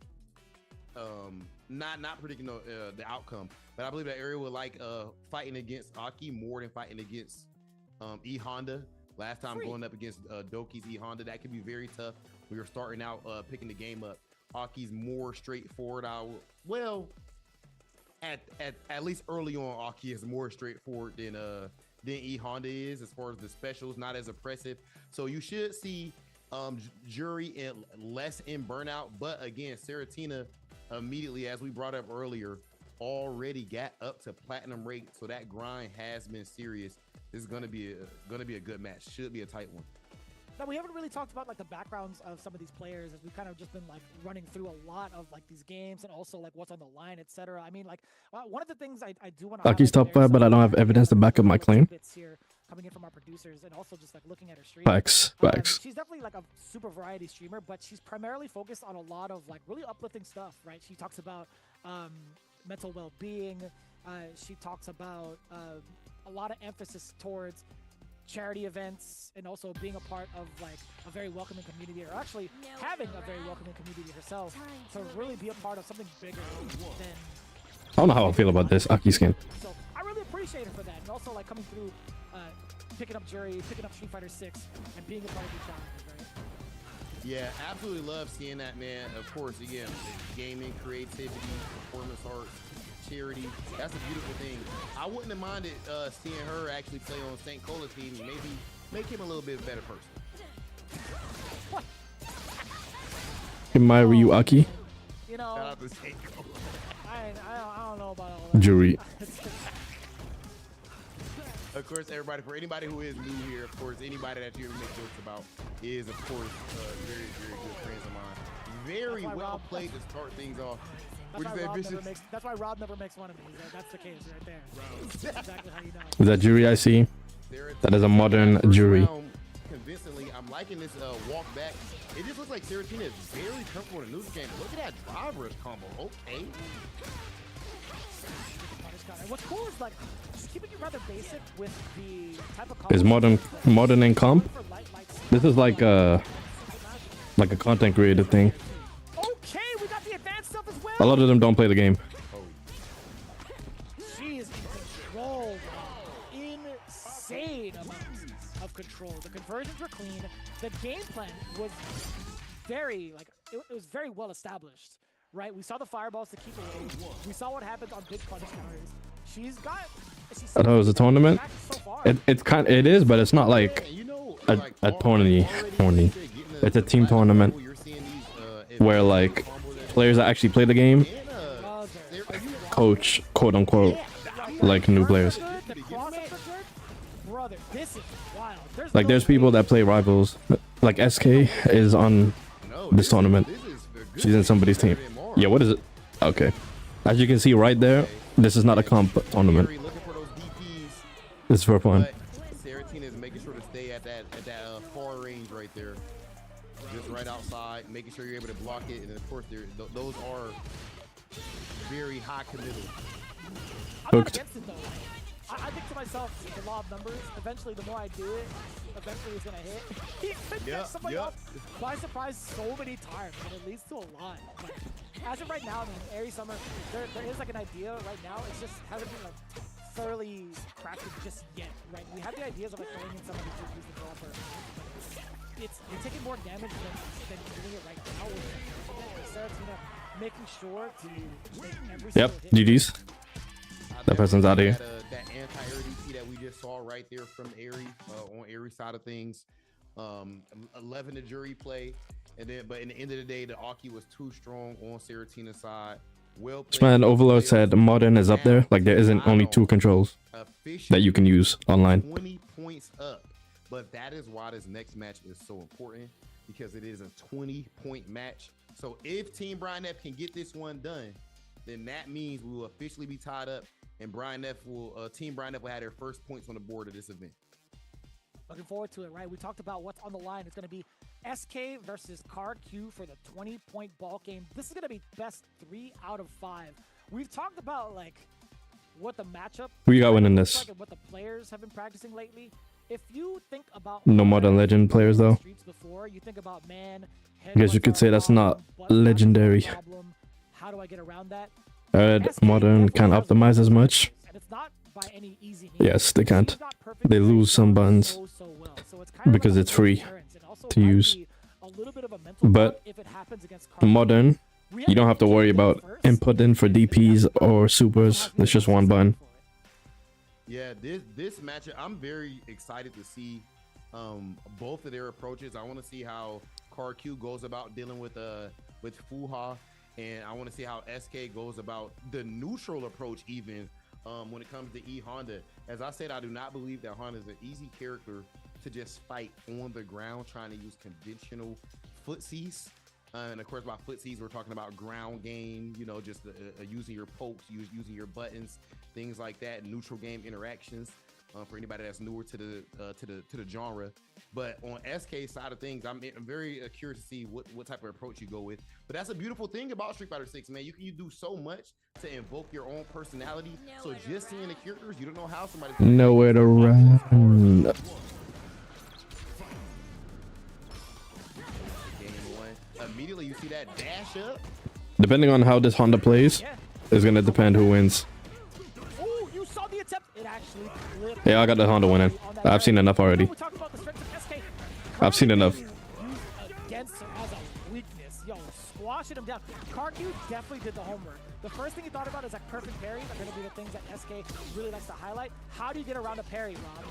not predicting the outcome, but I believe that Aerie will like fighting against Aki more than fighting against E Honda. Last time going up against Doki's E Honda, that could be very tough. We were starting out picking the game up. Aki's more straightforward. At least early on, Aki is more straightforward than E Honda is as far as the specials, not as oppressive. So you should see Jury less in burnout, but again, Seratina immediately, as we brought up earlier, already got up to platinum rate, so that grind has been serious. This is gonna be a good match. Should be a tight one. Now, we haven't really talked about like the backgrounds of some of these players, as we've kind of just been like running through a lot of like these games and also like what's on the line, etc. I mean, like one of the things I do want to Aki's top 5, but I don't have evidence to back up my claim. Here coming in from our producers and also just like looking at her stream. Facts. She's definitely like a super variety streamer, but she's primarily focused on a lot of like really uplifting stuff, right? She talks about mental well-being. She talks about a lot of emphasis towards charity events and also being a part of like a very welcoming community, or actually having a very welcoming community herself to really be a part of something bigger than. I don't know how I feel about this Aki skin. So I really appreciate her for that, and also like coming through, picking up Jury, picking up Street Fighter 6, and being a part of the challenge, right? Yeah, absolutely love seeing that, man. Of course, again, gaming, creativity, performance art, charity. That's a beautiful thing. I wouldn't have minded seeing her actually play on St. Cola team and maybe make him a little bit better person. What? In my Ryu Aki. You know, shout out to St. Cola. I don't know about all that. Jury. Of course, everybody, for anybody who is new here, of course, anybody that you ever make jokes about is, of course, very, very good friends of mine. Very well played to start things off. That's why Rob never makes fun of me. That's the case right there. That's exactly how you know. Is that Jury I see? That is a modern Jury. Convincingly, I'm liking this walk back. It just looks like Seratina is very comfortable in the neutral game. Look at that drive rush combo. Okay. And what's cool is like just keeping it rather basic with the type of Is modern in comp? This is like a content creator thing. Okay, we got the advanced stuff as well. A lot of them don't play the game. She is in control. Insane amounts of control. control. The conversions were clean. The game plan was very, like, it was very well established, right? We saw the fireballs to keep away. We saw what happens on big punish counters. She's got... I thought it was a tournament. It is, but it's not like a tourney. It's a team tournament where like players that actually play the game coach, quote unquote, like new players. Like there's people that play rivals. Like SK is on this tournament. She's in somebody's team. Yeah, what is it? Okay. As you can see right there, this is not a comp tournament. This is for fun. Seratina is making sure to stay at that far range right there, just right outside, making sure you're able to block it, and then of course those are very high committed. I'm not against it though. I think to myself, the law of numbers. Eventually, the more I do it, eventually it's gonna hit. He could get somebody up by surprise so many times, and it leads to a lot. But as of right now, I mean, Airy Summer, there is like an idea right now. It just hasn't been like thoroughly crafted just yet, right? We have the ideas of like throwing in some of the GPUs to developer. You're taking more damage than doing it right now with Seratina making sure to make every single hit. GG's. That person's out of here. That anti-air DP that we just saw right there from Airy on Airy's side of things. 11 to jury play, and then but in the end of the day, the Aki was too strong on Seratina's side. Well, This man Overlord said modern is up there. Like there isn't only 2 controls that you can use online. 20 points up, but that is why this next match is so important, because it is a 20-point match. So if Team Brian F can get this one done, then that means we will officially be tied up, and Team Brian F will have their first points on the board of this event. Looking forward to it, right? We talked about what's on the line. It's going to be SK versus CarQ for the 20-point ball game. This is going to be best 3 out of 5. We've talked about like what the matchup Who you got winning this? like and what the players have been practicing lately. If you think about No modern legend players though. before, you think about man, I guess you could say that's not legendary. how do I get around that? Modern can't optimize as much. And it's not by any easy means. Yes, they can't. They lose some buttons because it's free to use. But modern, you don't have to worry about inputting for DPs or supers. It's just one button. Yeah, this matchup, I'm very excited to see both of their approaches. I want to see how CarQ goes about dealing with Fuha, and I want to see how SK goes about the neutral approach even when it comes to E Honda. As I said, I do not believe that Honda is an easy character to just fight on the ground trying to use conventional footsies. And of course, by footsies, we're talking about ground game, you know, just using your pokes, using your buttons, things like that, neutral game interactions. For anybody that's newer to the genre. But on SK's side of things, I'm very curious to see what type of approach you go with. But that's a beautiful thing about Street Fighter 6, man. You can do so much to invoke your own personality. So just seeing the characters, you don't know how somebody's Nowhere to run. Immediately you see that dash up. Depending on how this Honda plays, is gonna depend who wins. Oh, you saw the attempt. It actually flipped. Yeah, I got the Honda winning. I've seen enough already. I've seen enough. Against her as a weakness. Yo, squashing him down. CarQ definitely did the homework. The first thing he thought about is like perfect parry. Are going to be the things that SK really likes to highlight. How do you get around a parry, Rob?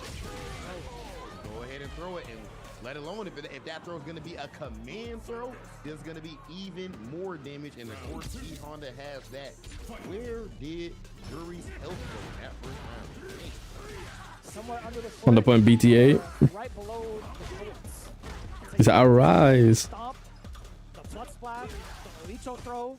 Go ahead and throw it, and let alone if that throw is going to be a command throw, there's going to be even more damage. And of course, E Honda has that. Where did Yuri's health go at first round? Somewhere under the On the point BTA. right below the bullets. It's our rise. Stomp, the blood splash, the Richo throw,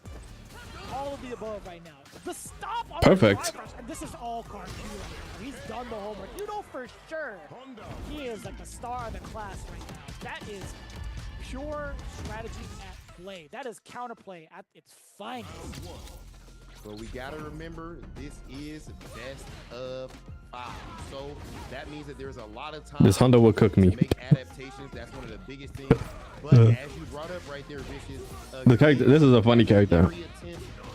all of the above right now. The stop on Perfect. The drive rush, and this is all CarQ right now. He's done the homework. You know for sure he is like the star of the class right now. That is pure strategy at play. That is counterplay at its finest. But we gotta remember, this is best of 5. So that means that there's a lot of time. This Honda will cook me. To make adaptations. That's one of the biggest things. But as you brought up right there, Vicious, The character. This is a funny character.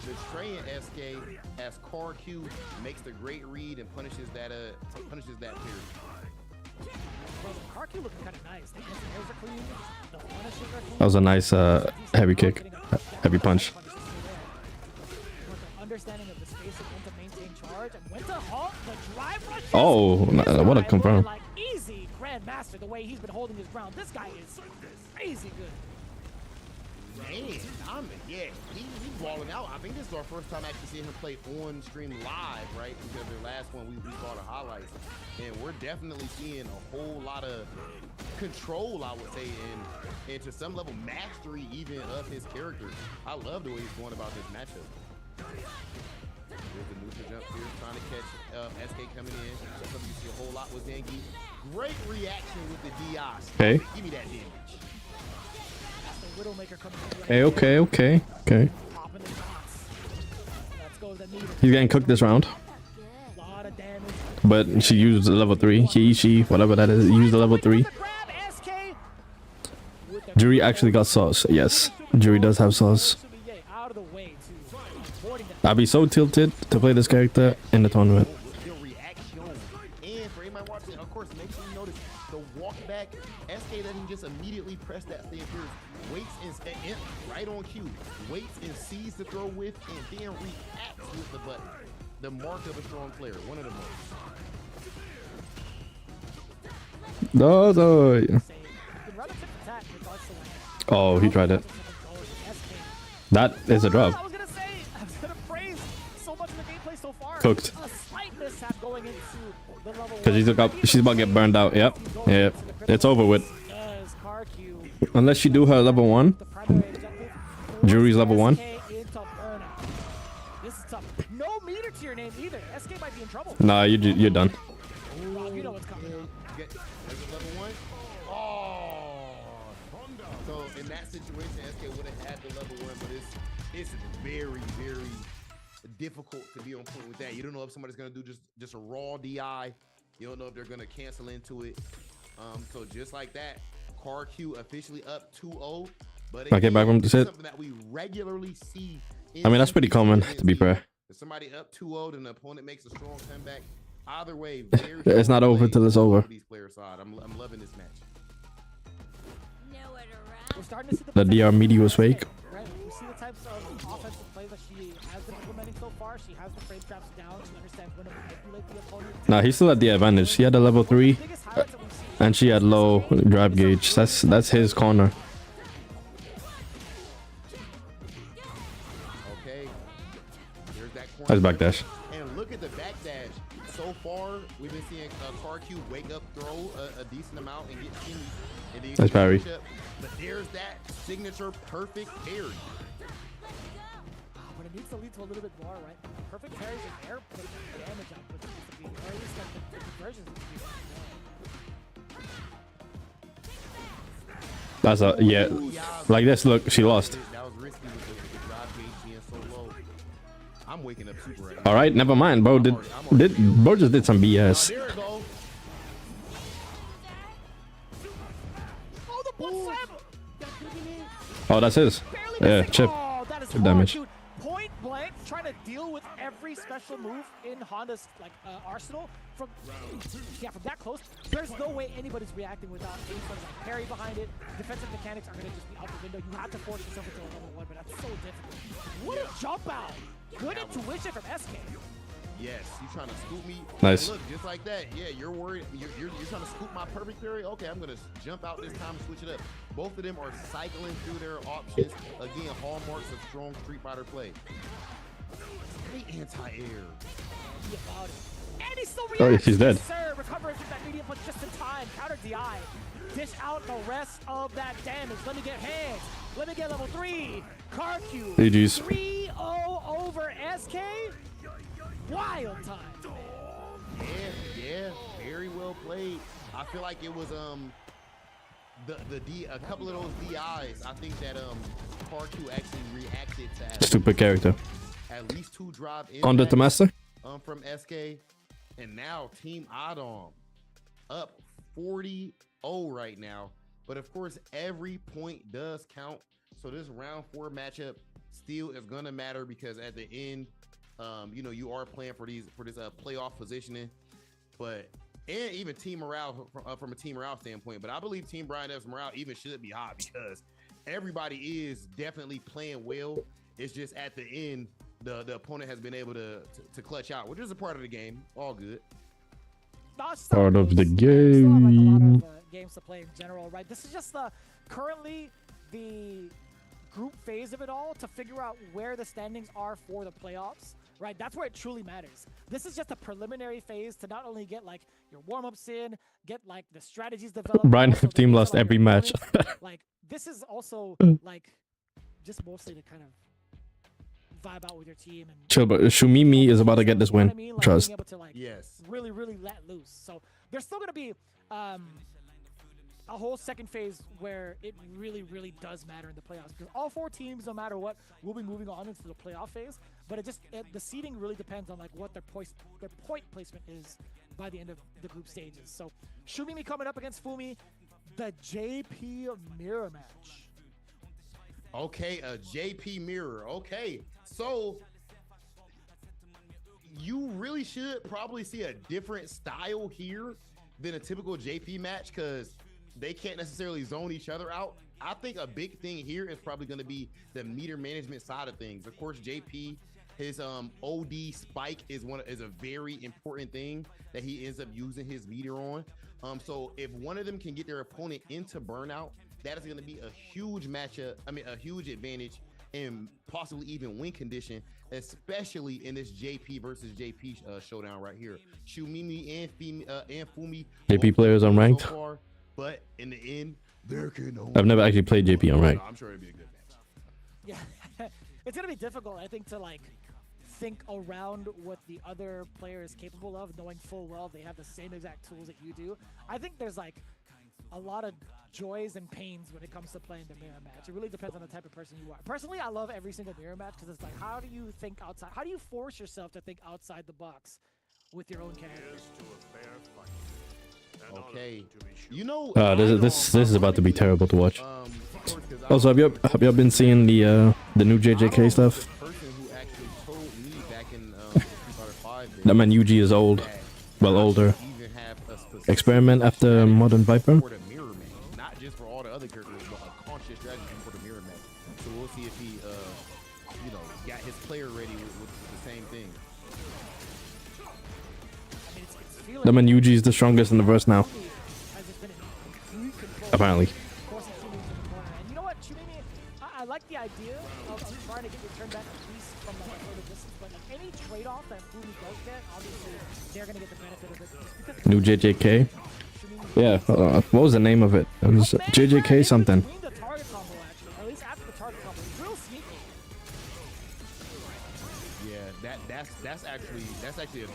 betraying SK as CarQ makes the great read and punishes that parry. Karki looking kind of nice. The airs are clean. The punishes are clean. That was a nice heavy kick, heavy punch. With the understanding of the space and when to maintain charge and when to halt the drive rush. Oh, what a confirm. Like easy Grandmaster, the way he's been holding his ground. This guy is crazy good. Man, he's balling out. I think this is our first time actually seeing him play on stream live, right? Because the last one we saw the highlights, and we're definitely seeing a whole lot of control, I would say, and to some level mastery even of his character. I love the way he's going about this matchup. There's the neutral jump here, trying to catch SK coming in. That's something you see a whole lot with Zangief. Great reaction with the DI. Okay. Give me that damage. Okay. He's getting cooked this round. But she used the level 3. She, whatever that is, used the level 3. Jury actually got sauce. Yes, Jury does have sauce. I'd be so tilted to play this character in the tournament. And for anybody watching, of course, make sure you notice the walk back. SK doesn't just immediately press that thing first. Waits and right on cue. Waits and sees the throw with and then reacts with the button. The mark of a strong player. One of the most. No. Oh, he tried it. That is a drop. Cooked. Because she's about to get burned out. Yep. It's over with. Unless she do her level 1. Jury's level 1. No meter to your name either. SK might be in trouble. Nah, you're done. Rob, you know what's coming. Level 1. Oh, so in that situation, SK would have had the level 1, but it's very, very difficult to be on point with that. You don't know if somebody's gonna do just a raw DI. You don't know if they're gonna cancel into it. So just like that, CarQ officially up 2-0. But I get back from the set. Something that we regularly see. I mean, that's pretty common, to be fair. If somebody up 2-0 and the opponent makes a strong comeback, either way, It's not over till it's over. These players' side. I'm loving this match. We're starting to see The DR media was fake. Right? We see the types of offensive plays that she has been implementing so far. She has the frame traps down. She understands when to manipulate the opponent. Nah, he still had the advantage. He had a level 3, and she had low drive gauge. That's his corner. Okay. There's that corner. That's backdash. And look at the backdash. So far, we've been seeing CarQ wake up, throw a decent amount, and get teams. That's parry. But there's that signature perfect parry. But it needs to lead to a little bit more, right? Perfect parries and air damage output needs to be, or at least like the conversions need to be. That's a like this. Look, she lost. That was risky with the drive gauge being so low. I'm waking up super right now. All right, never mind, bro. Bro just did some BS. There it goes. Oh, that's his. Yeah, chip. Oh, that is Chip damage. dude. Point blank, trying to deal with every special move in Honda's arsenal from that close. There's no way anybody's reacting without any sort of like parry behind it. Defensive mechanics are gonna just be out the window. You have to force yourself into a level 1, but that's so difficult. What a jump out! Good intuition from SK. Yes, you trying to scoop me. Nice. Look, just like that. Yeah, you're worried. You're trying to scoop my perfect parry. Okay, I'm gonna jump out this time and switch it up. Both of them are cycling through their options. Again, hallmarks of strong Street Fighter play. Great anti-air. And he's still Oh, reacting. he's dead. Sir, recovering from that medium punch just in time. Counter DI. Dish out the rest of that damage. Let me get hands. Let me get level 3. CarQ. GG's. 3-0 over SK. Wild time. Yeah, very well played. I feel like it was a couple of those DIs. I think that CarQ actually reacted to Stupid character. at least 2 drive Under the master. from SK, and now Team Adam up 40-0 right now. But of course, every point does count. So this round 4 matchup still is gonna matter because at the end, you know, you are playing for this playoff positioning. But and even team morale from a team morale standpoint. But I believe Team Brian F's morale even should be high because everybody is definitely playing well. It's just at the end, the opponent has been able to clutch out, which is a part of the game. All good. Part of the Still have, like, a lot game. of games to play in general, right? This is just currently the group phase of it all to figure out where the standings are for the playoffs, right? That's where it truly matters. This is just a preliminary phase to not only get like your warm-ups in, get like the strategies developed. Brian also team get to, lost like, every your match. opponents. Like this is also like just mostly to kind of vibe out with your team and Chill, but Shumimi is about to get this win. like, Trust. being able to, like, yes, really let loose. So there's still gonna be a whole second phase where it really does matter in the playoffs because all four teams, no matter what, will be moving on into the playoff phase. But the seeding really depends on like what their point placement is by the end of the group stages. So Shumimi coming up against Fumi, the JP mirror match. Okay, a JP mirror. Okay, so you really should probably see a different style here than a typical JP match because they can't necessarily zone each other out. I think a big thing here is probably going to be the meter management side of things. Of course, JP, his OD spike is a very important thing that he ends up using his meter on. So if one of them can get their opponent into burnout, that is going to be a huge matchup. I mean, a huge advantage and possibly even win condition, especially in this JP versus JP showdown right here. Shumimi and Fumi. JP players unranked. So far, but in the end, there can only I've never actually played JP on rank. I'm sure it'd be a good match. Yeah, it's gonna be difficult, I think, to like think around what the other player is capable of, knowing full well they have the same exact tools that you do. I think there's like a lot of joys and pains when it comes to playing the mirror match. It really depends on the type of person you are. Personally, I love every single mirror match because it's like, how do you think outside? How do you force yourself to think outside the box with your own character? Okay, you know, This is about to be terrible to watch. Also, have y'all been seeing the new JJK stuff? That man Yuji is old, well older. Experiment after Modern Viper. Not just for all the other characters, but a conscious strategy for the mirror match. So we'll see if he, got his player ready with the same thing. That man Yuji is the strongest in the verse now. Apparently. And you know what, Shumimi, I like the idea of trying to get your turn back at least from like a further distance, but like any trade-off that Fumi does get, obviously they're gonna get the benefit of it. New JJK. Yeah, what was the name of it? It was JJK something. The target combo, actually, or at least after the target combo, it's real sneaky. Yeah, that's actually a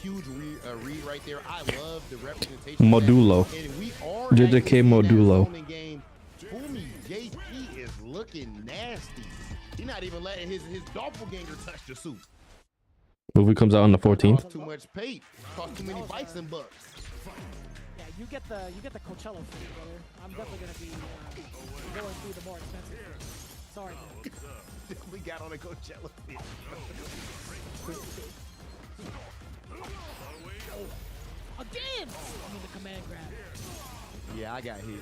huge read right there. I love the representation. Modulo. And we are JJK Modulo. Fumi JP is looking nasty. He's not even letting his doppelganger touch the suit. Movie comes out on the 14th. Too much paint. Cost too many bikes and bucks. Yeah, you get the Coachella food, brother. I'm definitely gonna be going through the more expensive food. Sorry. We got on a Coachella fit. Again! I mean the command grab. Yeah, I got hit.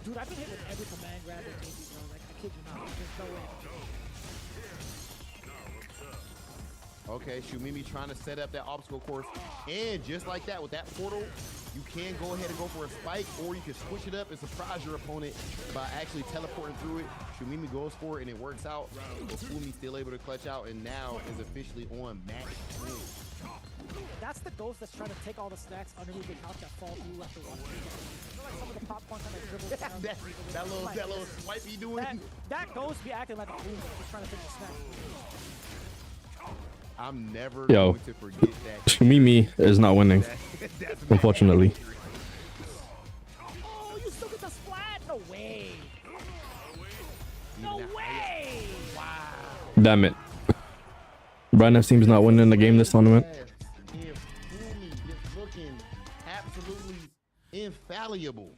Dude, I've been hit with every command grab that JP, bro. Like, I kid you not. There's no way. Okay, Shumimi trying to set up that obstacle course. And just like that, with that portal, you can go ahead and go for a spike, or you can switch it up and surprise your opponent by actually teleporting through it. Shumimi goes for it, and it works out. But Fumi's still able to clutch out, and now is officially on match 2. That's the ghost that's trying to take all the snacks underneath the couch that fall through after one. Like some of the popcorn kind of dribbles down. that little swipe he doing. That ghost be acting like a fool, just trying to take the snack. I'm never Yo, going to forget that. Shumimi is not winning, unfortunately. Oh, you still get the splat? No way. No way. Wow. Damn it. Brian F's team's not winning the game this tournament. Fumi is looking absolutely infallible.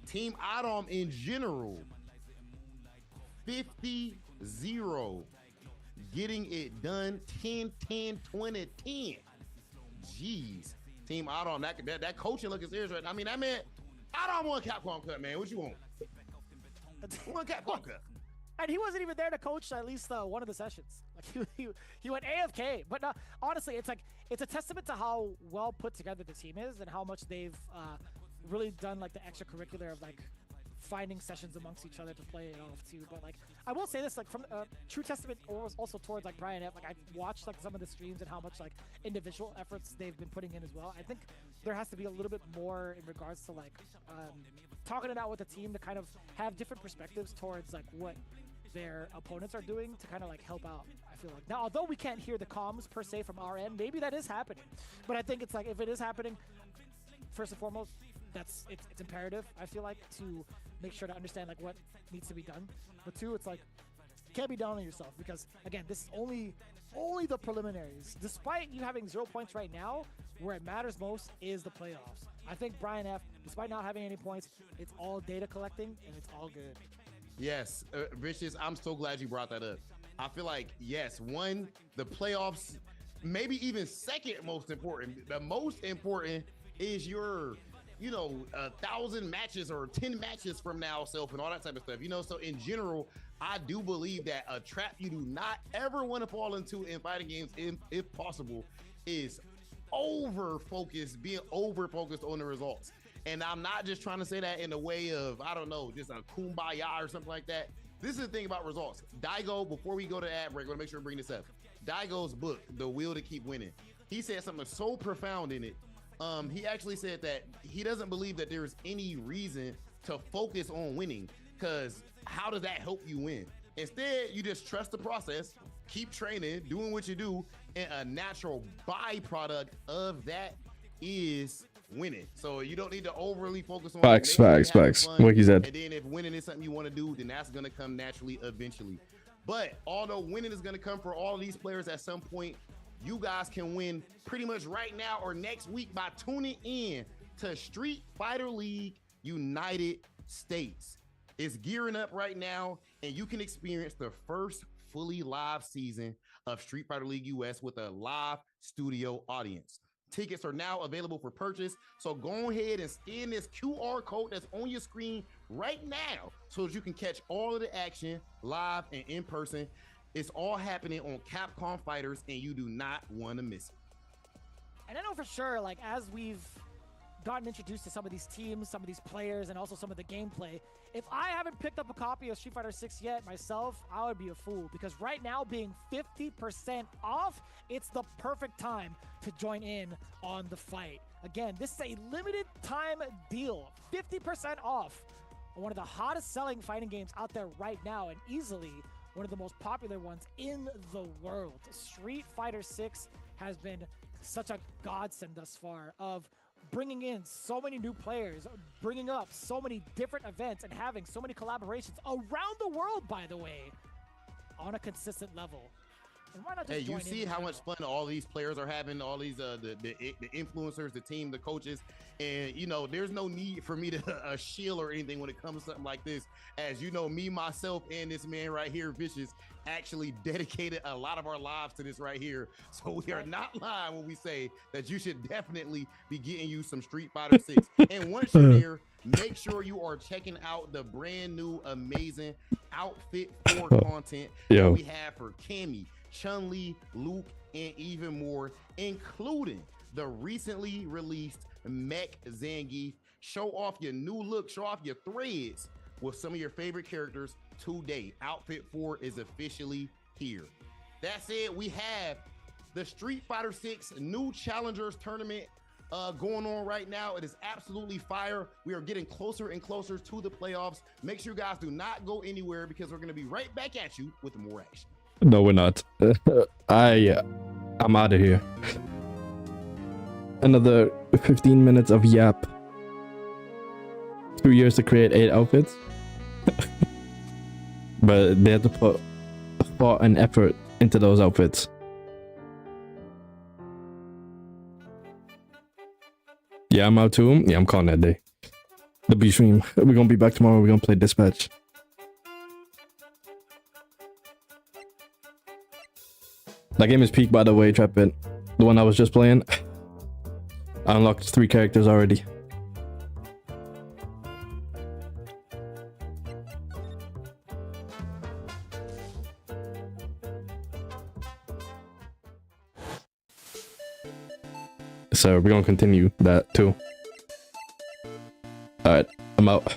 Team Adam in general, 50-0. Getting it done 10-10-20-10. Jeez. Team Adon, that coaching looking serious right now. I mean, that man, Adon won Capcom Cup, man. What you want? Won Capcom Cup. And he wasn't even there to coach at least one of the sessions. Like he went AFK. But no, honestly, it's a testament to how well put together the team is and how much they've really done like the extracurricular of like finding sessions amongst each other to play it off too. But like I will say this, like from true testament also towards like Brian F. Like I watched like some of the streams and how much like individual efforts they've been putting in as well. I think there has to be a little bit more in regards to like talking it out with the team to kind of have different perspectives towards like what their opponents are doing to kind of like help out. I feel like now, although we can't hear the comms per se from our end, maybe that is happening. But I think it's like if it is happening, first and foremost, it's imperative. I feel like to make sure to understand like what needs to be done. But two, it's like you can't be down on yourself because again, this is only the preliminaries. Despite you having 0 points right now, where it matters most is the playoffs. I think Brian F., despite not having any points, it's all data collecting and it's all good. Yes, Vicious, I'm so glad you brought that up. I feel like, yes, one, the playoffs, maybe even second most important. The most important is your, 1,000 matches or 10 matches from now self and all that type of stuff. So in general, I do believe that a trap you do not ever want to fall into in fighting games, if possible, is being over-focused on the results. And I'm not just trying to say that in a way of, I don't know, just a kumbaya or something like that. This is the thing about results. Daigo, before we go to ad break, I want to make sure we bring this up. Daigo's book, The Will to Keep Winning, he said something so profound in it. He actually said that he doesn't believe that there's any reason to focus on winning, because how does that help you win? Instead, you just trust the process, keep training, doing what you do, and a natural byproduct of that is winning. So you don't need to overly focus on facts. Like you said. And then if winning is something you want to do, then that's going to come naturally eventually. But although winning is going to come for all of these players at some point, you guys can win pretty much right now or next week by tuning in to Street Fighter League United States. It's gearing up right now, and you can experience the first fully live season of Street Fighter League US with a live studio audience. Tickets are now available for purchase, so go ahead and scan this QR code that's on your screen right now so that you can catch all of the action live and in person. It's all happening on Capcom Fighters, and you do not want to miss it. And I know for sure, like, as we've gotten introduced to some of these teams, some of these players, and also some of the gameplay, if I haven't picked up a copy of Street Fighter 6 yet myself, I would be a fool, because right now being 50% off, it's the perfect time to join in on the fight. Again, this is a limited time deal, 50% off on one of the hottest selling fighting games out there right now, and easily one of the most popular ones in the world. Street Fighter 6 has been such a godsend thus far of bringing in so many new players, bringing up so many different events, and having so many collaborations around the world, by the way, on a consistent level. And why not just you see how much fun all these players are having, all these the influencers, the team, the coaches, and there's no need for me to shield or anything when it comes to something like this. As you know, me, myself, and this man right here, Vicious, actually dedicated a lot of our lives to this right here. So we are not lying when we say that you should definitely be getting you some Street Fighter 6. And once you're there, make sure you are checking out the brand new amazing Outfit 4 content that we have for Cammy, Chun-Li, Luke, and even more, including the recently released Mech Zangief. Show off your new look, show off your threads with some of your favorite characters today. Outfit 4 is officially here. That said, we have the Street Fighter 6 New Challengers Tournament going on right now. It is absolutely fire. We are getting closer and closer to the playoffs. Make sure you guys do not go anywhere, because we're going to be right back at you with more action. No, we're not. I'm out of here. Another 15 minutes of yap. 2 years to create 8 outfits. But they had to put thought and effort into those outfits. Yeah, I'm out too. Yeah, I'm calling that day. The B stream. We're gonna be back tomorrow. We're gonna play Dispatch. That game is peak, by the way, Trap It. The one I was just playing. I unlocked 3 characters already. So we're gonna continue that too. Alright, I'm out.